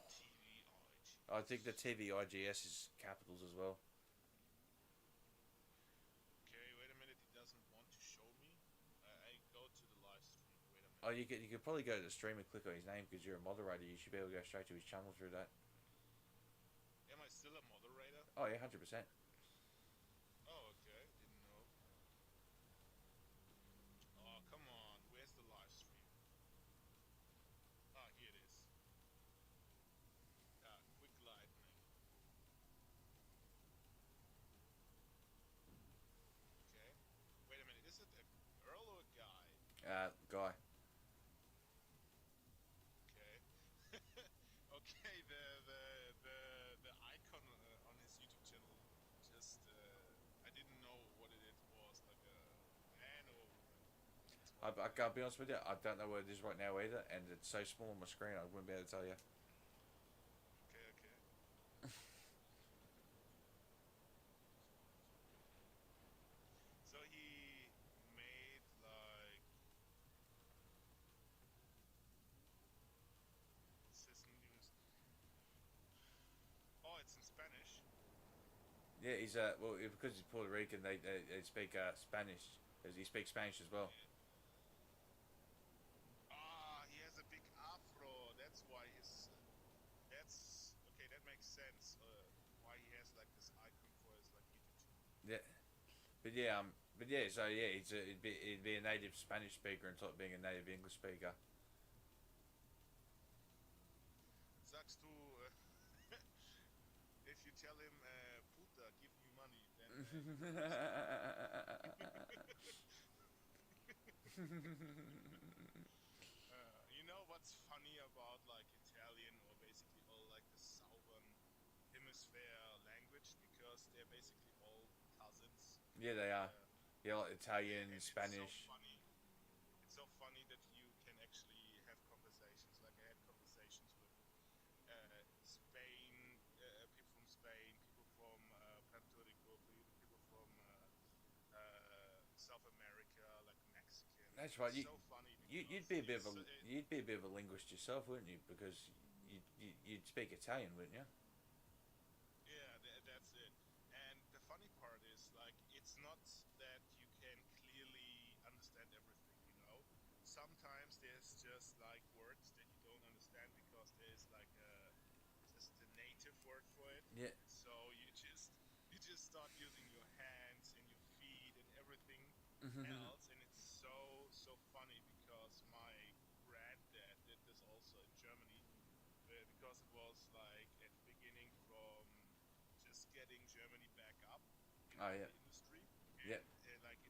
TVIGS. I think the TVIGS is capitals as well. Oh, you could probably go to the stream and click on his name because you're a moderator. You should be able to go straight to his channel through that. Am I still a moderator? Oh yeah, 100%. Oh, okay. Didn't know. Oh, come on. Where's the live stream? Ah, here it is. Ah, quick lightning. Okay. Wait a minute. Is it a girl or a guy? Guy. Okay. Okay. The icon on his YouTube channel just I didn't know what it was, like a man or a woman. That's why I gotta be honest with you, I don't know what it is right now either, and it's so small on my screen I wouldn't be able to tell you. Okay, okay. So he made like system news. Oh, it's in Spanish. Yeah, he's well because he's Puerto Rican, they speak Spanish. He speaks Spanish as well. Ah, he has a big afro. That's why he's. That's okay. That makes sense. Why he has like this icon for his like YouTube channel. Yeah, but yeah, so yeah, it'd be a native Spanish speaker on top of being a native English speaker. Sagst du, if you tell him, puta, give me money, then. You know what's funny about like Italian or basically all like the southern hemisphere language, because they're basically all cousins. Yeah, they are. Uh, Yeah, like Italian, and Spanish. It's so funny that you can actually have conversations. Like I had conversations with Spain, people from Spain, people from Puerto Rico, people from South America, like Mexican. That's right. It's so funny. You'd be a bit of a you'd be a bit of a linguist yourself, wouldn't you? Because you'd speak Italian, wouldn't you? Yeah, that's it. And the funny part is, like, it's not that you can clearly understand everything, you know? Sometimes there's just, like, words that you don't understand because there's, like, just the native word for it. Yeah. So you just start using your hands and your feet and everything else, and it's so funny because my granddad did this also in Germany, because it was like at the beginning from just getting Germany back up in Oh, the yeah. industry. Yeah. And like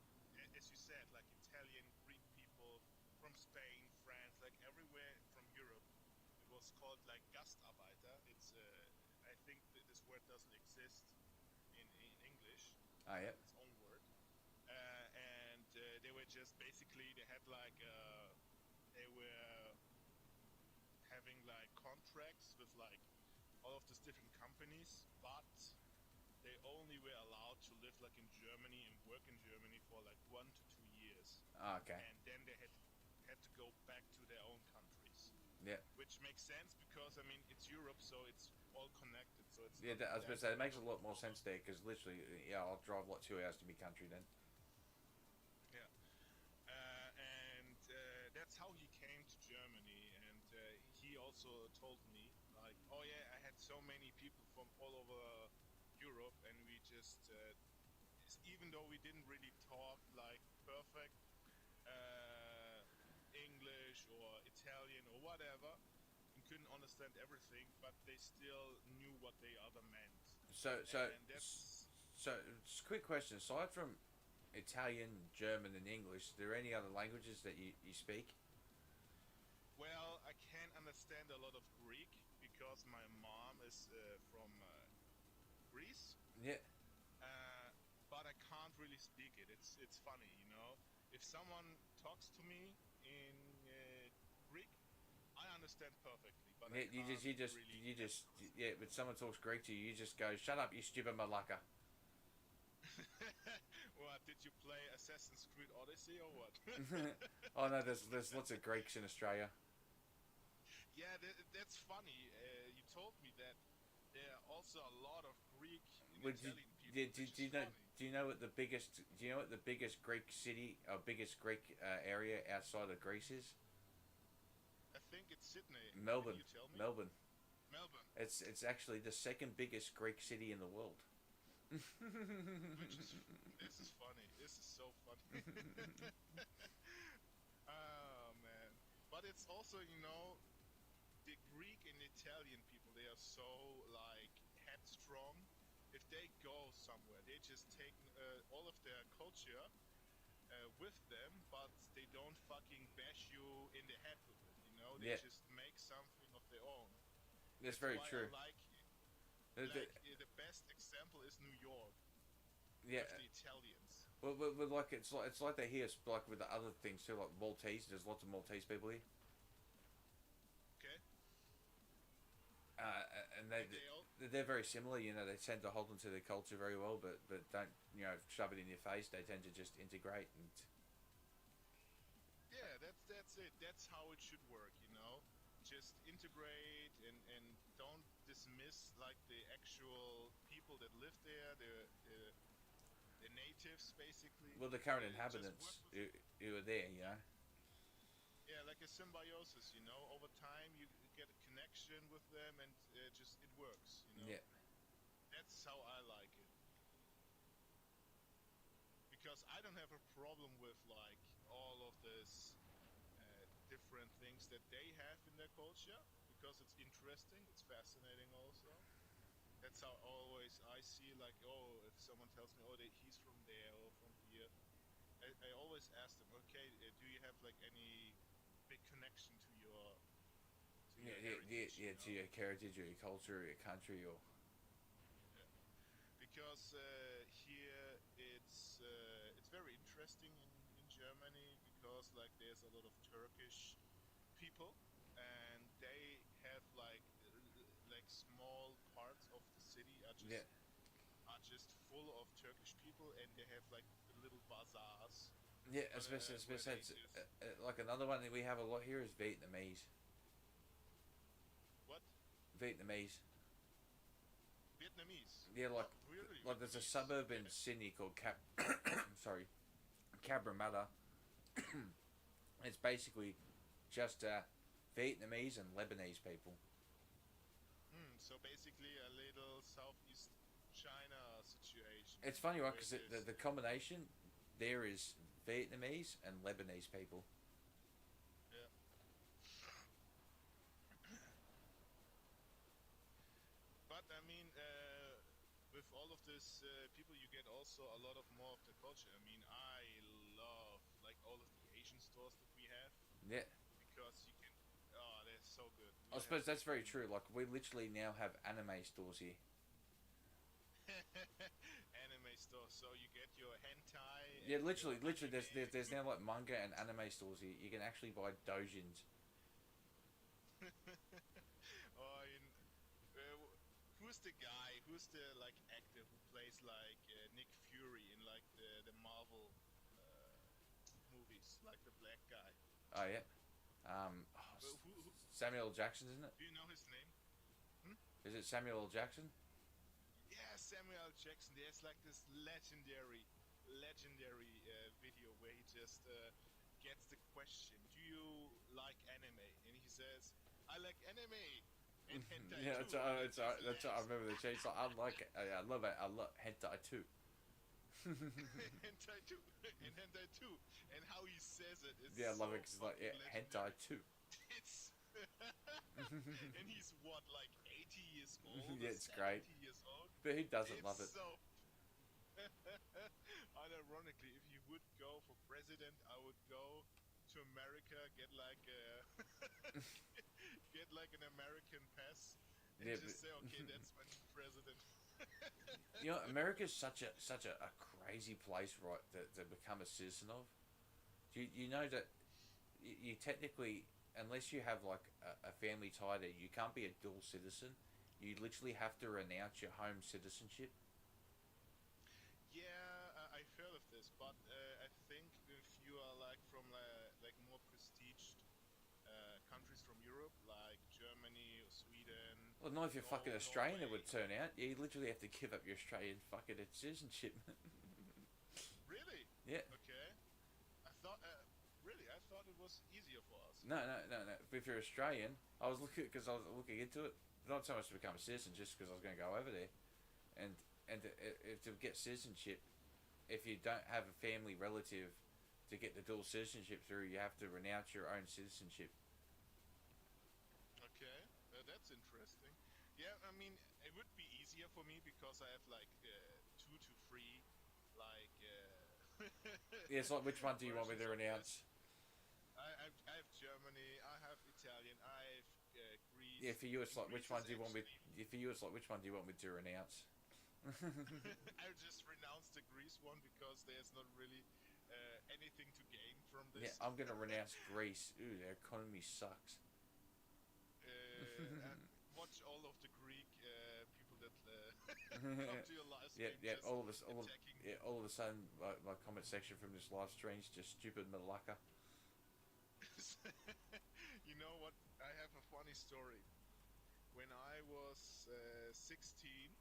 as you said, like Italian, Greek people from Spain, France, like everywhere from Europe. It was called like Gastarbeiter. It's I think this word doesn't exist in English. Oh, yeah. Its own word. And they were just basically they had like they were having like contracts with like all of these different companies, but they only were allowed to live like in Germany and work in Germany for like 1 to 2 years, Oh, okay. and then they had to go back to their own countries. Yeah. Which makes sense because I mean it's Europe, so it's all connected. So it's Yeah, not I was going to say, it makes a lot more problem. sense there, because literally, yeah, I'll drive like 2 hours to my country then. Yeah. And that's how he came to Germany, and he also told me like, oh yeah, I had so many people from all over Europe, and we just even though we didn't really talk like perfect English or Italian or whatever, and couldn't understand everything, but they still knew what the other meant. And that's Just a quick question. Aside from Italian, German, and English, are there any other languages that you speak? well, I can understand a lot of Greek because my mom is from Greece. Yeah. But I can't really speak it. It's funny, you know. If someone talks to me in Greek, I understand perfectly. But Yeah, I can't really you just, yeah. When someone talks Greek to you, you just go, "Shut up, you stupid malaka." What did you play Assassin's Creed Odyssey or what? Oh no, there's lots of Greeks in Australia. Yeah, that's funny. You told me that there are also a lot of Greek and Would Italian people. do, Which do you is know? funny. Do you know what the biggest? Do you know what the biggest Greek city or biggest Greek area outside of Greece is? Sydney? Melbourne. Can you tell me? Melbourne. Melbourne. It's actually the second biggest Greek city in the world. Which is this is funny. This is so funny. Oh man. But it's also, the Greek and Italian people, they are so like headstrong. If they go somewhere, they just take all of their culture with them, but they don't fucking bash you in the head with it. They Yeah. just make something of their own. That's very why true. I like the best example is New York Yeah. with the Italians. But like it's like they hear like with the other things too, like Maltese. There's lots of Maltese people here. Okay. And they And they all, they're very similar. They tend to hold onto their culture very well, but don't shove it in your face. They tend to just integrate and. yeah, that's it. That's how it should work. Just integrate and don't dismiss like the actual people that live there, the natives basically. Well, the current Just inhabitants work with who are there, Yeah, like a symbiosis, over time you get a connection with them and just it works, Yeah. That's how I like it. Because I don't have a problem with like all of this different things that they have in their culture, because it's interesting, it's fascinating also. That's how always I see like, oh, if someone tells me, oh, he's from there or from here, I always ask them, okay, do you have like any big connection to your heritage? To your heritage or your culture or your country or. Yeah. Because here it's very interesting in Germany, because like there's a lot of Turkish people and they have like small parts of the city are just full of Turkish people, and they have like little bazaars. Yeah, especially like another one that we have a lot here is Vietnamese. What? Vietnamese. Vietnamese? Yeah, like Oh, really? like there's a Vietnamese? suburb in Okay. Sydney called sorry, Cabramatta. It's basically just Vietnamese and Lebanese people. So basically a little Southeast China situation. It's funny, right? where Because there's- the combination there is Vietnamese and Lebanese people. Yeah. But I mean, with all of this people, you get also a lot of more of the culture. I mean, I love like all of the Asian stores that we have, Yeah, because you can. Oh, they're so good. I suppose that's very true. Like we literally now have anime stores here. Anime store, so you get your hentai. Yeah, and literally, your there's now like manga and anime stores here. You can actually buy doujins. Or who's the guy? Who's the like actor who plays like Nick Fury in like the Marvel movies, like the black guy? Oh yeah, Who, Samuel L. Jackson, isn't it? do you know his name? Is it Samuel L. Jackson? Yeah, Samuel L. Jackson. There's like this legendary video where he just gets the question, "Do you like anime?" And he says, "I like anime." And hentai Yeah, too. that's what I remember the chase. Like, I like it. I love it. I love hentai too. hentai too. And hentai too. And how he says it is Yeah, I love so it because like yeah, fucking hentai legendary. too. It's and he's what, like 80 years old? Yeah, or it's great. 70 years old? But who doesn't It's love it? so unironically, if he would go for president, I would go to America, get like get like an American pass, and Yeah, just say, okay, that's my new president. America's such a crazy place, right? To become a citizen of. You know that you technically, unless you have like a family tie there, you can't be a dual citizen. You literally have to renounce your home citizenship. Yeah, I've heard of this, but I think if you are like from like more prestiged countries from Europe, like Germany or Sweden. Well, not if you're fucking Australian, it Norway. would turn out. You literally have to give up your Australian fucking citizenship. Really? Yeah. Okay. I thought really, I thought it was easier for us. No. If you're Australian, I was looking into it, not so much to become a citizen, just because I was going to go over there, and to get citizenship, if you don't have a family relative to get the dual citizenship through, you have to renounce your own citizenship. Okay, that's interesting. Yeah, I mean, it would be easier for me because I have like 2 to 3, like. Yeah, it's like, which one do you want me to versions of this. renounce? I have Germany, I have Italian, I have Greece. Yeah, for you it's And like, which Greece one is do you want me? actually- For you it's like, which one do you want me to renounce? I'll just renounce the Greece one because there's not really anything to gain from Yeah, this. I'm gonna renounce Greece. Ooh, their economy sucks. And watch all of the Greek people that come to your live stream Yeah. just attacking. All of a sudden, my comment section from this live stream is just stupid Malacca. You know what? I have a funny story. When I was 16,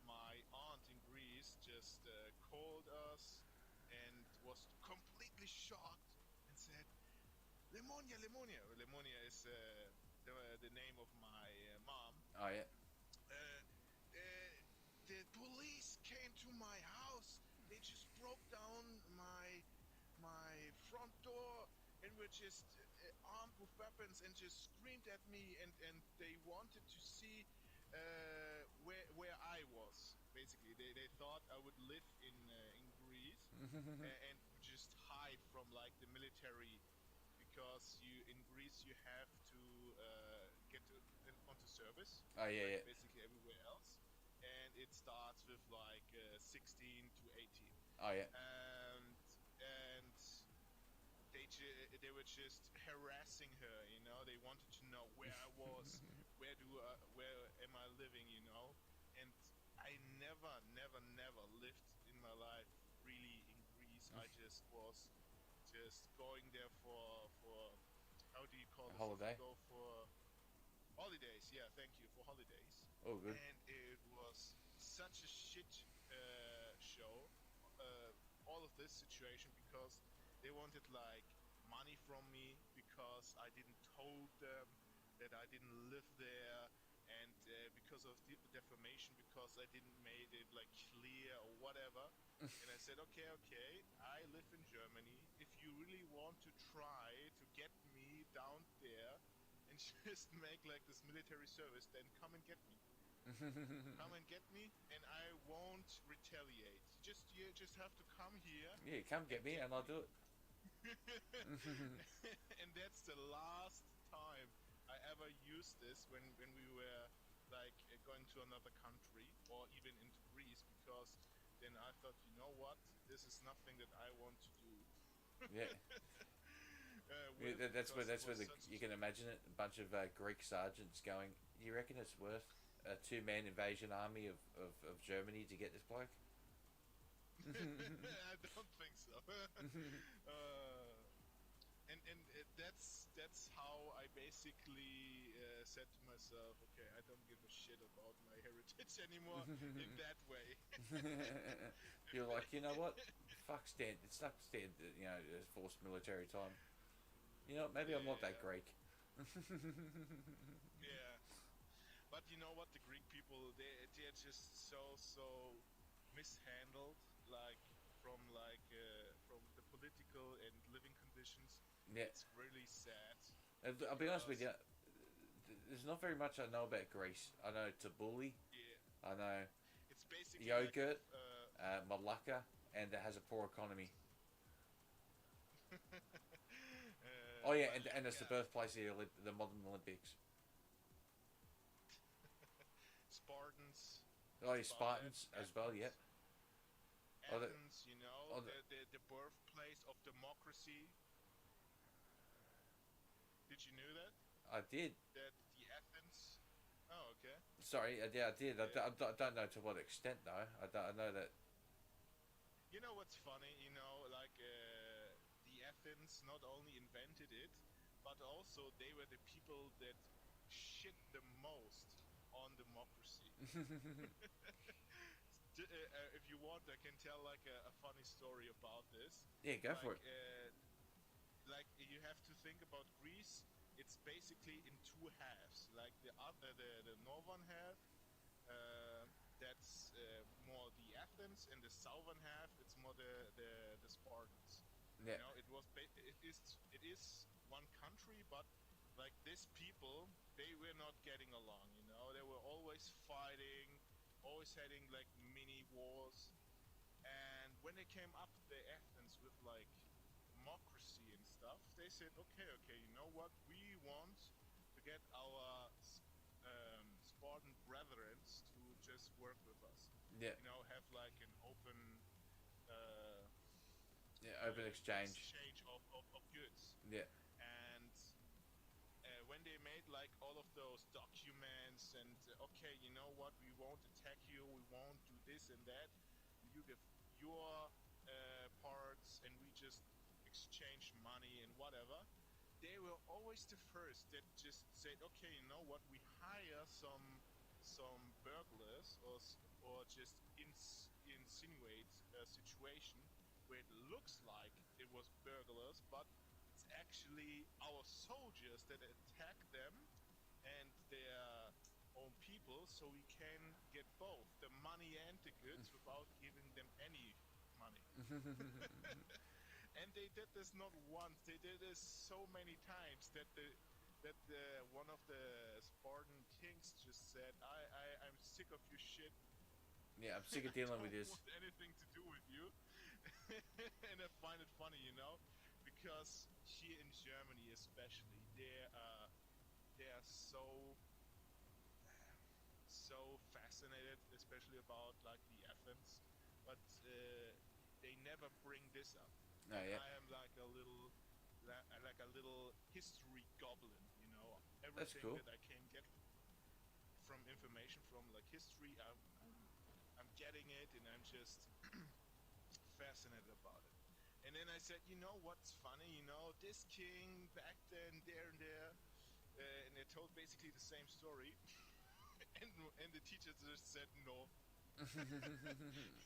my aunt in Greece just called us and was completely shocked and said, Lemonia, Lemonia. Lemonia is the name of my mom. Oh yeah. The police came to my house. They just broke down my front door and were just armed with weapons and just screamed at me and they wanted to see where I was. Basically, they thought I would live in Greece and just hide from like the military because in Greece you have to get onto service. Oh yeah, like basically everywhere else, and it starts with like 16 to 18. Oh yeah. And they were just harassing her. You know, they wanted to know where I was, where am I living? You know, and I never lived in my life really in Greece. I just was just going there for how do you call this? Holiday? Go for holidays. Yeah, thank you for holidays. Oh good. And it was such a shit show. All of this situation because they wanted like money from me because I didn't told them that I didn't live there, and because of defamation because I didn't made it like clear or whatever. And I said, okay, I live in Germany. If you really want to try to get me down there and just make like this military service, then come and get me. Come and get me, and I won't retaliate. You just have to come here. Yeah, come get me and I'll do it. And that's the last time I ever used this when we were like going to another country or even into Greece, because then I thought, you know what, this is nothing that I want to do. Yeah. That's where you can imagine it. A bunch of Greek sergeants going, you reckon it's worth a 2-man invasion army of Germany to get this bloke? I don't think so. And that's how I basically said to myself, okay, I don't give a shit about my heritage anymore in that way. You're like, you know what? Fuck it's not forced military time. You know, maybe I'm not that Greek. Yeah. But you know what? The Greek people, they're just so mishandled, like from the political and living conditions. Yeah. It's really sad. I'll be honest with you. There's not very much I know about Greece. I know tabbouleh. Yeah. I know It's basically yogurt, like Malacca, and it has a poor economy. Oh yeah, and it's the birthplace of the modern Olympics. Spartans. Oh, yeah, Spartans as well. Yeah. Athens, you know, the birthplace of democracy. Did you know that? I did. That the Athens. Oh, okay. Sorry, I did. I don't know to what extent though. I know that. You know what's funny? You know, like the Athens not only invented it, but also they were the people that shit the most on democracy. If you want, I can tell like a funny story about this. Yeah, go for it. Like you have to think about Greece. It's basically in two halves. Like the northern half, that's more the Athens, and the southern half, it's more the Spartans. Yeah. You know, it is one country, but like these people, they were not getting along. You know, they were always fighting, always having like mini wars. And when they came up the Athens with like democracy and stuff, they said, okay, you know what? We want to get our Spartan brethren to just work with us. Yeah. You know, have like an open Open exchange. of goods. Yeah. And when they made like all of those documents and okay, you know what? We won't attack you. We won't do this and that. You give your parts, and we just exchange money and whatever. They were always the first that just said, okay, you know what? We hire some burglars or just insinuate a situation where it looks like it was burglars, but it's actually our soldiers that attack them and their own people, so we can get both the money and the goods without giving them any money. And they did this not once; they did this so many times that one of the Spartan kings just said, I'm sick of your shit. Yeah, I'm sick of dealing with this. I don't want anything to do with you." And I find it funny, you know, because here in Germany, especially, they are so fascinated, especially about like the Athens, but they never bring this up. No, yeah. I am like a little history goblin, you know. That's Everything cool. that I can get from information from like history, I'm getting it, and I'm just fascinated about it. And then I said, you know what's funny? You know, this king back then, there and there, and they told basically the same story. and the teacher just said no.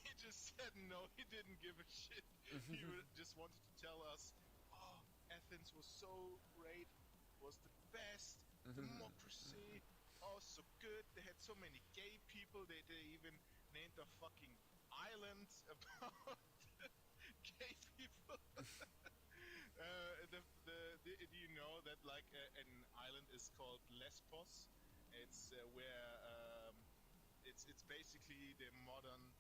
He just said no. He didn't give a shit. He just wanted to tell us, oh, Athens was so great, was the best, democracy, oh, so good. They had so many gay people. They even named a fucking island about gay people. Do you know that like an island is called Lesbos? It's where it's basically the modern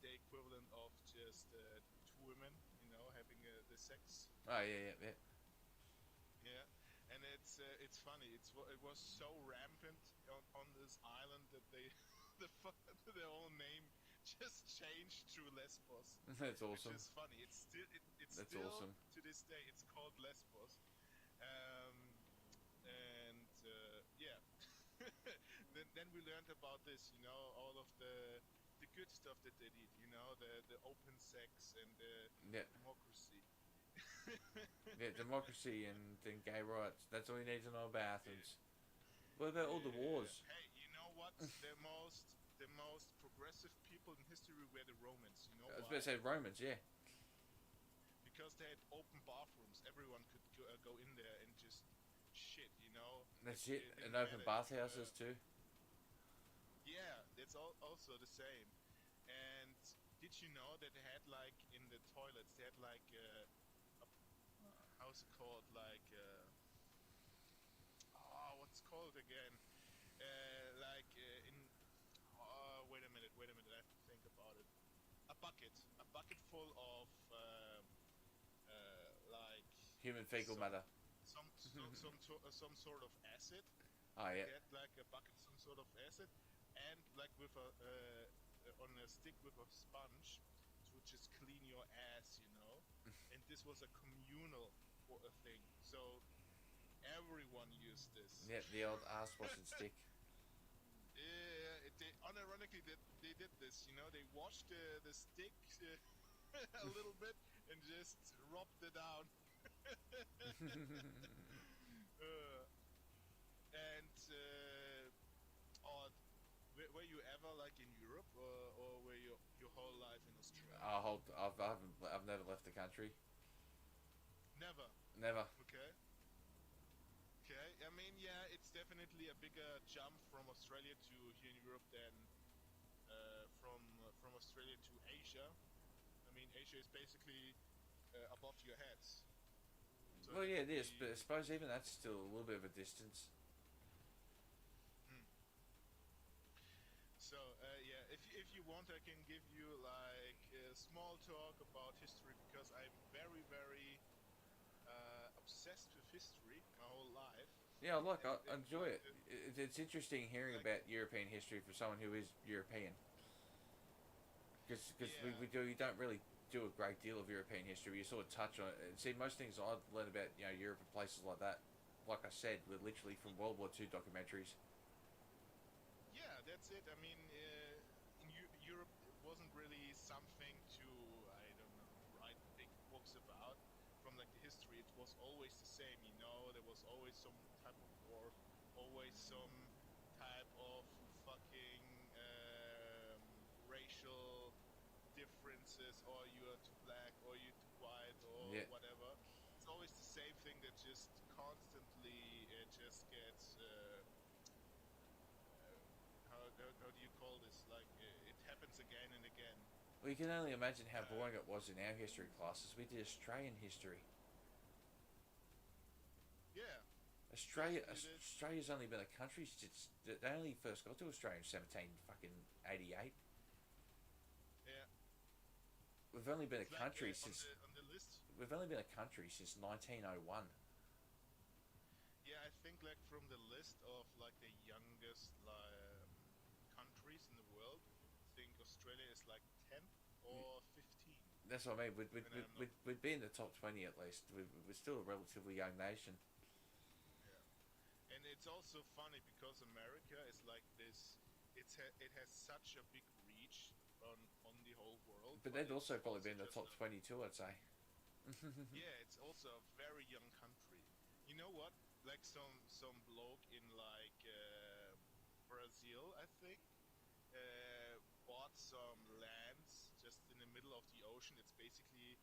day equivalent of just two women, you know, having the sex. Oh yeah. Yeah, and it's funny. It was so rampant on this island that they their whole name just changed to Lesbos. That's awesome. Which is funny. It's That's still awesome. to this day. It's called Lesbos, and yeah. then we learned about this. You know, all of the good stuff that they did. You know, the open sex and the democracy. Yeah, democracy and gay rights. That's all you need to know about Athens. What about all the wars? Hey, you know what? the most progressive people in history were the Romans. You know I was why? about to say Romans, yeah. Because they had open bathrooms. Everyone could go in there and just shit, you know. That's It it. didn't And open matter if, bathhouses too. Yeah, that's also the same. And did you know that they had like in the toilets, they had like how's it called? Like what's it called again? In wait a minute, I have to think about it. A bucket full of like Human fecal matter. some sort of acid. Oh yeah. Get like a bucket, some sort of acid, and like with a on a stick with a sponge to just clean your ass, you know. And this was a communal thing, so everyone used this. Yeah, the old ass washing stick. Yeah, unironically they did this, you know. They washed the stick a little bit and just rubbed it down. Were you ever like in Europe, or were you your whole life in Australia? I've never left the country. Never. Never. Okay. Okay. I mean, yeah, it's definitely a bigger jump from Australia to here in Europe than from Australia to Asia. I mean, Asia is basically above your heads. So Well, that yeah, would it is, be. but I suppose even that's still a little bit of a distance. Hmm. So yeah, if you want, I can give you like a small talk about history because I'm very obsessed with history my whole life, Yeah, look, and I enjoy like it. It's interesting hearing like about European history for someone who is European. Because yeah you don't really do a great deal of European history. You sort of touch on it. See, most things I've learned about Europe and places like that, like I said, were literally from World War II documentaries. yeah, that's it. I mean, in Europe it wasn't really something to, I don't know, write big books about. From like the history, it was always the same. There was always some type of war, always some type of fucking racial differences, or you are too black, or you're too white, or Yeah, whatever. It's always the same thing that just constantly just gets how do you call this? Like it happens again and again. well, you can only imagine how Uh, boring it was in our history classes. We did Australian history. yeah, basically this. Australia's only been a country since they only first got to Australia in 1788. Yeah, We've only been it's a like country on since the list. we've only been a country since 1901. Yeah, I think like from the list of like the youngest countries in the world, I think Australia is like 10th or 15. That's what I mean. And I'm not. We'd be in the top 20 at least. We're still a relatively young nation. Yeah. And it's also funny because America is like this. It has such a big reach on the whole world, But but they'd it's also probably also be in the just top 22, I'd say. yeah, it's also a very young country. You know what? Like some bloke in like Brazil, I think, bought some lands just in the middle of the ocean. It's basically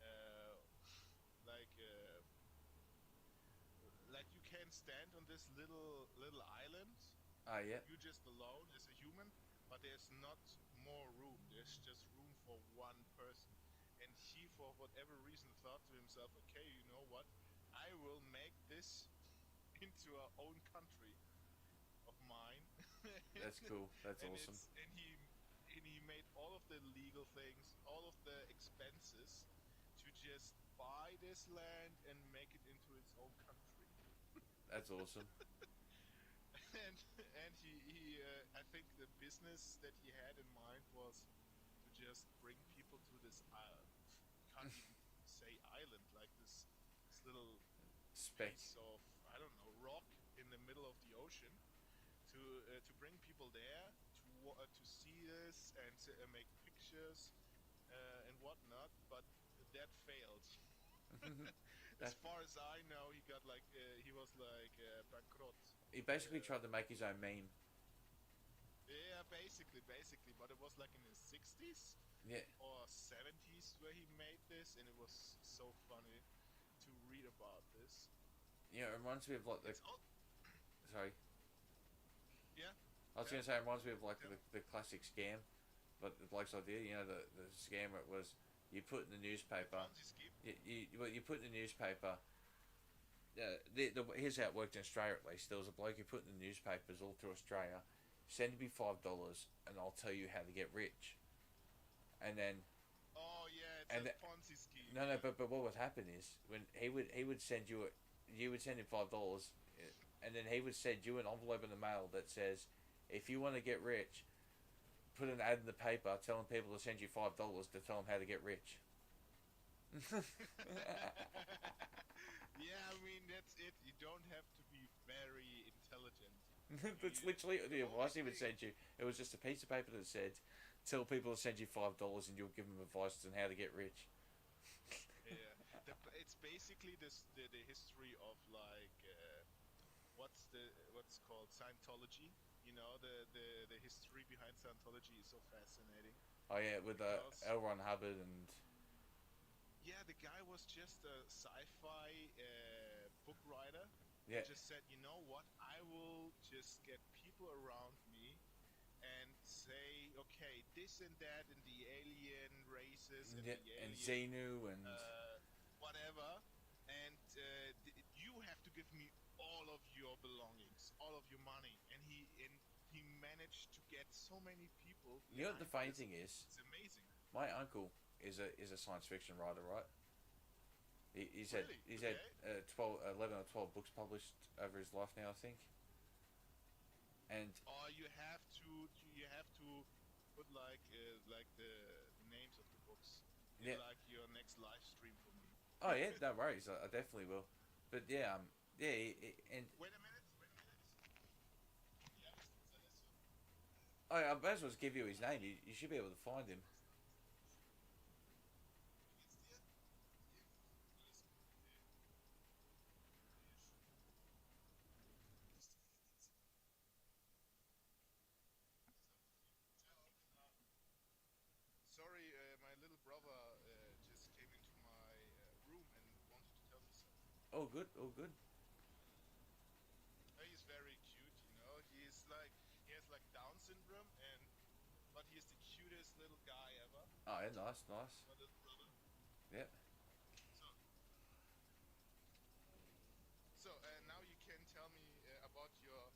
uh, like uh, like you can stand on this little island, Oh, yeah. you just alone as a human, but there's not more room. There's just room for one person. And he, for whatever reason, thought to himself, okay, you know what? I will make this into our own country of mine. That's cool. That's and awesome. it's and he made all of the legal things, all of the expenses to just buy this land and make it into its own country. That's awesome. And I think the business that he had in mind was to just bring people to this can't even say island, like this little Speck. piece of, I don't know, rock in the middle of the ocean to bring people there to see this and make pictures and whatnot, but that failed. As That, far as I know, he was like bankrupt. he basically Uh, tried to make his own meme. yeah, basically, but it was like in the 60s Yeah. or 70s where he made this, and it was so funny to read about this. Yeah, it reminds me of like the. It's all, Sorry. yeah, I was yeah, going to say, it reminds me of like yeah. the classic scam. But the bloke's idea, the scam where it was you put in the newspaper. Ponzi scheme. You put in the newspaper. Here's how it worked in Australia at least. There was a bloke who put in the newspapers all through Australia. Send me $5 and I'll tell you how to get rich. And then Oh yeah, it's and a the, Ponzi scheme. no, Yeah. but what would happen is when he would send you you would send him $5, and then he would send you an envelope in the mail that says, if you want to get rich, put an ad in the paper telling people to send you $5 to tell them how to get rich. Yeah, I mean that's it. You don't have to be very intelligent. That's You, literally the the only advice he would thing, send you. It was just a piece of paper that said, "Tell people to send you $5, and you'll give them advice on how to get rich." yeah, it's basically the history of like what's called Scientology. The history behind Scientology is so fascinating Oh yeah, with because L. Ron Hubbard and yeah, the guy was just a sci-fi book writer. Yeah, Just said, you know what? I will just get people around me and say, okay, this and that, and the alien races and yeah, the and alien Xenu and whatever, and you have to give me all of your belongings, all of your money. And he managed to get so many people you know what the behind funny this. thing is? It's amazing. My uncle is a science fiction writer, right? Really? He's had Okay. 12, 11 or 12 books published over his life now, I think. And Or you have to put like the names of the books in yeah, like your next live stream for me. oh yeah, no worries, I definitely will. But yeah, yeah, and Wait a minute. Wait a minute. Ja, ist unser Lesson. I might as well just give you his name. You should be able to find him. Wie geht's dir? Alles gut, okay. Sehr schön. Bist du fit? Ciao. Ciao. Sorry, my little brother just came into my room and wanted to tell me something. Oh good, oh good. He's very cute, you know. He has like Down syndrome, and but he's the cutest little guy ever. Oh yeah, nice, nice. My little brother. Yep. So, now you can tell me about your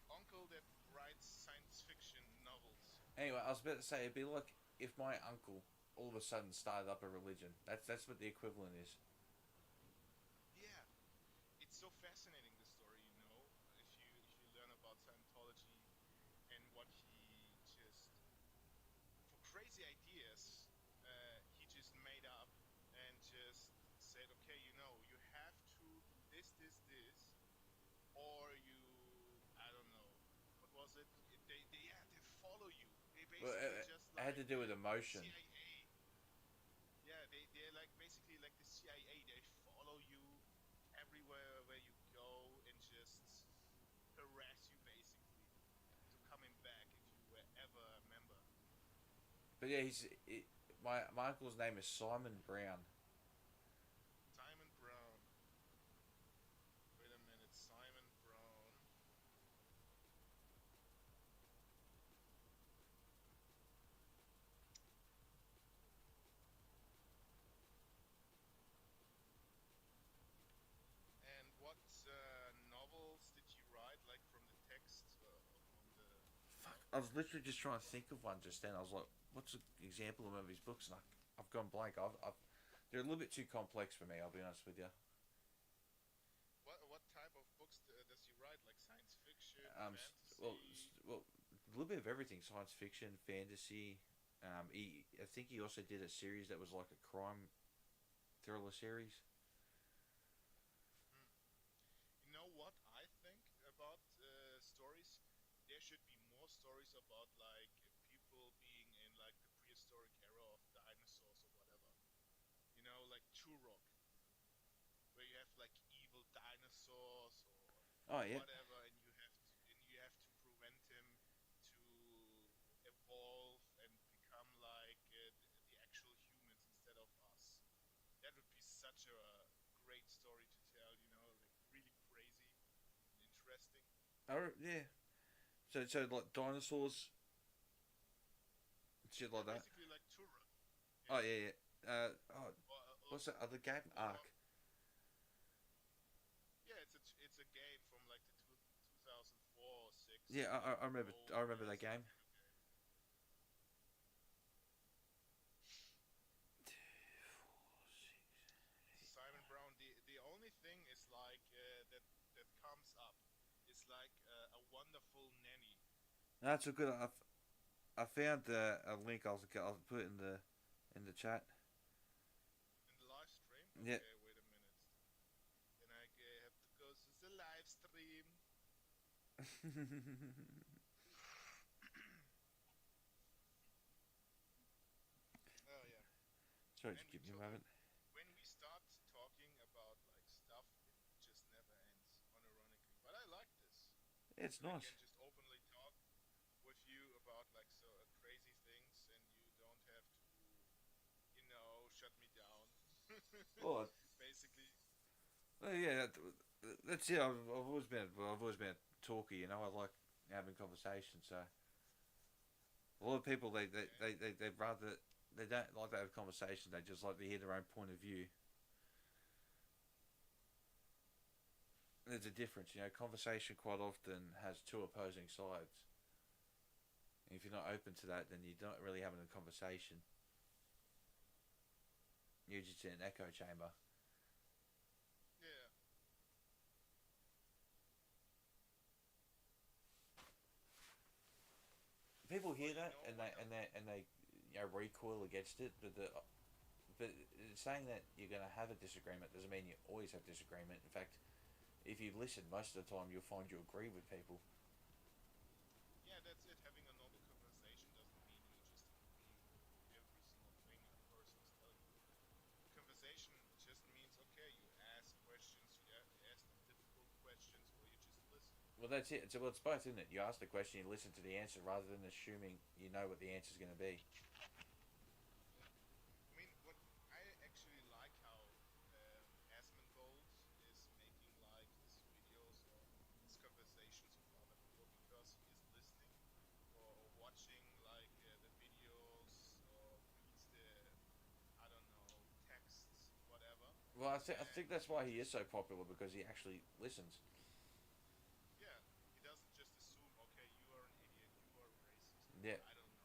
uncle that writes science fiction novels. Anyway, I was about to say it'd be like if my uncle all of a sudden started up a religion. That's what the equivalent is. Yeah, it's so fascinating the story, you know. If you learn about Scientology and what he just for crazy ideas he just made up and just said, okay, you know, you have to do this, or you, I don't know, what was it? They follow you. They Well, basically just it had like to do with emotion. CIA. Yeah, they're like basically like the CIA. They follow you everywhere where you go and just harass you basically into coming back if you were ever a member. But yeah, my uncle's name is Simon Brown. Simon Brown. Wait a minute, Simon Brown. And what novels did you write, like from the text on the Fuck, I was literally just trying to think of one just then. I was like, what's an example of one of his books? And I've gone blank. They're a little bit too complex for me. I'll be honest with you. what type of books does he write? Like science fiction, Um, fantasy? well, a little bit of everything: science fiction, fantasy. I think he also did a series that was like a crime thriller series. Hmm. You know what I think about stories? There should be more stories about like people being in like the prehistoric era of dinosaurs or whatever. You know, like Turok, where you have like evil dinosaurs or Oh yeah. whatever, and you have to prevent him to evolve and become like the actual humans instead of us. That would be such a great story to tell, you know, like really crazy and interesting. Oh yeah. So like dinosaurs, shit Yeah, like that. basically like Turok. Oh Yeah. yeah, yeah. What's that other game? Or Ark. yeah, it's a game from like the 2004 or 6, Yeah, like I remember. old I remember that classic game. kind of game. So Simon Brown, the only thing is like that comes up is like a wonderful nanny. That's a good. I found a link. I'll put it in the chat. In the live stream? Yeah. Okay, wait a minute. Then I have to go to the live stream. Oh yeah. Sorry, And just give me a moment. when we start talking about like stuff, it just never ends, unironically. But I like this. It's I nice. can just openly talk with you about like so crazy things, and you don't have to, you know, shut me down. Well, Basically. yeah, that's it. I've always been a talker. You know, I like having conversations. So a lot of people Okay. they'd rather they don't like to have conversations. They just like to hear their own point of view. There's a difference, you know. Conversation quite often has two opposing sides. And if you're not open to that, then you're not really having a conversation. You're just in an echo chamber. Yeah. People Well, hear you that know and what? they you know, recoil against it, but saying that you're going to have a disagreement doesn't mean you always have disagreement. In fact, if you listen most of the time, you'll find you agree with people. Yeah, that's it. Having a normal conversation doesn't mean you just agree with every single thing a person is telling you. A conversation just means okay, you ask questions, you ask difficult questions, or you just listen. Well, that's it. So, well, it's both, isn't it? You ask the question, you listen to the answer, rather than assuming you know what the answer is going to be. Yeah. I mean, what I actually like how Asmongold is making like his videos or his conversations with other people because he is listening or watching like the videos or reads the I don't know texts whatever, Well, I and think that's he why he is just so popular because he actually listens. yeah he doesn't just assume okay you are an idiot you are a racist Yeah. or I don't know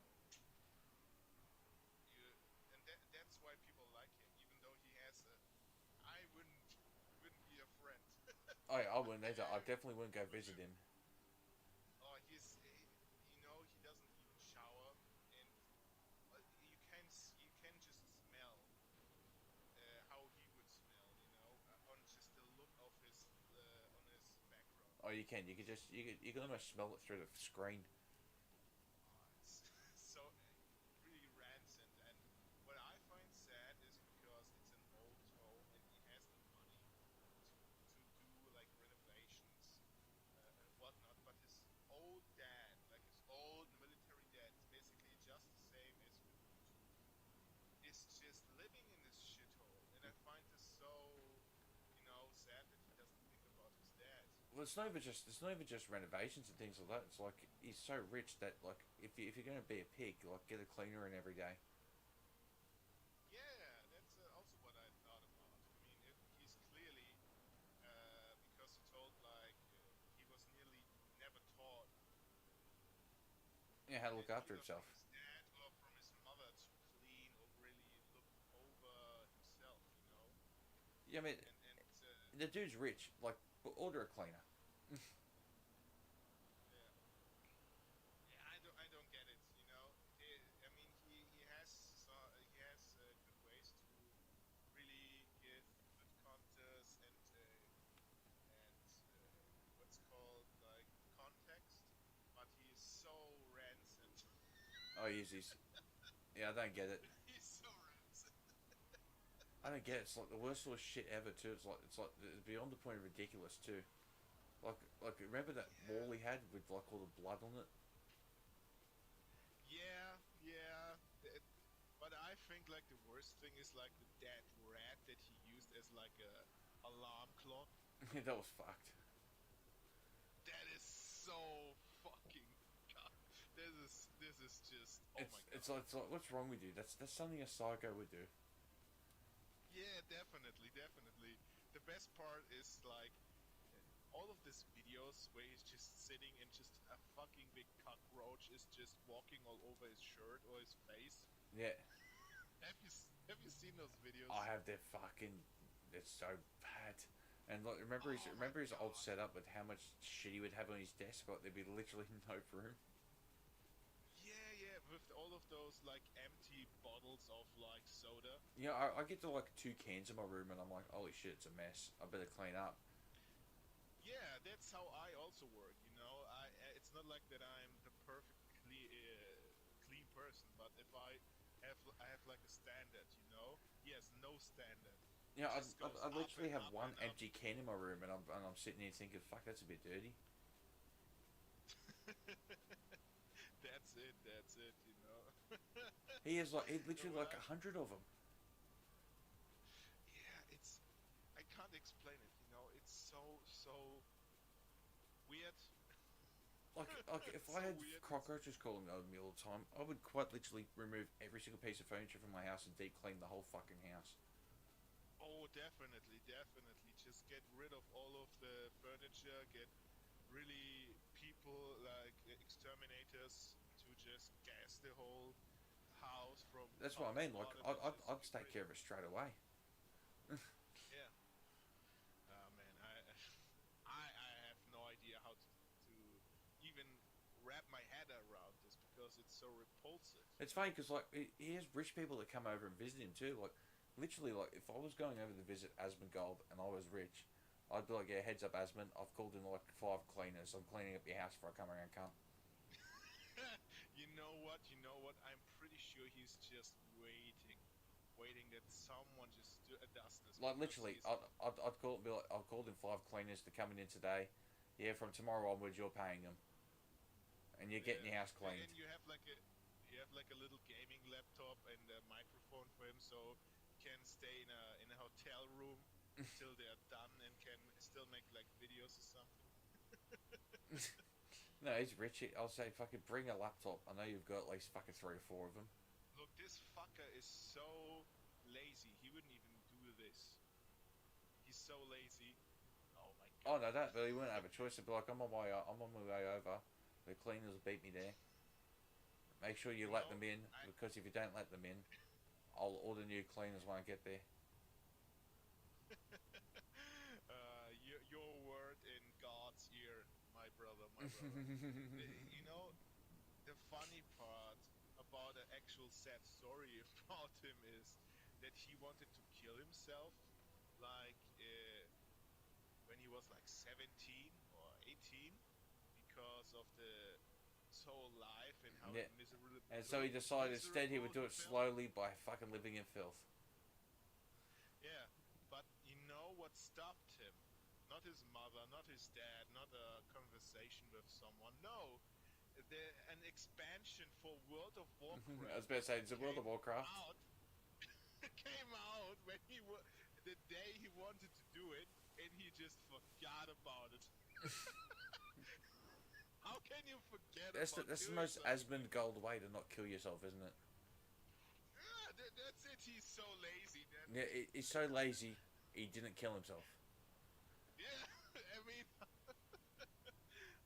you and that's why people like him even though he has a I wouldn't be a friend. I wouldn't either. I definitely wouldn't go With visit him. him. Oh, you know, he doesn't even shower, and you can just smell how he would smell. You know, on just the look of his on his background. Oh, you can. You could just you can almost smell it through the screen. It's so really rancid. And what I find sad is because it's an old home and he has the money to do like renovations and whatnot. But his old dad, like his old military dad, is basically just the same as with YouTube, is just living in this shithole. And I find this so, sad that he doesn't think about his dad. Well, it's not even just renovations and things like that. It's like he's so rich that like if you're gonna be a pig, like get a cleaner in every day. Yeah, that's also what I thought about. I mean, he's clearly because he told like he was nearly never taught Yeah, how to look after either himself. from his dad or from his mother to clean or really look over himself, Yeah, I mean and the dude's rich. Like order a cleaner. yeah, yeah, I don't get it, I mean, he has good ways to really give good context and what's called like context, but he is so rancid. Oh, he's yeah. I don't get it. He's so rancid. I don't get it. It's like the worst sort of shit ever too. It's like beyond the point of ridiculous too. Like remember that Yeah, wall he had with like all the blood on it? yeah, yeah. But I think like the worst thing is like the dead rat that he used as like a alarm clock. That was fucked. That is so fucking god. This is just oh my god. It's like what's wrong with you? That's something a psycho would do. Yeah, definitely, definitely. The best part is like all of these videos where he's just sitting and just a fucking big cockroach is just walking all over his shirt or his face. Yeah, Have you seen those videos? I have their fucking. It's so bad. And like, Oh my remember his old god. setup with how much shit he would have on his desk. Like there'd be literally no room. Yeah, yeah, with all of those like empty bottles of like soda. You know, I get to like two cans in my room and I'm like, holy shit, it's a mess. I better clean up. Yeah, that's how I also work. It's not like that I'm the perfect clean person, but if I have like a standard, he has no standard. You It know, just goes I up literally and have up one and up. empty can in my room and I'm sitting here thinking, fuck, that's a bit dirty. That's it. He has like he No, literally but like 100 of them. yeah, like if It's I so had weird. cockroaches crawling over me all the time, I would quite literally remove every single piece of furniture from my house and deep clean the whole fucking house. Oh, definitely, definitely. Just get rid of all of the furniture. Get really people like exterminators to just gas the whole house from That's what I top to mean. Like bottom I'd, and I'd, just I'd get take rid. care of it straight away. Yeah. Man, I have no idea how to even wrap my head around this because it's so repulsive. It's funny because like he has rich people that come over and visit him too. Like literally, like if I was going over to visit Asmongold and I was rich, I'd be like, yeah, heads up, Asmund. I've called in like 5 cleaners. I'm cleaning up your house before I come around, cunt. You know what? You know what? I'm pretty sure he's just waiting that someone just does this. Like Because literally, he's I'd call it. Be like, I've called in 5 cleaners to coming in today. Yeah, from tomorrow onwards, you're paying them, and you're getting yeah. your house cleaned. And you have like a little gaming laptop and a microphone for him, so he can stay in a hotel room till they're done and can still make like videos or something. No, he's rich. I'll say, fucking bring a laptop. I know you've got at least fucking 3 or 4 of them. Look, this fucker is so lazy. He wouldn't even do this. He's so lazy. Oh my Oh god. no, that. But he wouldn't have a choice. He'd be like, I'm on my way over. The cleaners will beat me there. Make sure you let them in, because if you don't let them in, I'll order new cleaners when I get there. Your word in God's ear, my brother, my brother. You know, the funny part about the actual sad story about him is that he wanted to kill himself, like when he was like 17 or 18, because of his whole life and how Yeah. miserable. And so he decided instead he would do it felt. slowly by fucking living in filth. Yeah, but you know what stopped him? Not his mother, not his dad, not a conversation with someone. No, an expansion for World of Warcraft. I was about to say, it's a World of Warcraft. Out, came out when the day he wanted to do it, and he just forgot about it. How can you forget That's about the doing most something? Asmongold way to not kill yourself, isn't it? That's it. He's so lazy. Yeah, he's so lazy, he didn't kill himself. Yeah, I mean,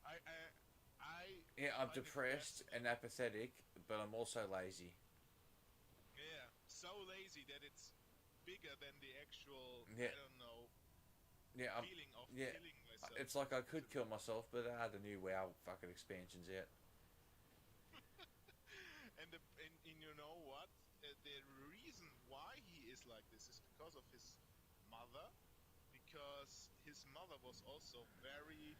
I, I, I. Yeah, I'm find it depressed and fascinating. apathetic, but I'm also lazy. Yeah, so lazy that it's bigger than the actual. Yeah. I don't know. Yeah, Feeling of yeah. killing myself. It's like I could kill myself, but I had the new WoW fucking expansions out. And you know what? The reason why he is like this is because of his mother. Because his mother was also very,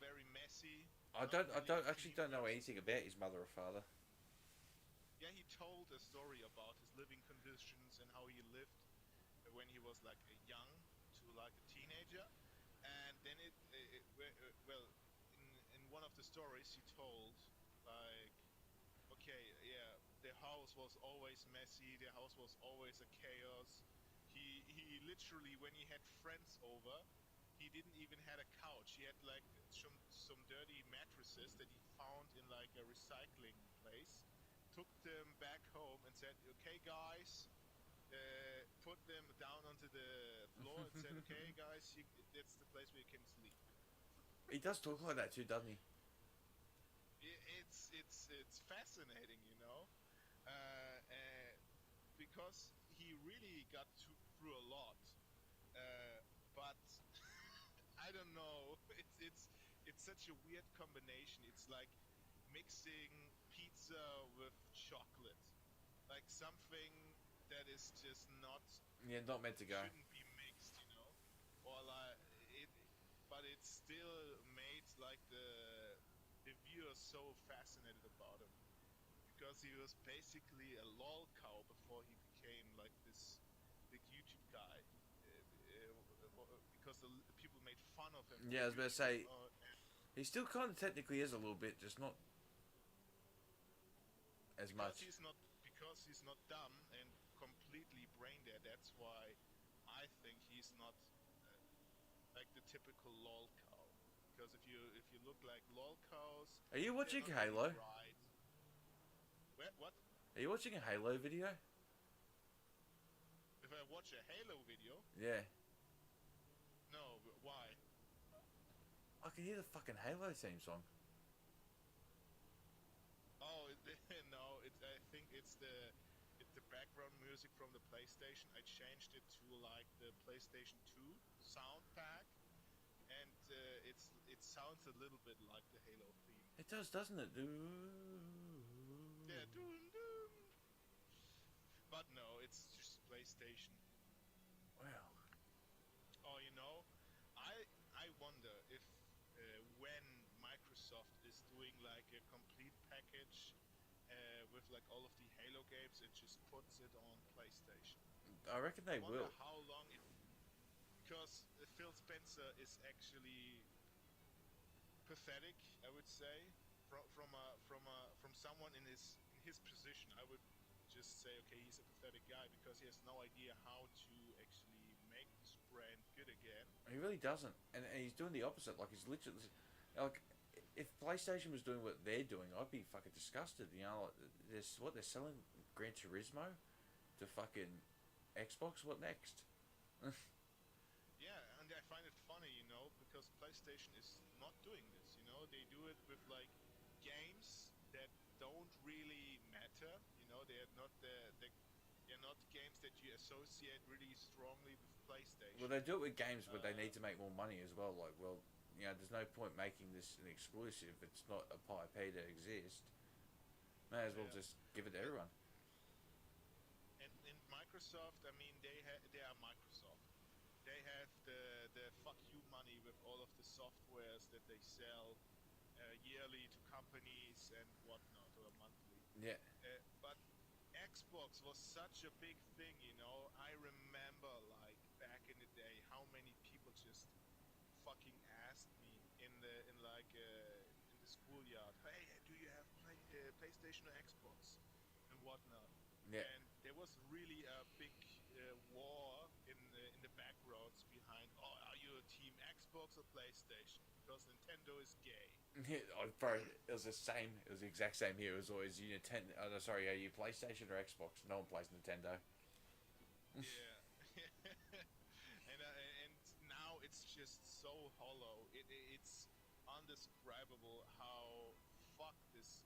very messy. I not don't really a actually clean don't know person. anything about his mother or father. Yeah, he told a story about his living conditions and how he lived when he was like a young to like a teenager, and then well, in one of the stories he told, like, okay, yeah, the house was always messy, the house was always a chaos. He literally, when he had friends over, he didn't even had a couch. He had like some dirty mattresses that he found in like a recycling place, took them back home and said, okay guys, put them down onto the floor and said, okay guys, that's the place where you can sleep. He does talk like that too, doesn't he? It's fascinating, because he really got through a lot, but I don't know. It's such a weird combination. It's like mixing pizza with chocolate, like something that is just not Yeah, not meant to go. shouldn't be mixed. Or like it, but it's still made like the viewer so fascinated about him because he was basically a lol cow before he became like this big YouTube guy. Because the people made fun of him. Yeah, I was about to say, And he still kind of technically is a little bit, just not as much. because he's not dumb and completely brain dead. That's why I think he's not like the typical lol cow. because if you look like lolcows, Are you they're watching not really Halo? bright. What? Are you watching a Halo video? If I watch a Halo video? Yeah. No, why? I can hear the fucking Halo theme song. Oh, no, I think it's the background music from the PlayStation. I changed it to like the PlayStation 2 sound pack, and it sounds a little bit like the Halo theme. It does, doesn't it? Yeah, doom doom. But no, it's just PlayStation. Wow. Oh, I wonder if when Microsoft is doing like a complete package with like all of the Halo games, it just puts it on PlayStation. I reckon they I wonder will. how long it, because Phil Spencer is actually pathetic, I would say, from someone in his position. I would just say, okay, he's a pathetic guy because he has no idea how to actually make this brand good again. He really doesn't, and he's doing the opposite. Like he's literally, like, if PlayStation was doing what they're doing, I'd be fucking disgusted. You know, like, they're selling Gran Turismo to fucking Xbox. What next? Yeah, and I find it funny, because PlayStation is not doing this. They do it with like games that don't really matter. They're not they're not games that you associate really strongly with PlayStation. Well, they do it with games, but they need to make more money as well. Like, well, there's no point making this an exclusive. It's not a IP to exist. May as well just give it to everyone. And Microsoft, I mean, they are Microsoft. They have the fuck you money with all of the softwares that they sell yearly to companies and whatnot, or monthly. Yeah. But Xbox was such a big thing, I remember like back in the day how many people just fucking asked me in the schoolyard, hey, do you have PlayStation or Xbox and whatnot. Yeah. And there was really a big war in the backgrounds behind, are you a team Xbox or PlayStation? Because Nintendo is gay. Bro, it was the same. It was the exact same here. It was always are you PlayStation or Xbox? No one plays Nintendo. Yeah. and now it's just so hollow. It's undescribable how fucked this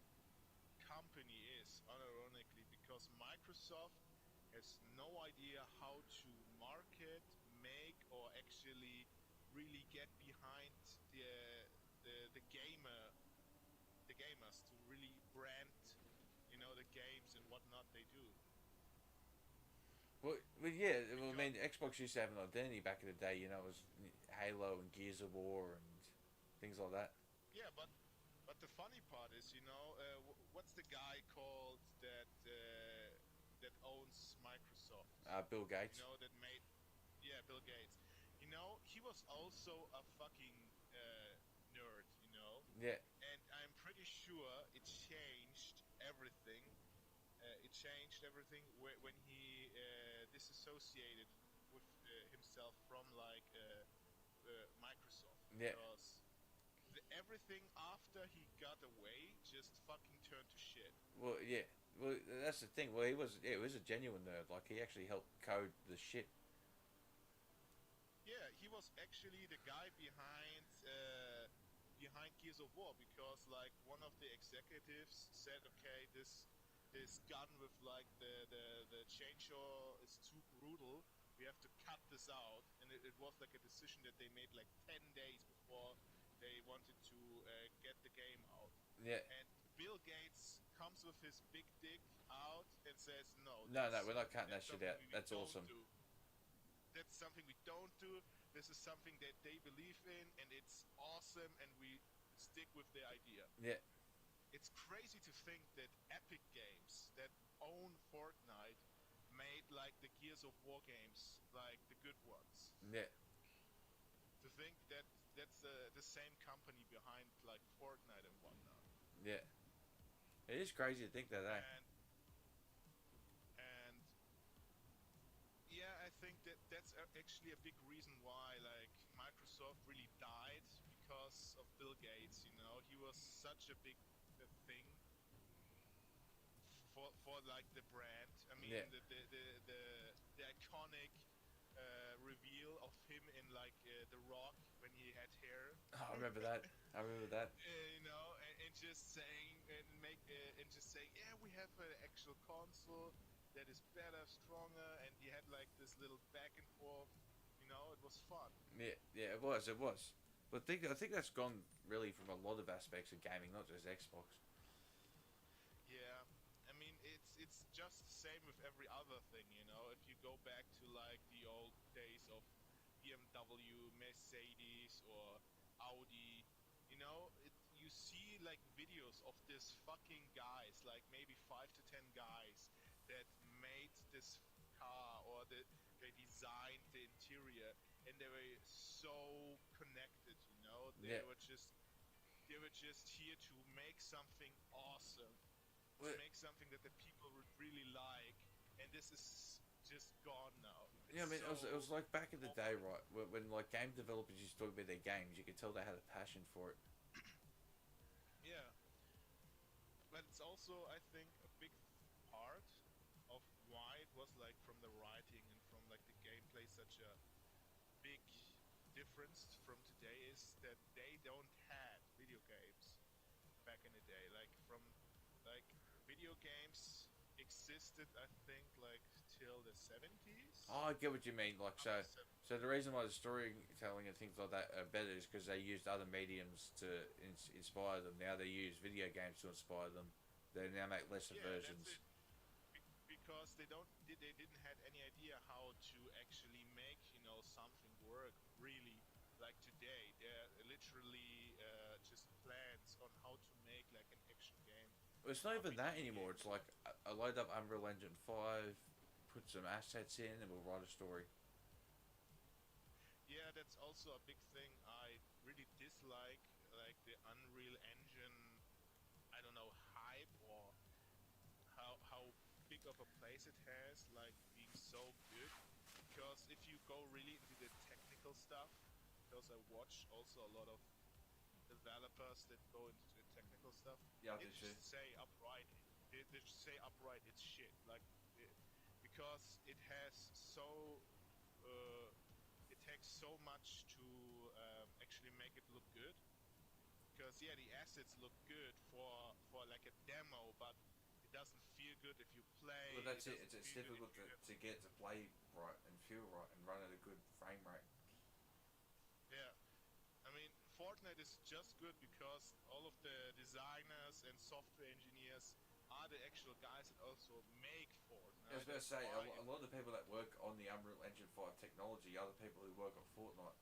company is, unironically, because Microsoft has no idea how to market, make, or actually really get behind the gamers to really brand, the games and whatnot they do. Well, yeah. Well, I mean, Xbox used to have an identity back in the day. It was Halo and Gears of War and things like that. Yeah, but the funny part is, what's the guy called that owns Microsoft? Bill Gates. That made, yeah, Bill Gates. He was also a fucking nerd. Yeah. And I'm pretty sure it changed everything. When he disassociated with himself from like Microsoft. Yeah. Because everything after he got away just fucking turned to shit. Well, yeah. Well, that's the thing. Well, he was a genuine nerd. Like, he actually helped code the shit. Yeah, he was actually the guy behind Gears of War, because like one of the executives said, okay, this gun with like the chainsaw is too brutal. We have to cut this out, and it was like a decision that they made like 10 days before they wanted to get the game out. Yeah. And Bill Gates comes with his big dick out and says, no, we're not cutting that shit out. That's awesome. That's something we don't do. This is something that they believe in, and it's awesome, and we stick with the idea. Yeah. It's crazy to think that Epic Games, that own Fortnite, made like the Gears of War games, like the good ones. Yeah. To think that that's the same company behind like Fortnite and whatnot. Yeah. It is crazy to think that, eh? And yeah, I think that's actually a big reason why like Microsoft really died, because of Bill Gates. You know, he was such a big thing for like the brand. I mean, Yeah. the iconic reveal of him in like The Rock when he had hair. I remember that. I remember that. You know, and just saying and just saying, yeah, we have an actual console that is better, stronger, and he had like this little back and forth. You know, it was fun. Yeah, yeah, it was, it was. But I think that's gone really from a lot of aspects of gaming, not just Xbox. Yeah, I mean it's just the same with every other thing, you know. If you go back to like the old days of BMW, Mercedes, or Audi, you know, you see like videos of this fucking guys, like maybe 5 to 10 guys that made this car or they designed the interior, and they were so connected, you know. Yeah. They were just here to make something awesome, to Well, make something that the people would really like, and this is just gone now. yeah, I It's mean, it was so like back in the day, right? When like game developers used to talk about their games, you could tell they had a passion for it. yeah, but it's also, I think, a big part of why it was like from the writing and from like the gameplay such a big difference from today is that they don't had video games back in the day. Like from like video games existed, I think, like till the 70s. Oh, I get what you mean. Like, so, After sev- so the reason why the storytelling and things like that are better is because they used other mediums to inspire them. Now they use video games to inspire them. They now make lesser yeah, that's versions. it. Because they didn't had any idea how to actually make, you know, something work really like today. They're literally just plans on how to make like an action game. It's not A even that video anymore. game. It's like I load up Unreal Engine 5, put some assets in, and we'll write a story. Yeah, that's also a big thing I really dislike, like the Unreal Engine, I don't know, hype, or how big of a place it has, like being so good. Because if you go really into the technical stuff, because I watch also a lot of developers that go into the technical stuff, Yeah, they they do. just say upright, they just say upright, it's shit. Like, because it has so uh, it takes so much to actually make it look good. Because yeah, the assets look good for like a demo, but it doesn't feel good if you play. Well, that's it. Doesn't It's feel good difficult if you to get to play right and feel right and run at a good frame rate. yeah. I mean, Fortnite is just good because all of the designers and software engineers are the actual guys that also make I was Fortnite. going to That's say, why a lot of the people that work on the Unreal Engine 5 technology are the people who work on Fortnite.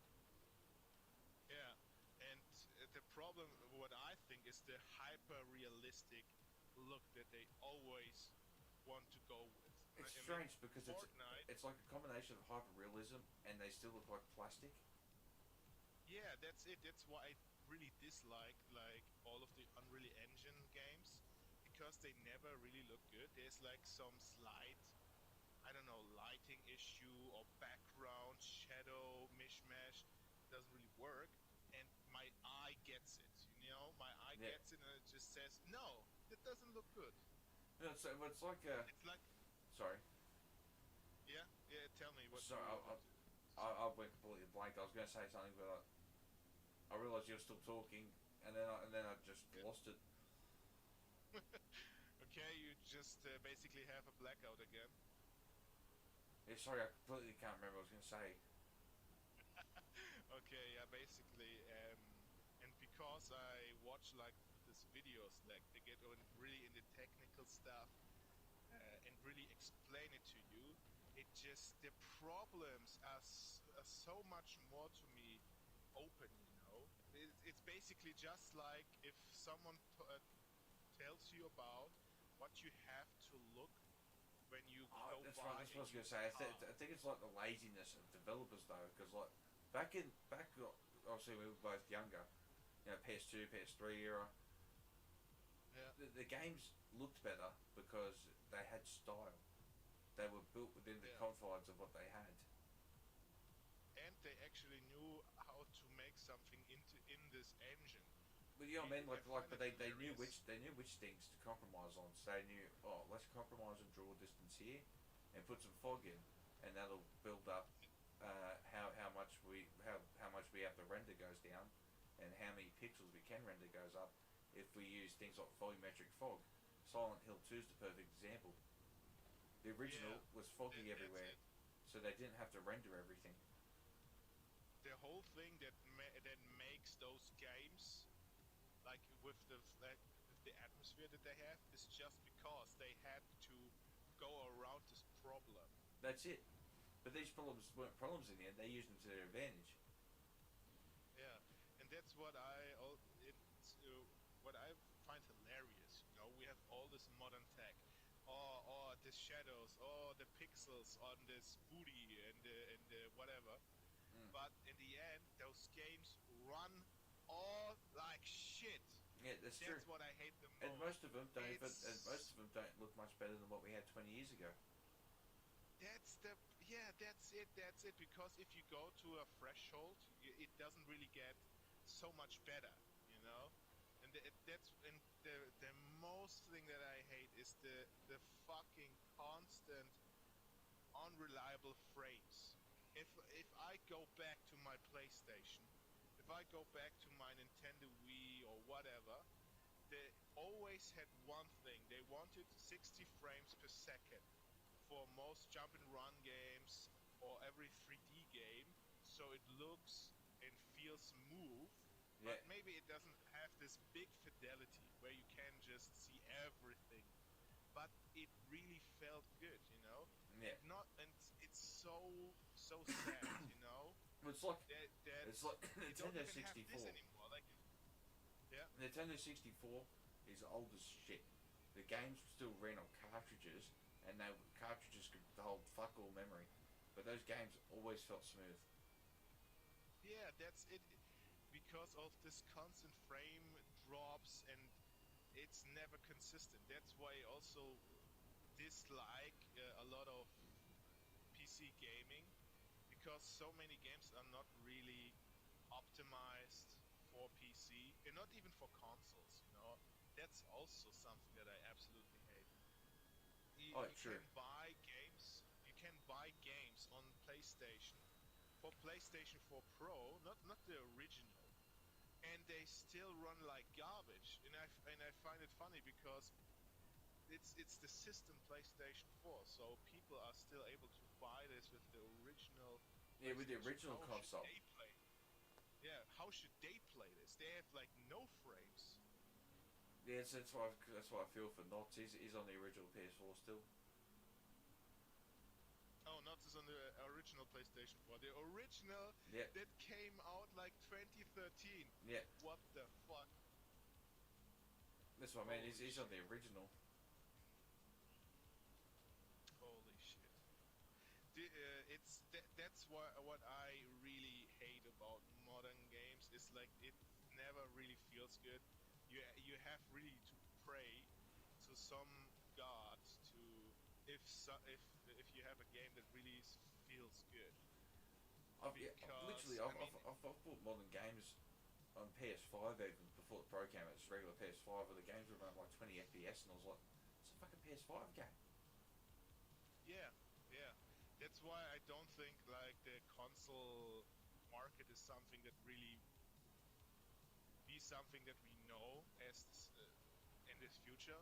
yeah. And the problem, what I think, is the hyper realistic look that they always want to go with. It's I mean, strange because Fortnite. it's like a combination of hyper realism and they still look like plastic. Yeah, that's it. That's why I really dislike like all of the Unreal Engine games, because they never really look good. There's like some slight, I don't know, lighting issue or background shadow mishmash. Doesn't really work, and my eye gets it. You know, my eye Yeah. gets it, and it just says, "No, that doesn't look good." No, it's like It's like, sorry, yeah, yeah. Tell me what sorry, you wanted to. I went completely blank. I was going to say something, but I realised you were still talking, and then I just Yeah. lost it. Okay, you just basically have a blackout again. Yeah, sorry, I completely can't remember what I was going to say. Okay, yeah, basically, and because I watch like these videos, like they get on really in the technical stuff and really explain it to you. It just the problems are so much more to me open. You know, it's basically just like if someone tells you about what you have to look when you Oh, go that's buy right. That's a what I was going to used say. car. I think it's like the laziness of developers though, because like back obviously we were both younger, you know, PS2, PS3 era. Yeah. The games looked better because they had style. They were built within the Yeah. confines of what they had. And they actually knew how to make something into in this engine. But you know what I mean? I find But it they knew hilarious. which things to compromise on. So they knew, oh, let's compromise on draw distance here, and put some fog in, and that'll build up how much we have to render goes down, and how many pixels we can render goes up if we use things like volumetric fog. Silent Hill 2 is the perfect example. The original Yeah, was foggy that's everywhere, it. so they didn't have to render everything. The whole thing that makes those games like with the atmosphere that they have is just because they had to go around this problem. That's it. But these problems weren't problems in the end. They used them to their advantage. Yeah, and that's what I find hilarious. You know, we have all this modern tech, or the shadows, or the pixels on this booty and the whatever. Mm. But in the end, those games run all like shit. Yeah, that's true. That's what I hate the And most. most of them don't. And It's most of them don't look much better than what we had 20 years ago. That's the yeah, that's it. That's it. Because if you go to a threshold, it doesn't really get so much better, you know. And the most thing that I hate is the fucking constant unreliable frames. If I go back to my PlayStation, if I go back to my Nintendo Wii or whatever, they always had one thing. They wanted 60 frames per second for most jump and run games or every 3D game, so it looks and feels smooth, Yeah. but maybe it doesn't have this big fidelity where you can just see everything. But it really felt good, you know. Yeah. Not, and it's so sad, you know. It's like That it's like you don't Nintendo even have 64. this anymore. Like, yeah, Nintendo 64 is old as shit. The games still ran on cartridges, and cartridges could hold fuck all memory. But those games always felt smooth. yeah, that's it. Because of this constant frame drops and it's never consistent. That's why I also dislike a lot of PC gaming, because so many games are not really optimized for PC and not even for consoles, you know. That's also something that I absolutely hate. Oh, You true. can buy games. You can buy games on PlayStation for PlayStation 4 Pro, not the original, and they still run like garbage. And I find it funny because it's the system PlayStation 4, so people are still able to buy this with the original. Yeah, with the PlayStation. original How console. should they play? Yeah, how should they play this? They have like no frames. Yeah, that's why I feel for Knots. He's on the original PS4 still. Oh, not this on the original PlayStation 4. The original Yeah. that came out like 2013. Yeah. What the fuck? That's what I mean. Holy He's on the shit. original. Holy shit. That's what I really hate about modern games is like it never really feels good. You have really to pray to some god to if you have a game that really feels good. Because I mean, I've bought modern games on PS5 even before the Pro came out. It's regular PS5, where the games were running like 20 FPS, and I was like, it's a fucking PS5 game. yeah, yeah. That's why I don't think like the console market is something that really be something that we know as in this future.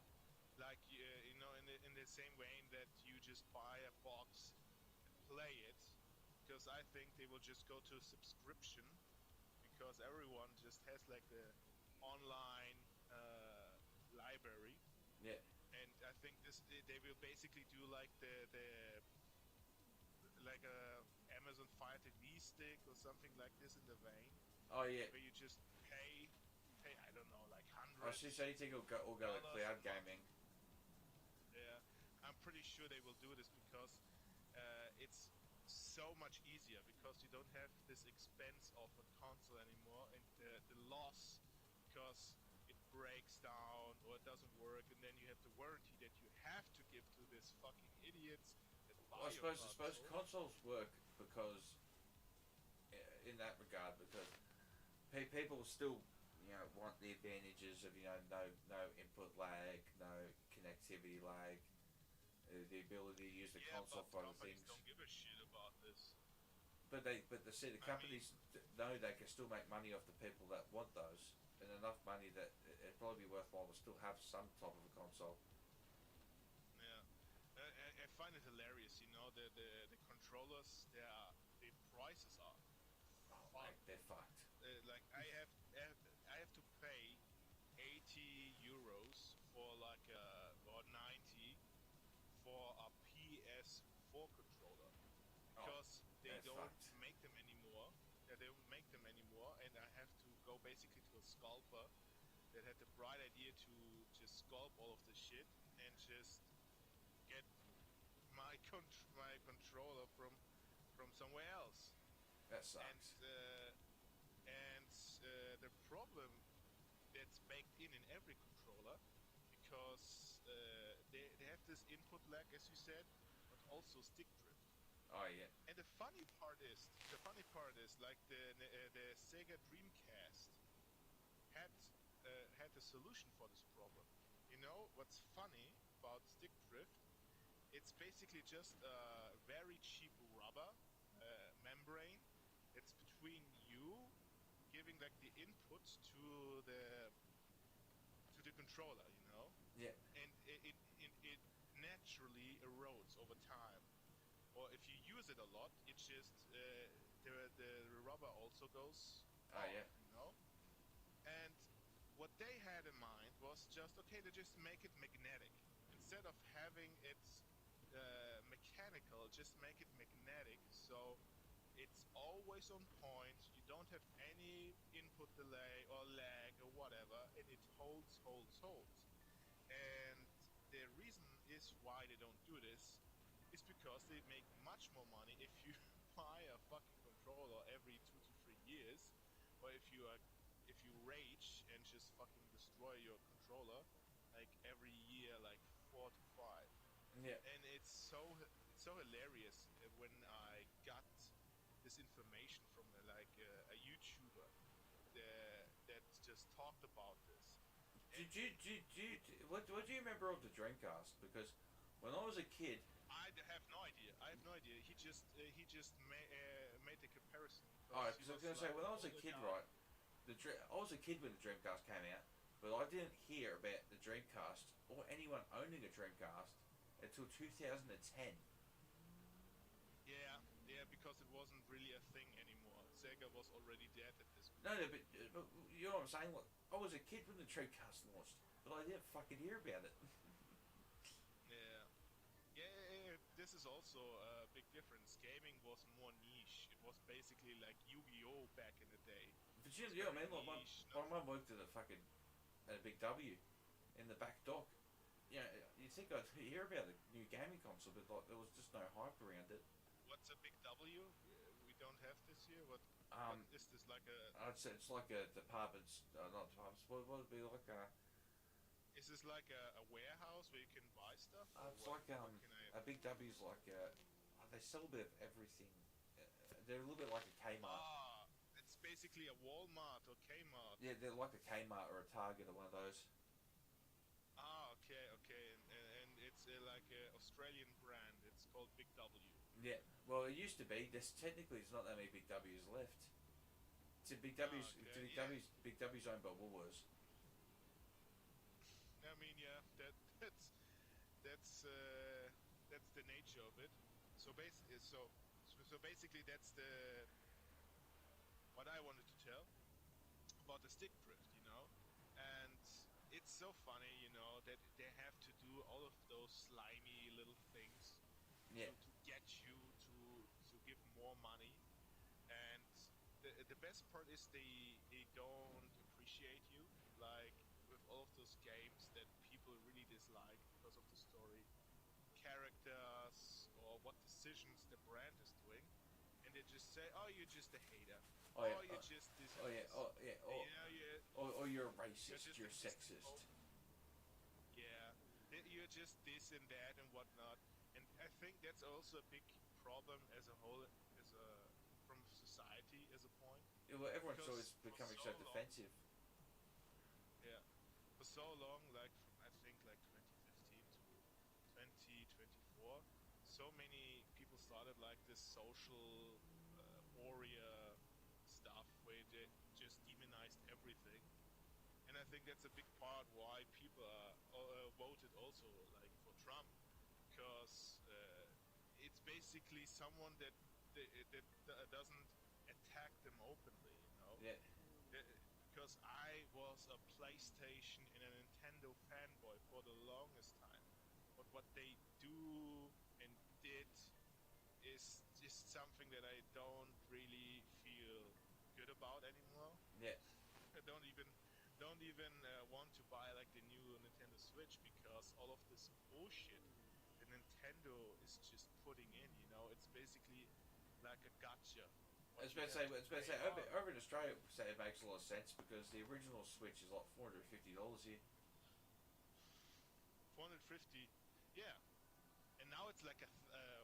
Like you know, in the same way that you just buy a box and play it, because I think they will just go to a subscription because everyone just has like the online library, Yeah. and I think they will basically do like the like a Amazon Fire TV stick or something like this in the vein, Oh yeah. where you just pay I don't know like I hundreds. see. So you think it'll go to Dollars cloud a month. gaming? Yeah, I'm pretty sure they will do this because it's so much easier because you don't have this expense of a console anymore and the loss because it breaks down or it doesn't work, and then you have the warranty that you have to give to this fucking idiots that buy I your suppose console. consoles work because in that regard, because people still, want the advantages of no input lag, no connectivity lag, the ability to use the Yeah, console but for other companies things. don't give a shit about this. But the companies know they can still make money off the people that want those, and enough money that it'd probably be worthwhile to still have some type of a console. Yeah, I find it hilarious. You know, the controllers, the prices are Oh, fuck. mate, they're fucked. Like I have to pay 80 euros for like or 90 for a PS4 controller because they that's don't fucked. make them anymore. They don't make them anymore, and I have to go basically to a sculptor that had the bright idea to just sculpt all of the shit and just get my controller from somewhere else. That And sucks. the problem that's baked in every controller because they have this input lag, as you said, but also stick drift. Oh yeah. And the funny part is, like the Sega Dreamcast had had a solution for this problem. You know what's funny about stick drift? It's basically just a very cheap rubber membrane. It's between you giving like the input to the controller, you know, Yeah. and it naturally erodes over time. Or if you use it a lot, it just the rubber also goes Oh off, yeah. you know. And what they had in mind was just okay to just make it magnetic instead of having it mechanical. Just make it magnetic, so it's always on point. You don't have any input delay or lag or whatever, and it holds. And the reason is why they don't do this is because they make much more money if you buy a fucking controller every 2 to 3 years, or if you rage and just fucking destroy your controller like every year, like 4 to 5. Yeah. And it's so hilarious when I got this information from a YouTuber that just talked about this. And What do you remember of the Dreamcast? Because when I was a kid, I have no idea. I have no idea. He just made the comparison alright, because he because I was was gonna say like when I was a older kid, guy. right? I was a kid when the Dreamcast came out, but I didn't hear about the Dreamcast or anyone owning a Dreamcast until 2010. Yeah, because it wasn't really a thing anymore. Sega was already dead at this No, point. but you know what I'm saying? Like, I was a kid when the Dreamcast launched, but I didn't fucking hear about it. Yeah. Yeah, this is also a big difference. Gaming was more niche. It was basically like Yu-Gi-Oh back in the day. But It was you know what I very mean? Like niche. my mum worked at a big W in the back dock. You know, you'd think I'd hear about the new gaming console, but like there was just no hype around it. What's a big W? We don't have this here. What Um, is this like a? I'd say it's like a department's, not department. What would it be like a? Is this like a warehouse where you can buy stuff? Or It's what? like What can I? a big W's like a. They sell a bit of everything. They're a little bit like a Kmart. It's basically a Walmart or Kmart. Yeah, they're like a Kmart or a Target or one of those. Okay, and it's like an Australian brand. It's called Big W. Yeah. Well, it used to be. There's technically there's not that many big W's left. To Big W's, Okay, yeah. Big W's owned by Woolworths. I mean, yeah, that's that's the nature of it. So basically, that's the what I wanted to tell about the stick drift, you know. And it's so funny, you know, that they have to do all of those slimy little things Yeah. to get you to give more money. And the best part is they don't appreciate you, like with all of those games that people really dislike because of the story, characters, or what decisions the brand is doing, and they just say, "Oh, you're just a hater. Oh yeah. Oh, you're just this Oh and yeah. this. Oh yeah. You know, Or you're a you're racist. just You're a sexist. mystical. Yeah, you're just this and that and whatnot." And I think that's also a big problem as a whole, as a from society as a point. Yeah, well, everyone's Because always for becoming so so long, defensive. yeah, for so long, like from I think like 2015 to 2024, so many people started like this social warrior stuff where they just demonized everything, and I think that's a big part why people voted also like for Trump, because it's basically someone that doesn't attack them openly, you know. Yeah. Because I was a PlayStation and a Nintendo fanboy for the longest time, but what they do and did is just something that I don't really feel good about anymore. Yeah. I don't even want to buy like the new Nintendo Switch because all of this bullshit the Nintendo is just putting in. You know, it's basically like a gotcha. I was You about to have say, to I was about to pay say up. over in Australia, say it makes a lot of sense because the original Switch is like $450 here. 450, yeah. And now it's like a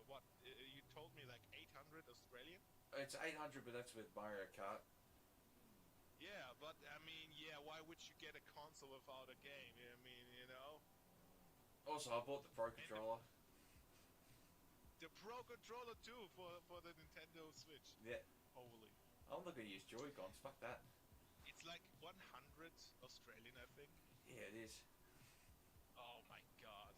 what? You told me like 800 Australian. It's 800, but that's with Mario Kart. Yeah, but I mean, yeah. Why would you get a console without a game? I mean, you know. Also, I bought the Pro And controller. the Pro controller too for the Nintendo Switch. Yeah. Holy. I'm not gonna use Joy-Cons. Fuck that. It's like 100 Australian, I think. Yeah, it is. Oh my god.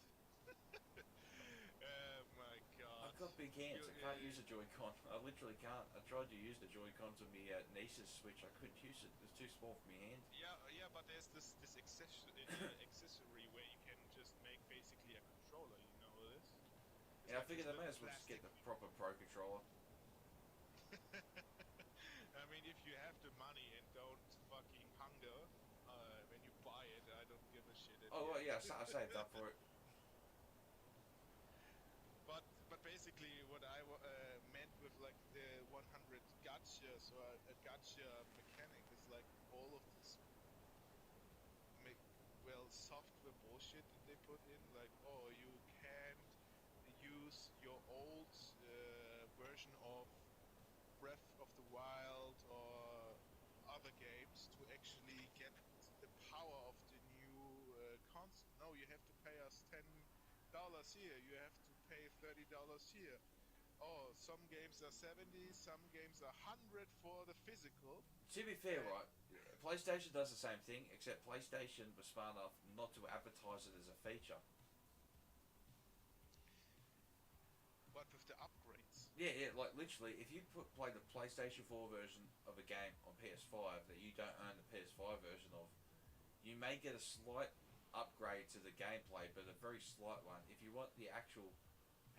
Oh my god. I've got big hands. I can't use a Joy-Con. I literally can't. I tried to use the Joy-Cons on my niece's Switch. I couldn't use it. It's too small for my hand. Yeah, but there's this accessory where you can just make basically a controller. You know this? It's Yeah, I like figured this I may little as well just get plastic. the proper Pro controller. I mean, if you have the money and don't fucking hunger when you buy it, I don't give a shit. At Oh, the well, end. yeah, I saved up for it. But basically, what I meant with like the 100 gacha, so a gacha mechanic is like all of this software bullshit that they put in, like, oh, you can't use your old version of Breath of the Wild or other games to actually get the power of the new console. No, you have to pay us $10 here. You have to pay $30 here. Oh, some games are 70, some games are 100 for the physical. To be fair, right, PlayStation does the same thing, except PlayStation was smart enough not to advertise it as a feature. But with the upgrades. Yeah, like literally, if you play the PlayStation 4 version of a game on PS5 that you don't own the PS5 version of, you may get a slight upgrade to the gameplay, but a very slight one. If you want the actual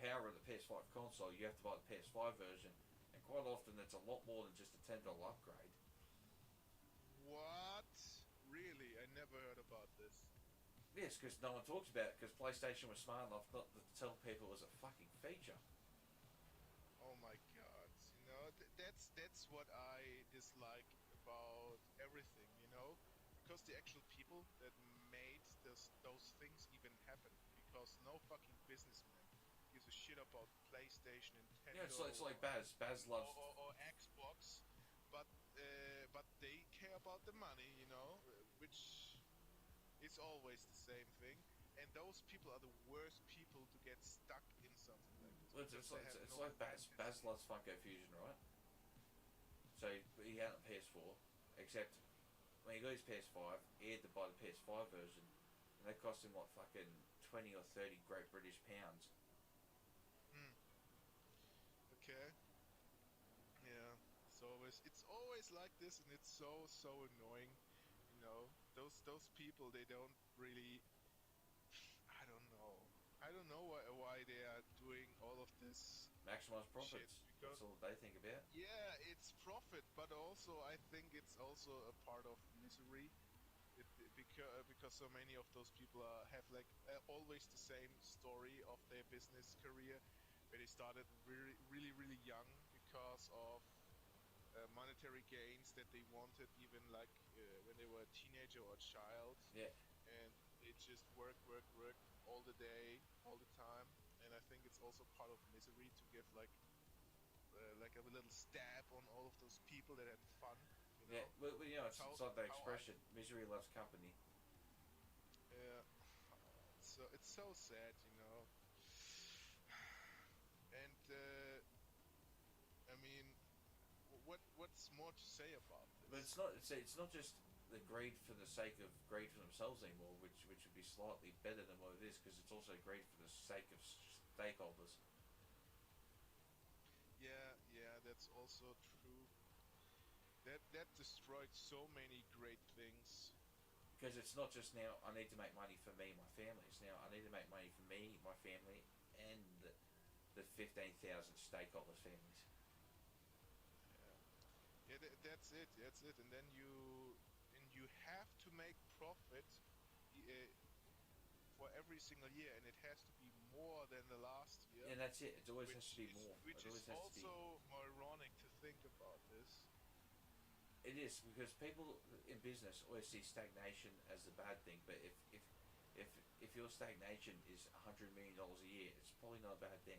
power of the PS5 console, you have to buy the PS5 version, and quite often it's a lot more than just a $10 upgrade. What? Really? I never heard about this. Yes, because no one talks about it, because PlayStation was smart enough not to tell people it was a fucking feature. Oh my god. You know, that's what I dislike about everything, you know? Because the actual people that made those things even happen. Because no fucking businessman gives a shit about PlayStation, Nintendo, Yeah, it's like Baz. Baz loves. or Xbox, but they care about the money, you know, which is always the same thing. And those people are the worst people to get stuck in something like this. Well, because it's they like have it's no like Baz. fucking Baz loves Funko Fusion, right? So he had a PS4, except when he got his PS5, he had to buy the PS5 version, and that cost him like fucking 20 or 30 Great British pounds. Hmm. Okay. Yeah. It's always like this, and it's so annoying. You know, those people, they don't really. I don't know. I don't know why they are doing all of this Maximize shit, profits. because That's all they think about. yeah, it's profit, but also I think it's also a part of misery. Because so many of those people have like always the same story of their business career, where they started really young because of monetary gains that they wanted, even like when they were a teenager or a child, Yeah. and they just work all the day, all the time. And I think it's also part of misery to give like a little stab on all of those people that had fun Yeah, know. well, you know, That's it's like the how I expression, misery loves company. yeah. It's so sad, you know. And I mean, what's more to say about But this? it's not just the greed for the sake of greed for themselves anymore, which would be slightly better than what it is, because it's also greed for the sake of stakeholders. Yeah, yeah, that's also true. That destroyed so many great things. Because it's not just now I need to make money for me and my family. It's now I need to make money for me, my family, and the 15,000 stakeholders' families. Yeah, yeah, that's it. That's it. And you have to make profit for every single year, and it has to be more than the last year, And that's it. It always has to which be is more. It which is always has to be. also ironic to think about this. It is because people in business always see stagnation as the bad thing. But if if your stagnation is $100 million a year, it's probably not a bad thing.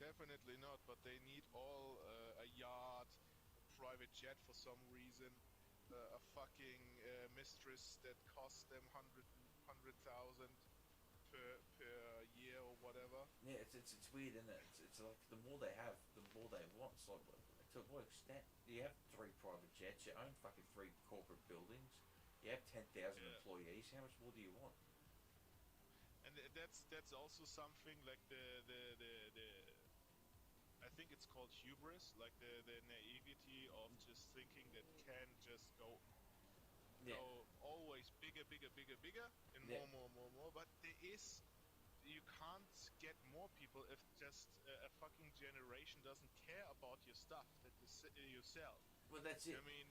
Definitely not, but they need all a yacht, a private jet for some reason, a fucking mistress that costs them 100,000 per year or whatever. Yeah, it's weird, isn't it? It's like the more they have, the more they want. It's like to what extent? You have 3 private jets, you own fucking 3 corporate buildings, you have 10,000 Yeah, employees. How much more do you want? and that's also something like the I think it's called hubris, like the naivety of just thinking that can just Yeah, go always bigger, bigger, bigger, bigger, and yeah. more, more, more, more. But you can't get more people if just a fucking generation doesn't care about your stuff that you sell. Well, that's I it. mean,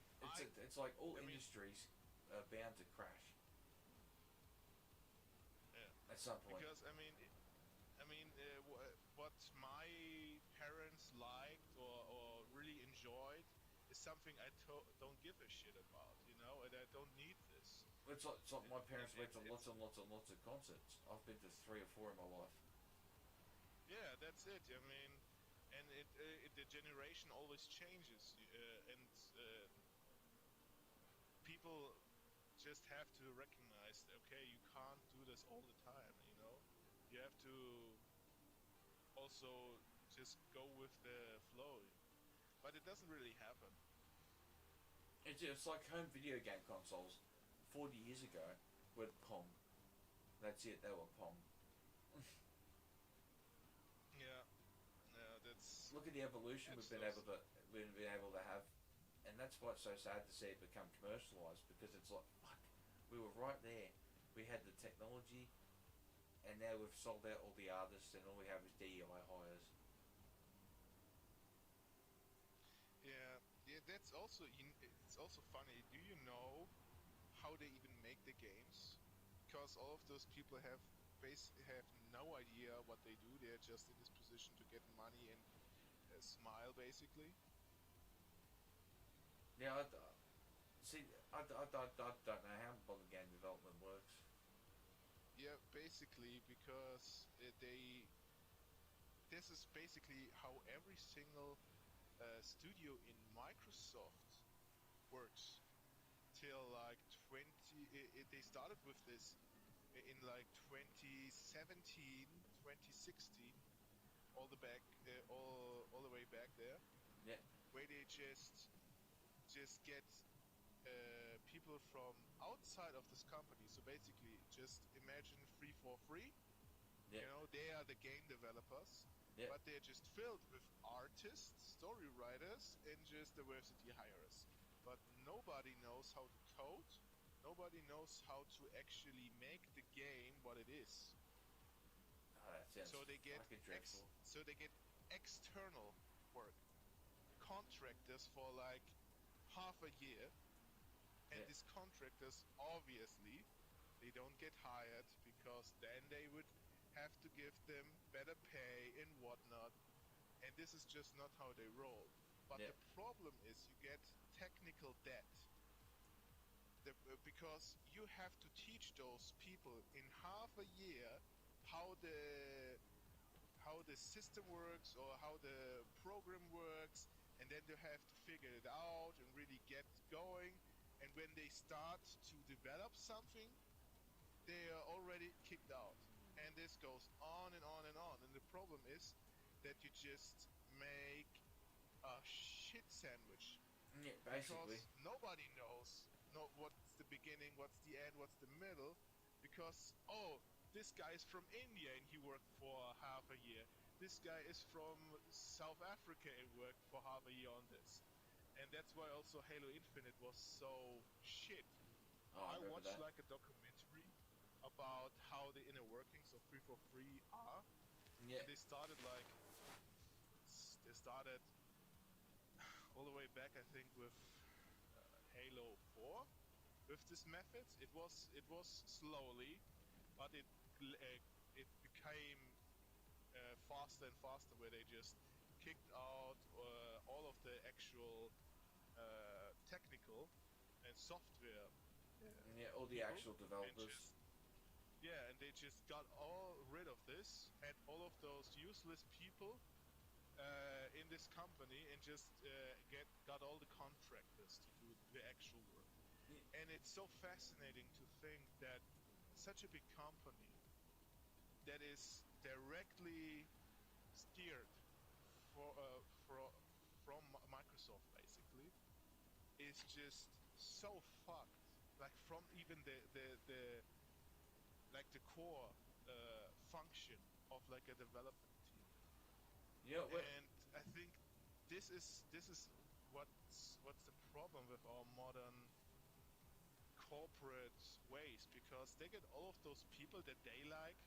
It's like all I mean, industries are bound to crash yeah, at some point. because what my parents liked or really enjoyed is something don't give a shit about, and I don't need this. It's like my And parents went to it's lots and lots and lots of concerts. I've been to 3 or 4 in my life. Yeah, that's it. I mean, and the generation always changes, and people just have to recognize that, okay, you can't do this all the time. You have to also just go with the flow, but it doesn't really happen. It's like home video game consoles 40 years ago were Pong. That's it, they were Pong. Yeah, yeah, that's Look at the evolution that's so. we've been able to have, and that's why it's so sad to see it become commercialized, because it's like fuck, we were right there. We had the technology, and now we've sold out all the artists, and all we have is DEI hires. Yeah, yeah, it's also funny. Do you know how they even make the games? Because all of those people have no idea what they do. They're just in this position to get money and smile, basically. Now, see, I don't know how modern game development works. Yeah, basically because this is basically how every single studio in Microsoft works. Till like 20, they started with this in like 2017, 2016, all the way back there, Yeah, where they just get people from outside of this company. So basically, just imagine free for free. yeah, They are the game developers, yeah. but they're just filled with artists, story writers, and just diversity hires. But nobody knows how to code. Nobody knows how to actually make the game what it is. Oh, that sounds So they get fucking dreadful. external work, contractors for like half a year, and Yeah, these contractors obviously they don't get hired because then they would have to give them better pay and whatnot, and this is just not how they roll. But yeah, the problem is you get technical debt. Because you have to teach those people in half a year how the system works or how the program works, and then they have to figure it out and really get going. And when they start to develop something, they are already kicked out. And this goes on and on and on. And the problem is that you just make a shit sandwich. Yeah, basically. Because nobody knows what's the beginning, what's the end, what's the middle. Because, oh, this guy is from India and he worked for half a year. This guy is from South Africa and worked for half a year on this. And that's why also Halo Infinite was so shit. Oh, I remember watched that. like a documentary about how the inner workings of 343 are. Yeah. And they started all the way back, I think, with Halo 4 with this method. It was slowly, but it became faster and faster, where they just kicked out all of the actual technical and software. Yeah, all the people, actual developers. And they just got all rid of this, had all of those useless people in this company, and just got all the contractors to do the actual work. Yeah. And it's so fascinating to think that such a big company that is directly steered from Microsoft, basically, is just so fucked. Like from even the like the core function of like a development team. Yeah, And I think this is what's the problem with our modern corporate ways, because they get all of those people that they like,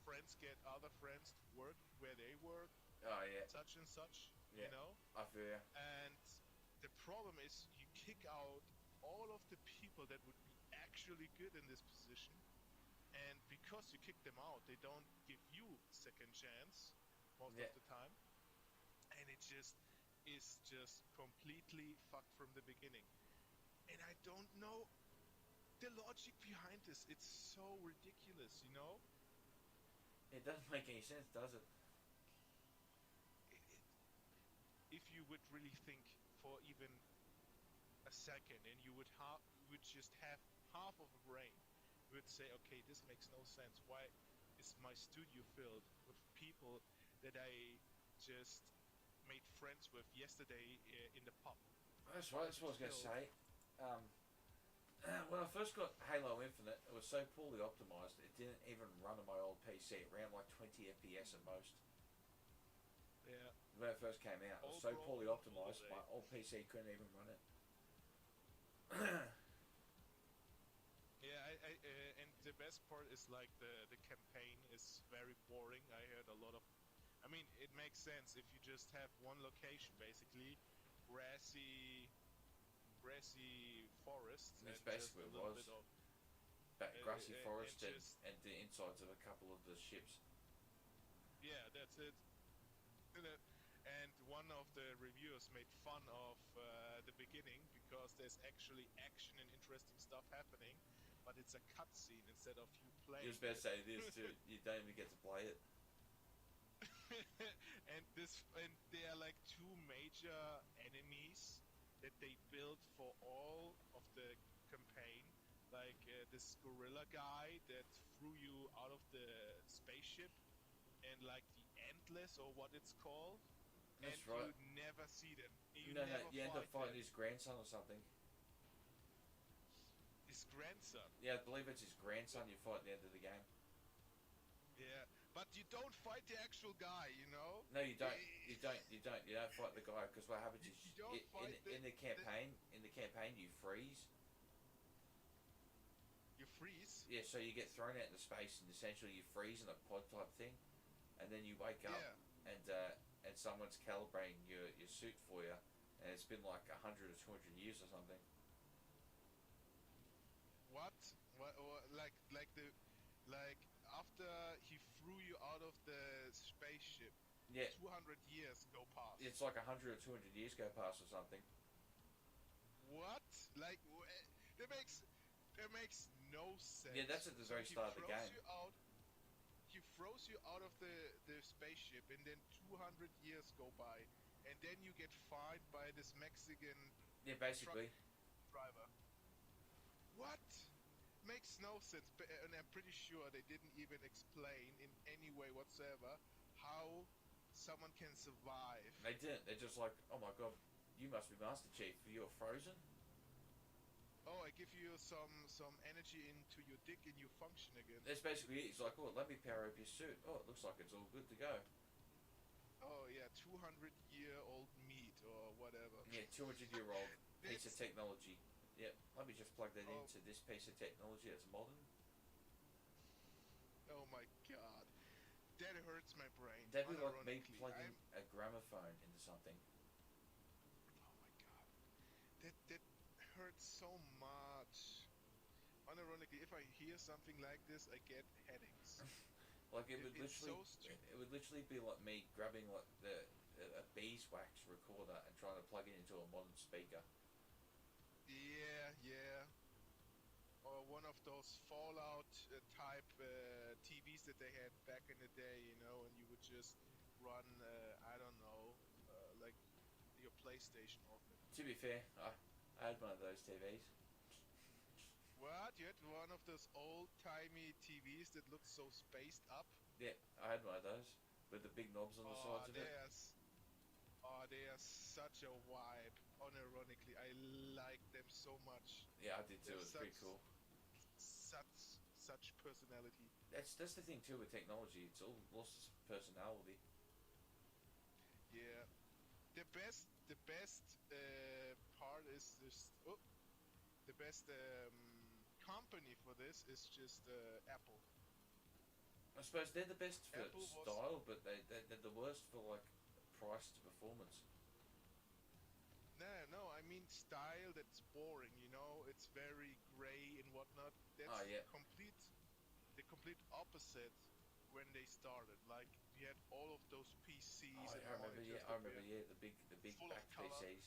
friends get other friends to work where they work, oh yeah, such and such, yeah. I feel ya. And the problem is you kick out all of the people that would be actually good in this position, and because you kick them out, they don't give you second chance most of the time, and it just is just completely fucked from the beginning. And I don't know the logic behind this. It's so ridiculous, It doesn't make any sense, does it? If you would really think for even a second, and you would just have half of a brain, you would say, okay, this makes no sense. Why is my studio filled with people that I just made friends with yesterday in the pub? That's right. That's what I was going to say. When I first got Halo Infinite, it was so poorly optimized it didn't even run on my old PC. It ran like 20 FPS at most. Yeah. When it first came out, it was so poorly optimized, my old PC couldn't even run it. Yeah, and the best part is like the campaign is very boring. I heard a lot of, I mean, it makes sense if you just have one location, basically, grassy forests. That's and basically just a what little it was. bit of, Grassy forest and and the insides of a couple of the ships. yeah, that's it. And one of the reviewers made fun of the beginning, because there's actually action and interesting stuff happening, but it's a cutscene instead of you playing. You was about to say this too. You don't even get to play it. and there are like two major enemies that they built for all of the campaign, like this gorilla guy that threw you out of the spaceship, and like the Endless, or what it's called. That's and right. You never see them. You No, never you end up fighting them. his grandson or something. His grandson. Yeah, I believe it's his grandson you fight at the end of the game. Yeah, but you don't fight the actual guy, No, you don't. You don't fight the guy, because what happens is in the campaign, you freeze. You freeze? Yeah, so you get thrown out into space, and essentially you freeze in a pod type thing, and then you wake up, and someone's calibrating your suit for you, and it's been like 100 or 200 years or something. What? Like after he threw you out of the spaceship, Yeah. 200 years go past. It's like 100 or 200 years go past or something. What? Like that makes no sense. Yeah, that's at the very start of the game. He froze you out of the spaceship, and then 200 years go by, and then you get fined by this Mexican Yeah, basically. driver. What? Makes no sense, and I'm pretty sure they didn't even explain in any way whatsoever how someone can survive. They didn't. They're just like, oh my god, you must be Master Chief. You're frozen. Oh, I give you some energy into your dick and you function again. That's basically it. It's like, oh, let me power up your suit. Oh, it looks like it's all good to go. Oh yeah, 200-year-old meat or whatever. Yeah, 200-year-old piece of It's- technology. Yep, let me just plug that Oh. into this piece of technology that's modern. Oh my god, that hurts my brain. That'd be like me Unironically, plugging a gramophone into something. Oh my god, that hurts so much. Unironically, if I hear something like this, I get headaches. Like it would It's literally, so stupid. it would literally be like me grabbing like a beeswax recorder and trying to plug it into a modern speaker. Yeah. Or one of those Fallout type TVs that they had back in the day, you know, and you would just run, I don't know, like your PlayStation off it. To be fair, I had one of those TVs. What? You had one of those old-timey TVs that looked so spaced up? Yeah, I had one of those with the big knobs on the sides of it. They are such a vibe. Unironically, I like them so much. Yeah, I did too. They're It was pretty cool. Such personality. That's the thing too with technology. It's all lost its personality. Yeah. The best part is this. Oh, the best company for this is just Apple. I suppose they're the best for Apple was- style, but they're the worst for like price to performance. No, I mean style that's boring, you know, it's very grey and whatnot. That's Yeah. the complete opposite when they started. Like, you had all of those PCs and I remember. monitors Yeah, I that remember. were Yeah, the big full of back colour. PCs.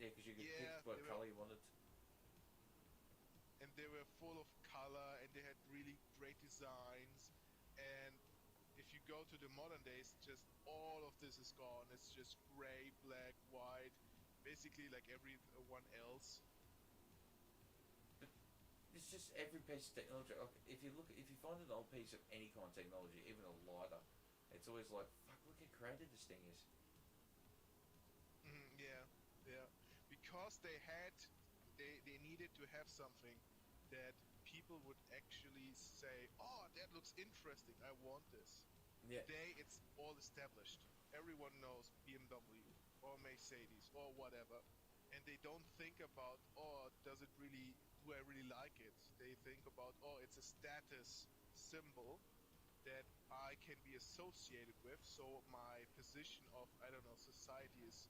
Yeah, because you could Yeah, pick what they were- color you wanted. and they were full of color and they had really great designs. And if you go to the modern days, just all of this is gone. It's just grey, black, white, basically like everyone else. It's just every piece of technology. Like, if you find an old piece of any kind of technology, even a lighter, it's always like, fuck, look how creative this thing is. Yeah. Because they needed to have something that people would actually say, oh, that looks interesting, I want this. Yeah. Today it's all established. Everyone knows BMW or Mercedes or whatever. And they don't think about, oh, do I really like it? They think about, oh, it's a status symbol that I can be associated with, so my position of, I don't know, society is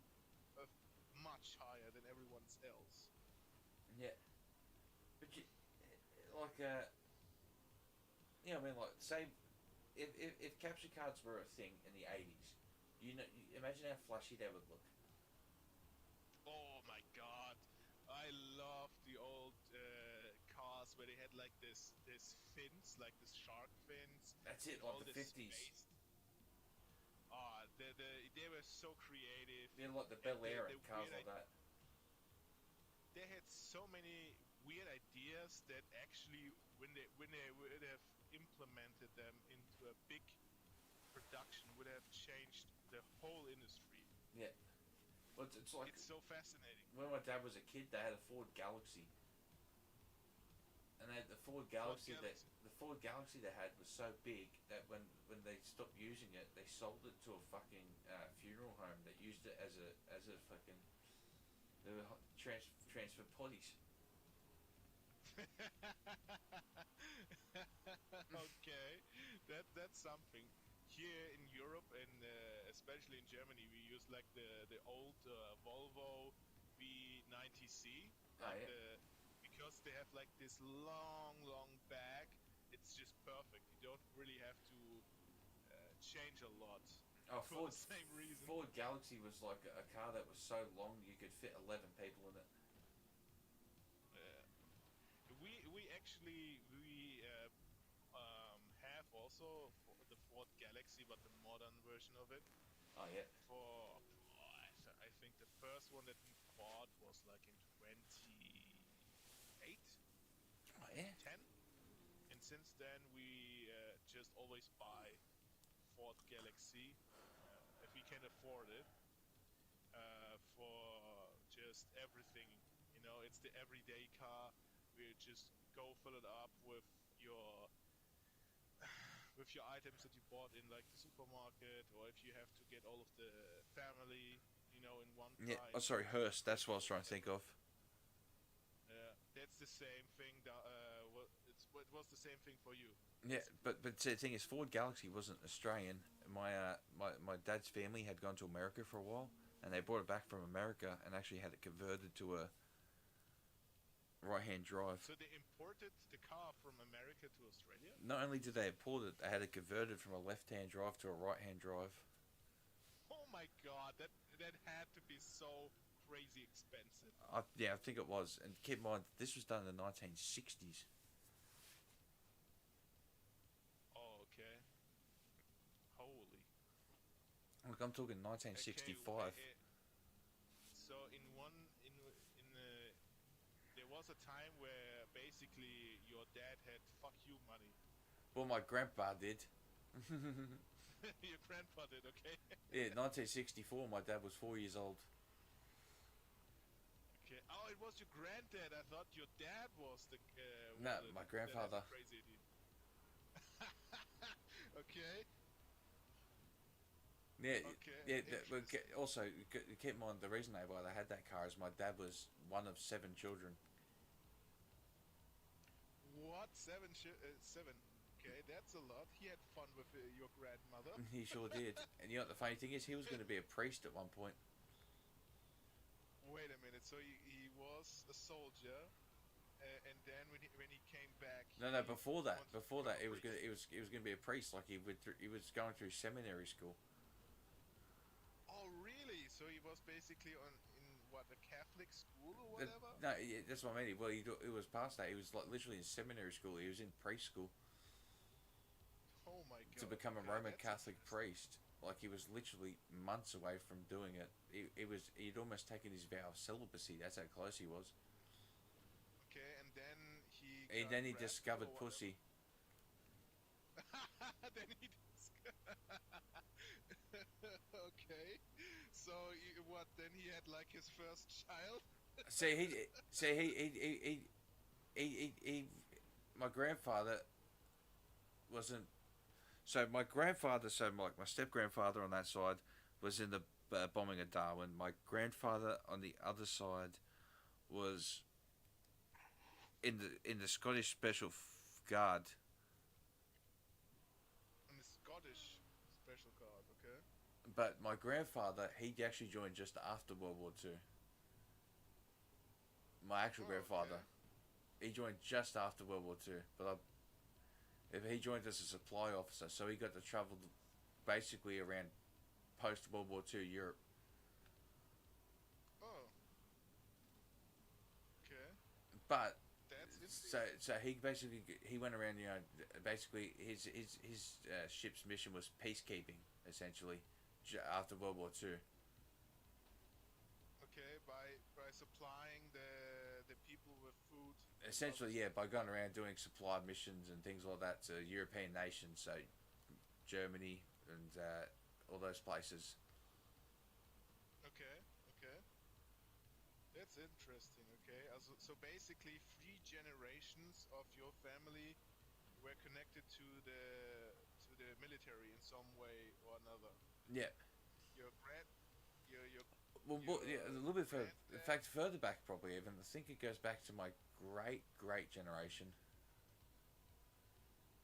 much higher than everyone's else. Yeah. But like, I mean, like, say, if capture cards were a thing in the 80s, you imagine how flashy they would look. Oh my god, I love the old cars where they had like this fins, like this shark fins. That's it, all like the this 50s. space. They were so creative. Yeah, like the Bel Air the and cars weird like that. They had so many weird ideas that actually, when they would have implemented them into a big production, would have changed the whole industry. Yeah. Well, it's like It's so fascinating. when my dad was a kid, they had a Ford Galaxy, and they had the Ford Galaxy they had was so big that when they stopped using it, they sold it to a fucking funeral home that used it as a fucking transfer potties. Okay, that's something. Here in Europe and especially in Germany, we use like the old Volvo V90C. Because they have like this long back, it's just perfect. You don't really have to change a lot. Oh, For the same reason. Ford Galaxy was like a car that was so long you could fit 11 people in it. We have also the Ford Galaxy, but the modern version of it. Oh yeah. For first one that we bought was like in 28, Oh, yeah. 10, and since then we just always buy Ford Galaxy if we can afford it for just everything. You know, it's the everyday car. We just go fill it up with your items that you bought in like the supermarket, or if you have to get all of the family, you know, in one Yeah. car. Oh, sorry, hearse. That's what I was trying to think of. That's the same thing. It was the same thing for you. Yeah, but the thing is, Ford Galaxy wasn't Australian. My dad's family had gone to America for a while, and they brought it back from America and actually had it converted to a right-hand drive. So they imported the car from America to Australia? Not only did they import it, they had it converted from a left-hand drive to a right-hand drive. Oh my god, that had to be so crazy expensive. Yeah, I think it was. And keep in mind, this was done in the 1960s. Oh, okay. Holy. Look, I'm talking 1965. Okay, so there was a time where basically your dad had fuck you money. Well, my grandpa did. Your grandpa did, okay? Yeah, 1964, my dad was 4 years old. Okay. Oh, it was your granddad. I thought your dad was the. No, my grandfather. That's crazy idea. Okay. Yeah, Okay, yeah. But interesting. also, keep in mind the reason why they had that car is my dad was one of 7 children. What? Seven. Okay, that's a lot. He had fun with your grandmother. He sure did. And you know what the funny thing is? He was going to be a priest at one point. Wait a minute. So he was a soldier, and then when he came back. No, before that, wanted to he become a was going to be a priest. Like he was going through seminary school. Oh, really? So he was basically in what, a Catholic school or That- whatever? no, yeah, that's what I mean. Well, it was past that. He was like literally in seminary school. He was in priest school Oh my god. to become a okay, Roman that's Catholic interesting. priest. Like he was literally months away from doing it. He'd almost taken his vow of celibacy. That's how close he was. Okay, and then And got then he raptured discovered or whatever. pussy. Then he Okay. So what? Then he had like his first child. My grandfather wasn't. So my grandfather, my step grandfather on that side was in the bombing of Darwin. My grandfather on the other side was in the Scottish Special Guard. And the Scottish special card. Okay. But my grandfather, he actually joined just after World War II. My actual Oh, grandfather, okay. he joined just after World War II. But he joined as a supply officer, so he got to travel basically around post World War II Europe. Oh. Okay. But That's interesting. so he went around, you know, basically his ship's mission was peacekeeping essentially after World War II. Okay, by supplying the people with food. and Essentially, other yeah, by stuff. going around doing supply missions and things like that to European nations, so Germany and all those places. Okay. Okay. That's interesting. Okay. So basically, 3 generations of your family were connected to the military in some way or another. Yeah. Your grand, your Well, yeah, a little bit further. In granddad. fact, further back probably even. I think it goes back to my great generation.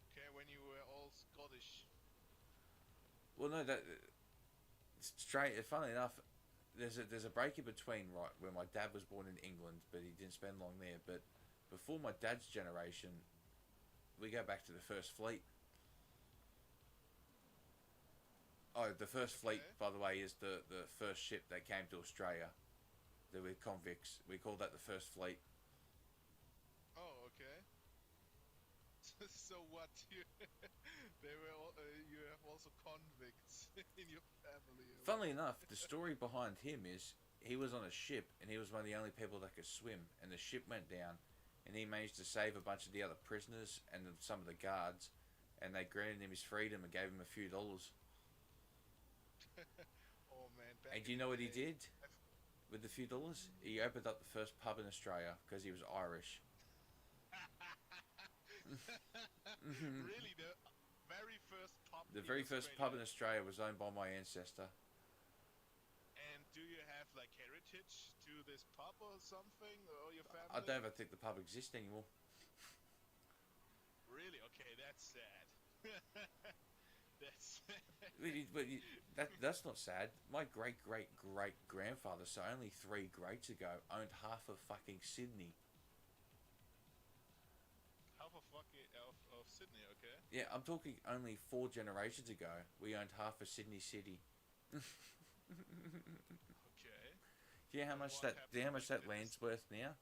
Okay, when you were all Scottish. Well, no, that straight. Funnily enough, there's a break in between, right, where my dad was born in England, but he didn't spend long there. But before my dad's generation, we go back to the First Fleet. Oh, the First Fleet, Okay. by the way, is the first ship that came to Australia. They were convicts. We call that the First Fleet. Oh, okay. So what? They were. You have also convicts in your family. Funnily enough, the story behind him is he was on a ship, and he was one of the only people that could swim, and the ship went down, and he managed to save a bunch of the other prisoners and some of the guards, and they granted him his freedom and gave him a few dollars. Oh man, back And in do you the know what he day. did with the few dollars? He opened up the first pub in Australia because he was Irish. Really, the very first pub The in very first pub in Australia. Australia was owned by my ancestor. And do you have like heritage to this pub or something, or your family? I don't even think the pub exists anymore. Really? Okay, that's sad. That's sad. That's not sad. My great great great grandfather, so only 3 greats ago, owned half of fucking Sydney. Half of fucking of Sydney, okay? Yeah, I'm talking only 4 generations ago. We owned half of Sydney City. Okay. Do you know how And much what that? Do you know how much happened that with land's worth now?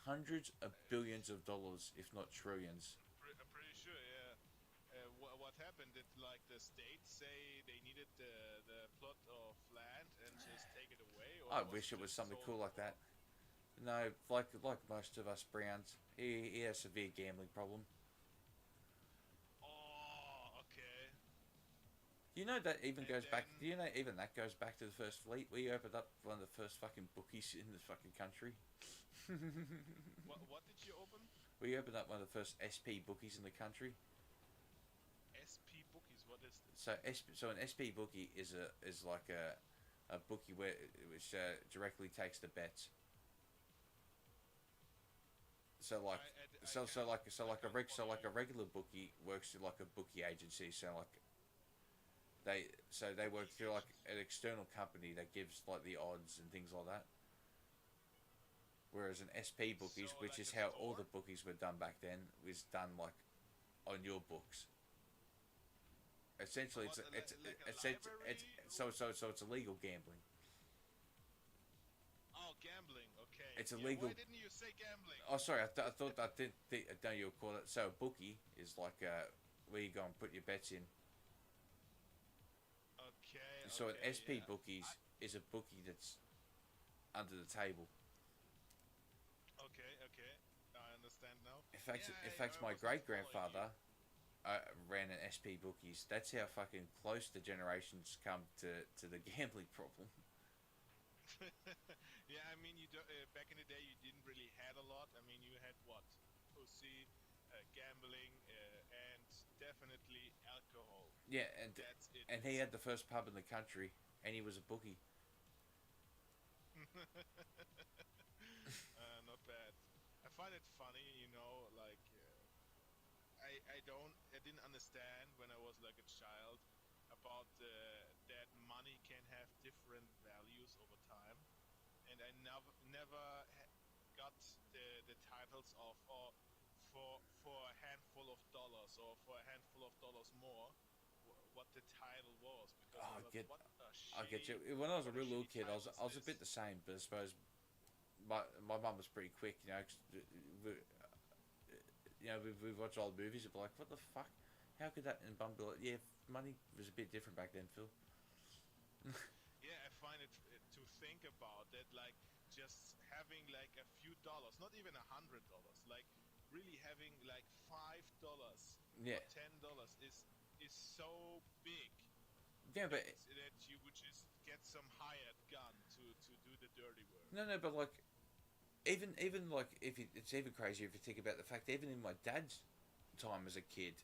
Hundreds of billions of dollars, if not trillions. I'm pretty sure, yeah. What happened? Did like the state say they needed the plot of land and just take it away? Or I was wish it was just something sold cool like for- that. No, like most of us Browns, he has a severe gambling problem. Oh, okay. You know that even And goes back. then- Do you know even that goes back to the first fleet? We opened up one of the first fucking bookies in the fucking country. What did you open? We opened up one of the first SP bookies in the country. SP Bookies. What is this? So an SP bookie is like a bookie which directly takes the bets. So like I so can't- like I can't follow a you. regular bookie works through like a bookie agency. So like they work through like an external company that gives like the odds and things like that. Whereas an SP bookies, So, which like is a how all store? the bookies were done back then, was done like on your books. Essentially, What, it's like a it's so it's illegal gambling. Oh, gambling. Okay. It's Yeah, illegal- Why didn't you say gambling? Oh, sorry, I thought I didn't think I know you would call it. So a bookie is like where you go and put your bets in. Okay. So an okay, SP yeah. bookies is a bookie that's under the table. Okay. Okay. I understand now. In fact, Yeah, in fact, I my was not following great grandfather ran an SP bookies. That's how fucking close the generations come to the gambling problem. Yeah, I mean, back in the day, you didn't really had a lot. I mean, you had what? Pussy, gambling, and definitely alcohol. Yeah, and That's it. he had the first pub in the country, and he was a bookie. Not bad. I find it funny, you know, like I didn't understand when I was like a child about that money can have different values over time, and I never got the titles of for a handful of dollars or for a handful of dollars more what the title was because Oh, I was, what a I get you. shitty- When I was a what real little shitty kid, I title was is a bit this. the same, but I suppose my mum was pretty quick, you know. 'Cause we watch old movies and be like, what the fuck? How could that? And mum be like, yeah, money was a bit different back then, Phil. Yeah, I find it to think about that, like just having like a few dollars, not even $100, like really having like $5 Yeah, or $10 is so big yeah, but that you would just get some hired gun to do the dirty work. no, but like, even like it's even crazier if you think about the fact even in my dad's time as a kid,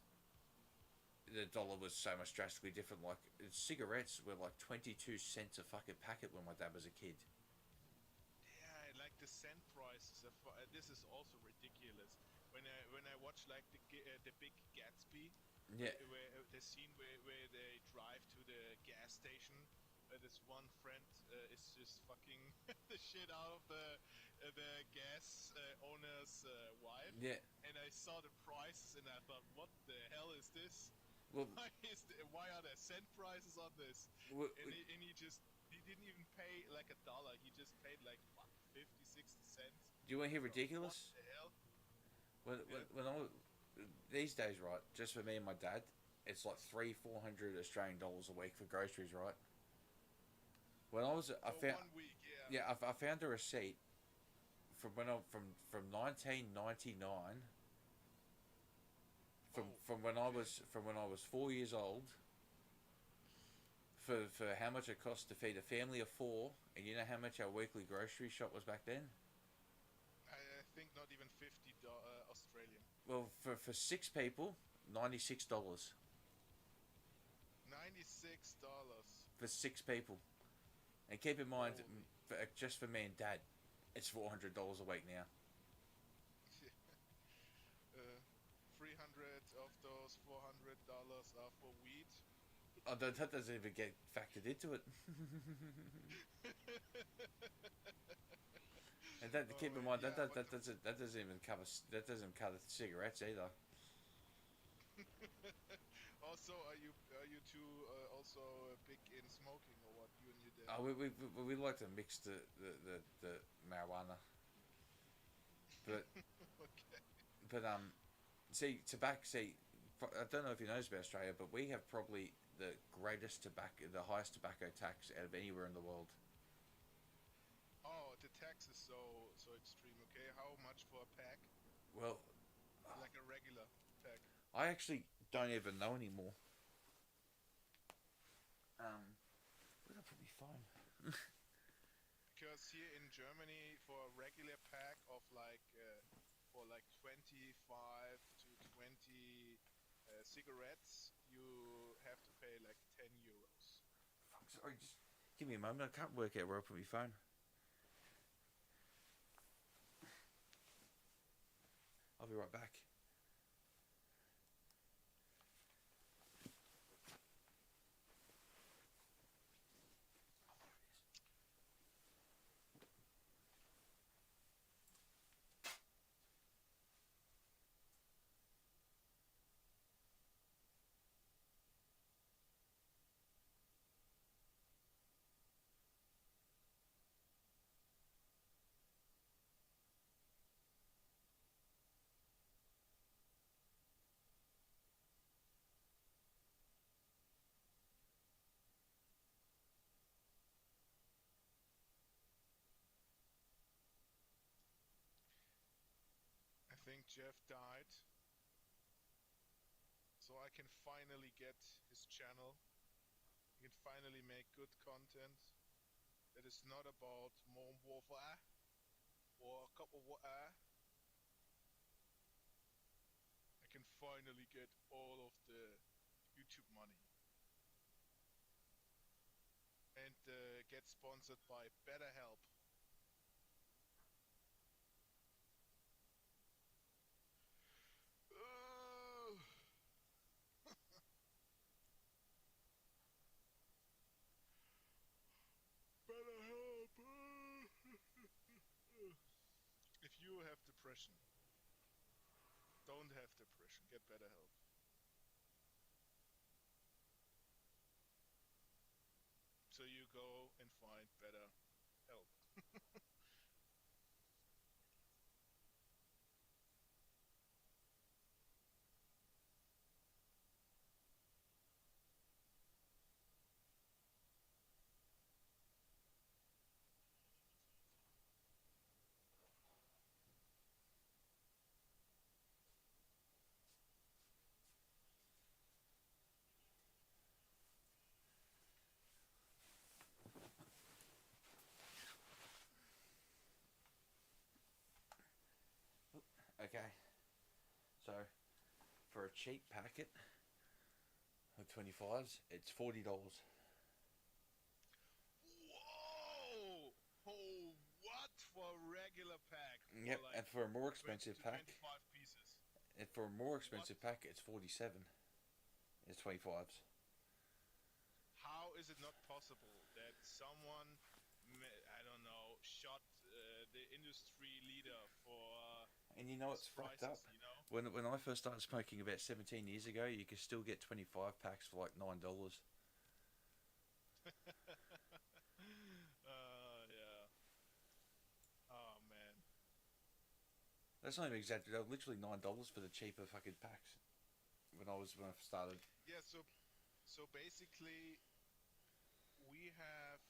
the dollar was so much drastically different. Like cigarettes were like 22 cents a fucking packet when my dad was a kid. Yeah, like the cent prices. This is also ridiculous. When I watch like the Big Gatsby, Yeah, where the scene where they drive to the gas station, this one friend is just fucking the shit out of the gas owner's wife, yeah. and I saw the prices and I thought, what the hell is this? Well, Why are there cent prices on this? w- And he didn't even pay like $1. He just paid like what 50, 60 cents. do you want to hear So, ridiculous? What the hell? When I was, these days, right, just for me and my dad, it's like 300-400 Australian dollars a week for groceries, right? When I was, I For found, 1 week, yeah. yeah, I found a receipt from when I from 1999, Oh, from when I okay. was 4 years old, for how much it cost to feed a family of four, and you know how much our weekly grocery shop was back then. I think not even 50 Australian. Well, for six people, $96 $96. for six people. And keep in mind, Holy. just for me and Dad, it's $400 a week now. 300 of those $400 are for wheat. Oh, that doesn't even get factored into it. And that, Oh keep in man, mind, yeah, but that doesn't even cover cigarettes either. also, are you two also big in smoking or what? You and your dad? Oh, we like to mix the marijuana, but Okay. see, tobacco. See, I don't know if you know this about Australia, but we have probably the highest tobacco tax out of anywhere in the world. Oh, the tax is so extreme. Okay, how much for a pack? Well, Like a regular pack? I actually don't even know anymore. Where did I put my phone? Because here in Germany, for a regular pack of for like 25 to 20 cigarettes, you have to pay like €10. Fuck, sorry, just give me a moment. I can't work out where I put my phone. I'll be right back. I think Jeff died, so I can finally get his channel. I can finally make good content that is not about Modern Warfare or Cup of Water. I can finally get all of the YouTube money and get sponsored by BetterHelp. Uh, BetterHelp. If you have depression, don't have depression, get BetterHelp. So you go and find better help. Okay, so for a cheap packet of 25s, it's $40. Whoa! Oh, what for a regular pack? For Yep, like and for a more 20 expensive to pack, 25 pieces. What? it's 47. It's 25s. How is it not possible that someone, I don't know, shot the industry leader for And you know his it's fucked up. prices, you know? When I first started smoking about 17 years ago, you could still get 25 packs for like $9. Yeah. Oh, man. That's not even exaggerated. They were literally $9 for the cheaper fucking packs when I started. Yeah, so basically we have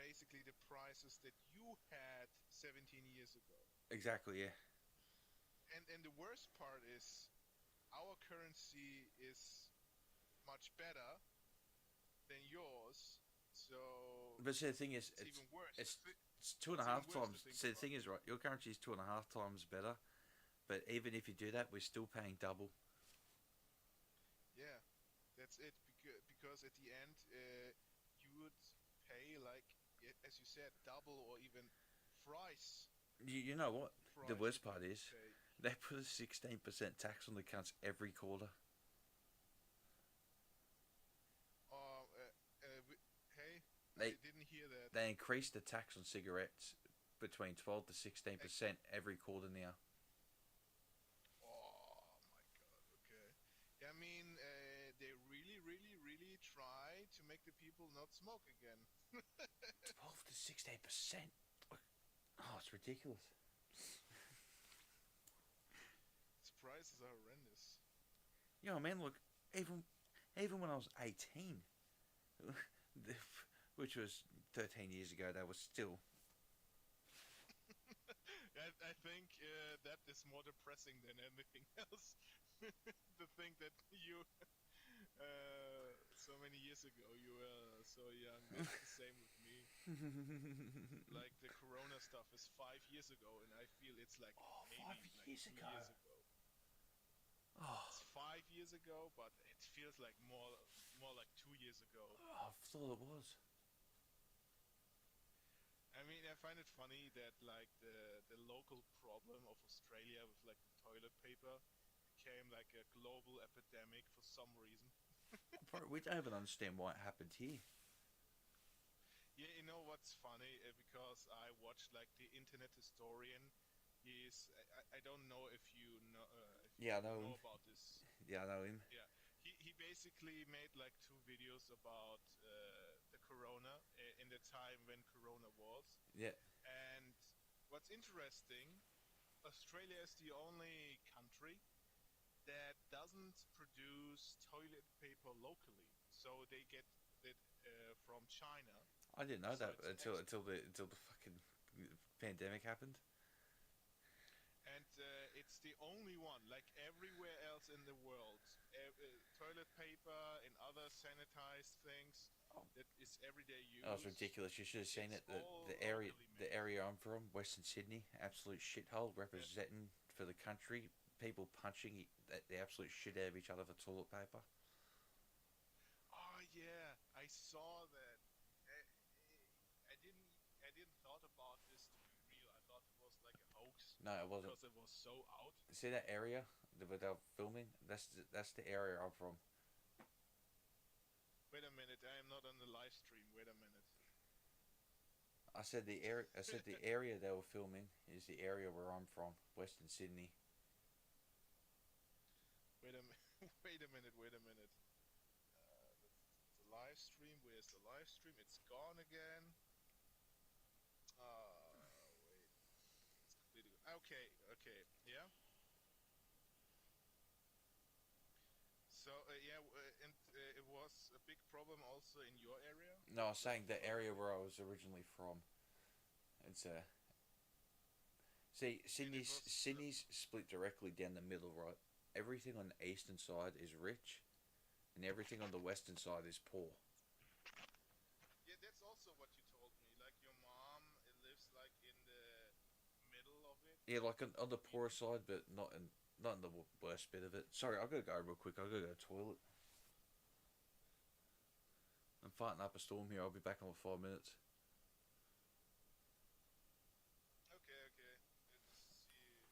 basically the prices that you had 17 years ago. Exactly. Yeah. And the worst part is our currency is much better than yours. So But see, the thing is, it's even worse. it's to thi- it's two and a it's even half worse to times. think See, the about. thing is, right, your currency is 2.5 times better. But even if you do that, we're still paying double. Yeah, that's it. Because at the end, you would pay like, as you said, double or even thrice You know what? the The price worst that you part would is pay. they put a 16% tax on the cunts every quarter. Hey, They I didn't hear that. they increased the tax on cigarettes between 12 to 16% every quarter now. Oh my god. Okay. Yeah, I mean, they really, really, really try to make the people not smoke again. 12 to 16%. Oh, it's ridiculous. These prices are horrendous. You know, man. Look, even when I was 18, which was 13 years ago, they were still. I think that is more depressing than anything else. The thing that you, so many years ago, you were so young. That's the same with me. Like the Corona stuff is 5 years ago, and I feel it's like Oh, maybe 5 like years 2 ago. years ago. Oh, It's 5 years ago, but it feels like more like 2 years ago. I thought it was. I mean, I find it funny that like the local problem of Australia with like the toilet paper became like a global epidemic for some reason. Bro, we don't even understand why it happened here. Yeah, you know what's funny? Because I watched like the Internet Historian. I don't know if you know if Yeah, I you know him. know about this. Yeah, I know him. Yeah, he basically made like two videos about the Corona in the time when Corona was. Yeah. And what's interesting, Australia is the only country that doesn't produce toilet paper locally. So they get it from China. I didn't know So that it's until the fucking pandemic happened. and it's the only one. Like everywhere else in the world, toilet paper and other sanitized things Oh. that is everyday use. That was ridiculous. You should have seen It's it. all The area locally the made. area I'm from, Western Sydney, absolute shithole, representing for the country. People punching the absolute shit out of each other for toilet paper. Oh yeah, I saw that. I didn't thought about this to be real. I thought it was like a hoax No, it wasn't. because it was so out. See that area where they're filming? That's the area I'm from. Wait a minute, I am not on the live stream. Wait a minute. I said the area. I said the area they were filming is the area where I'm from, Western Sydney. Wait a minute. Wait a minute. Wait a minute. The live stream. Where's the live stream? It's gone again. Wait. It's completely. Okay. Okay. Yeah. So yeah, and it was a big problem also in your area. No, I was saying the area where I was originally from. It's See, was Sydney's split directly down the middle, right? Everything on the eastern side is rich, and everything on the western side is poor. Yeah, that's also what you told me. Like your mom lives like in the middle of it. Yeah, like on the poorer side, but not in the worst bit of it. Sorry, I gotta go real quick. I gotta go to the toilet. I'm fighting up a storm here. I'll be back in 5 minutes. Okay, okay. Let's see.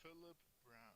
Philip Brown.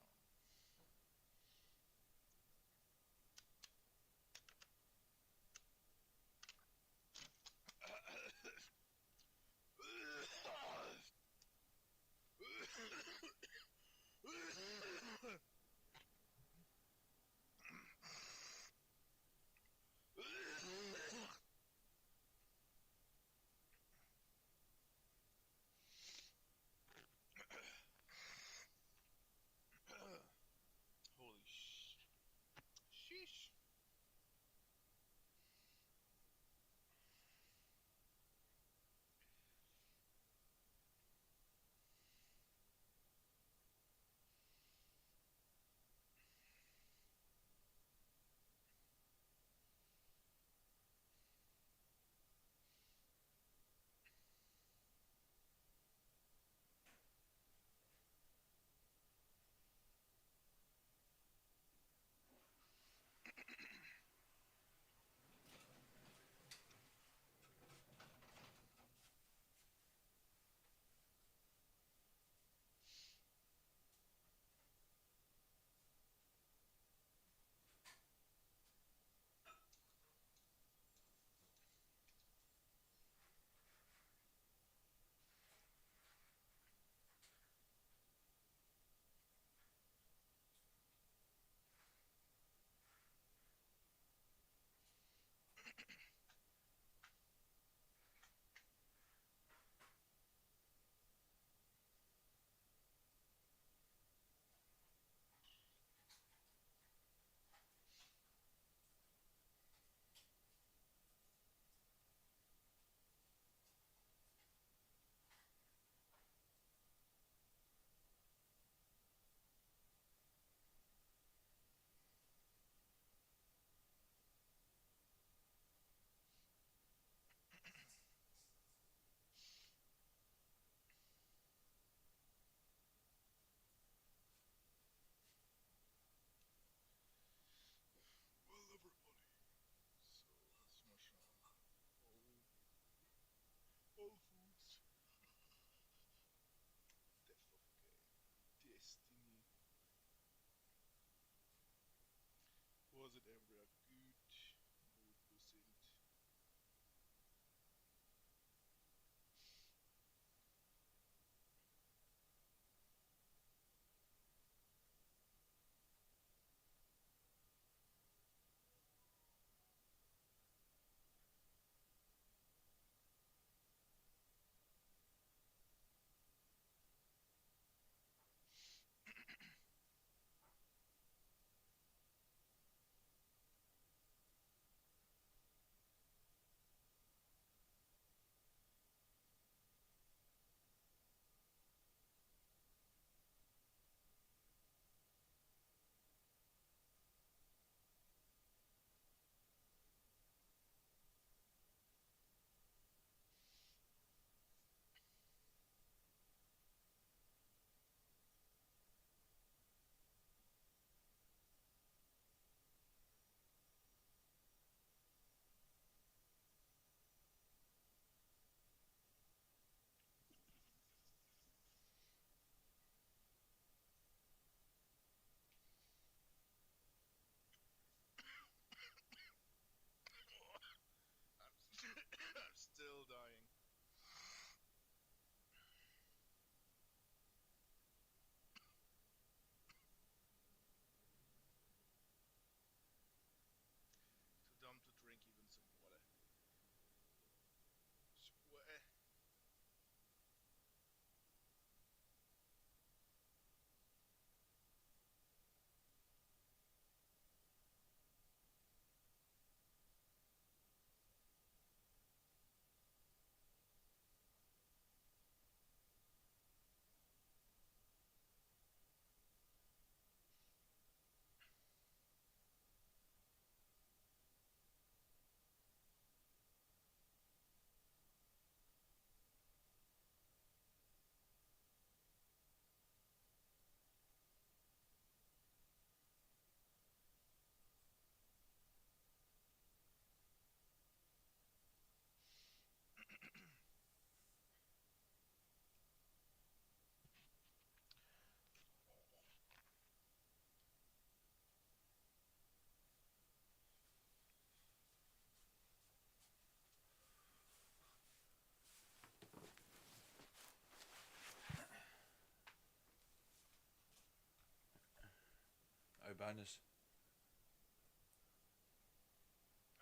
bonus.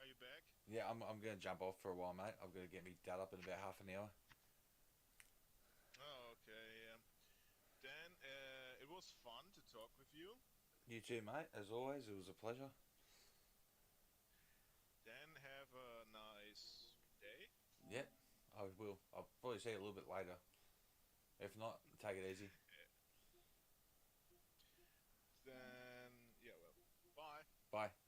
Are you back? Yeah, I'm gonna jump off for a while, mate. I've got to get me dad up in about half an hour. Oh, okay. Dan, it was fun to talk with you. You too, mate. As always, it was a pleasure. Dan, have a nice day. Yeah, I will. I'll probably see you a little bit later. If not, take it easy. Then, yeah, well, bye. Bye.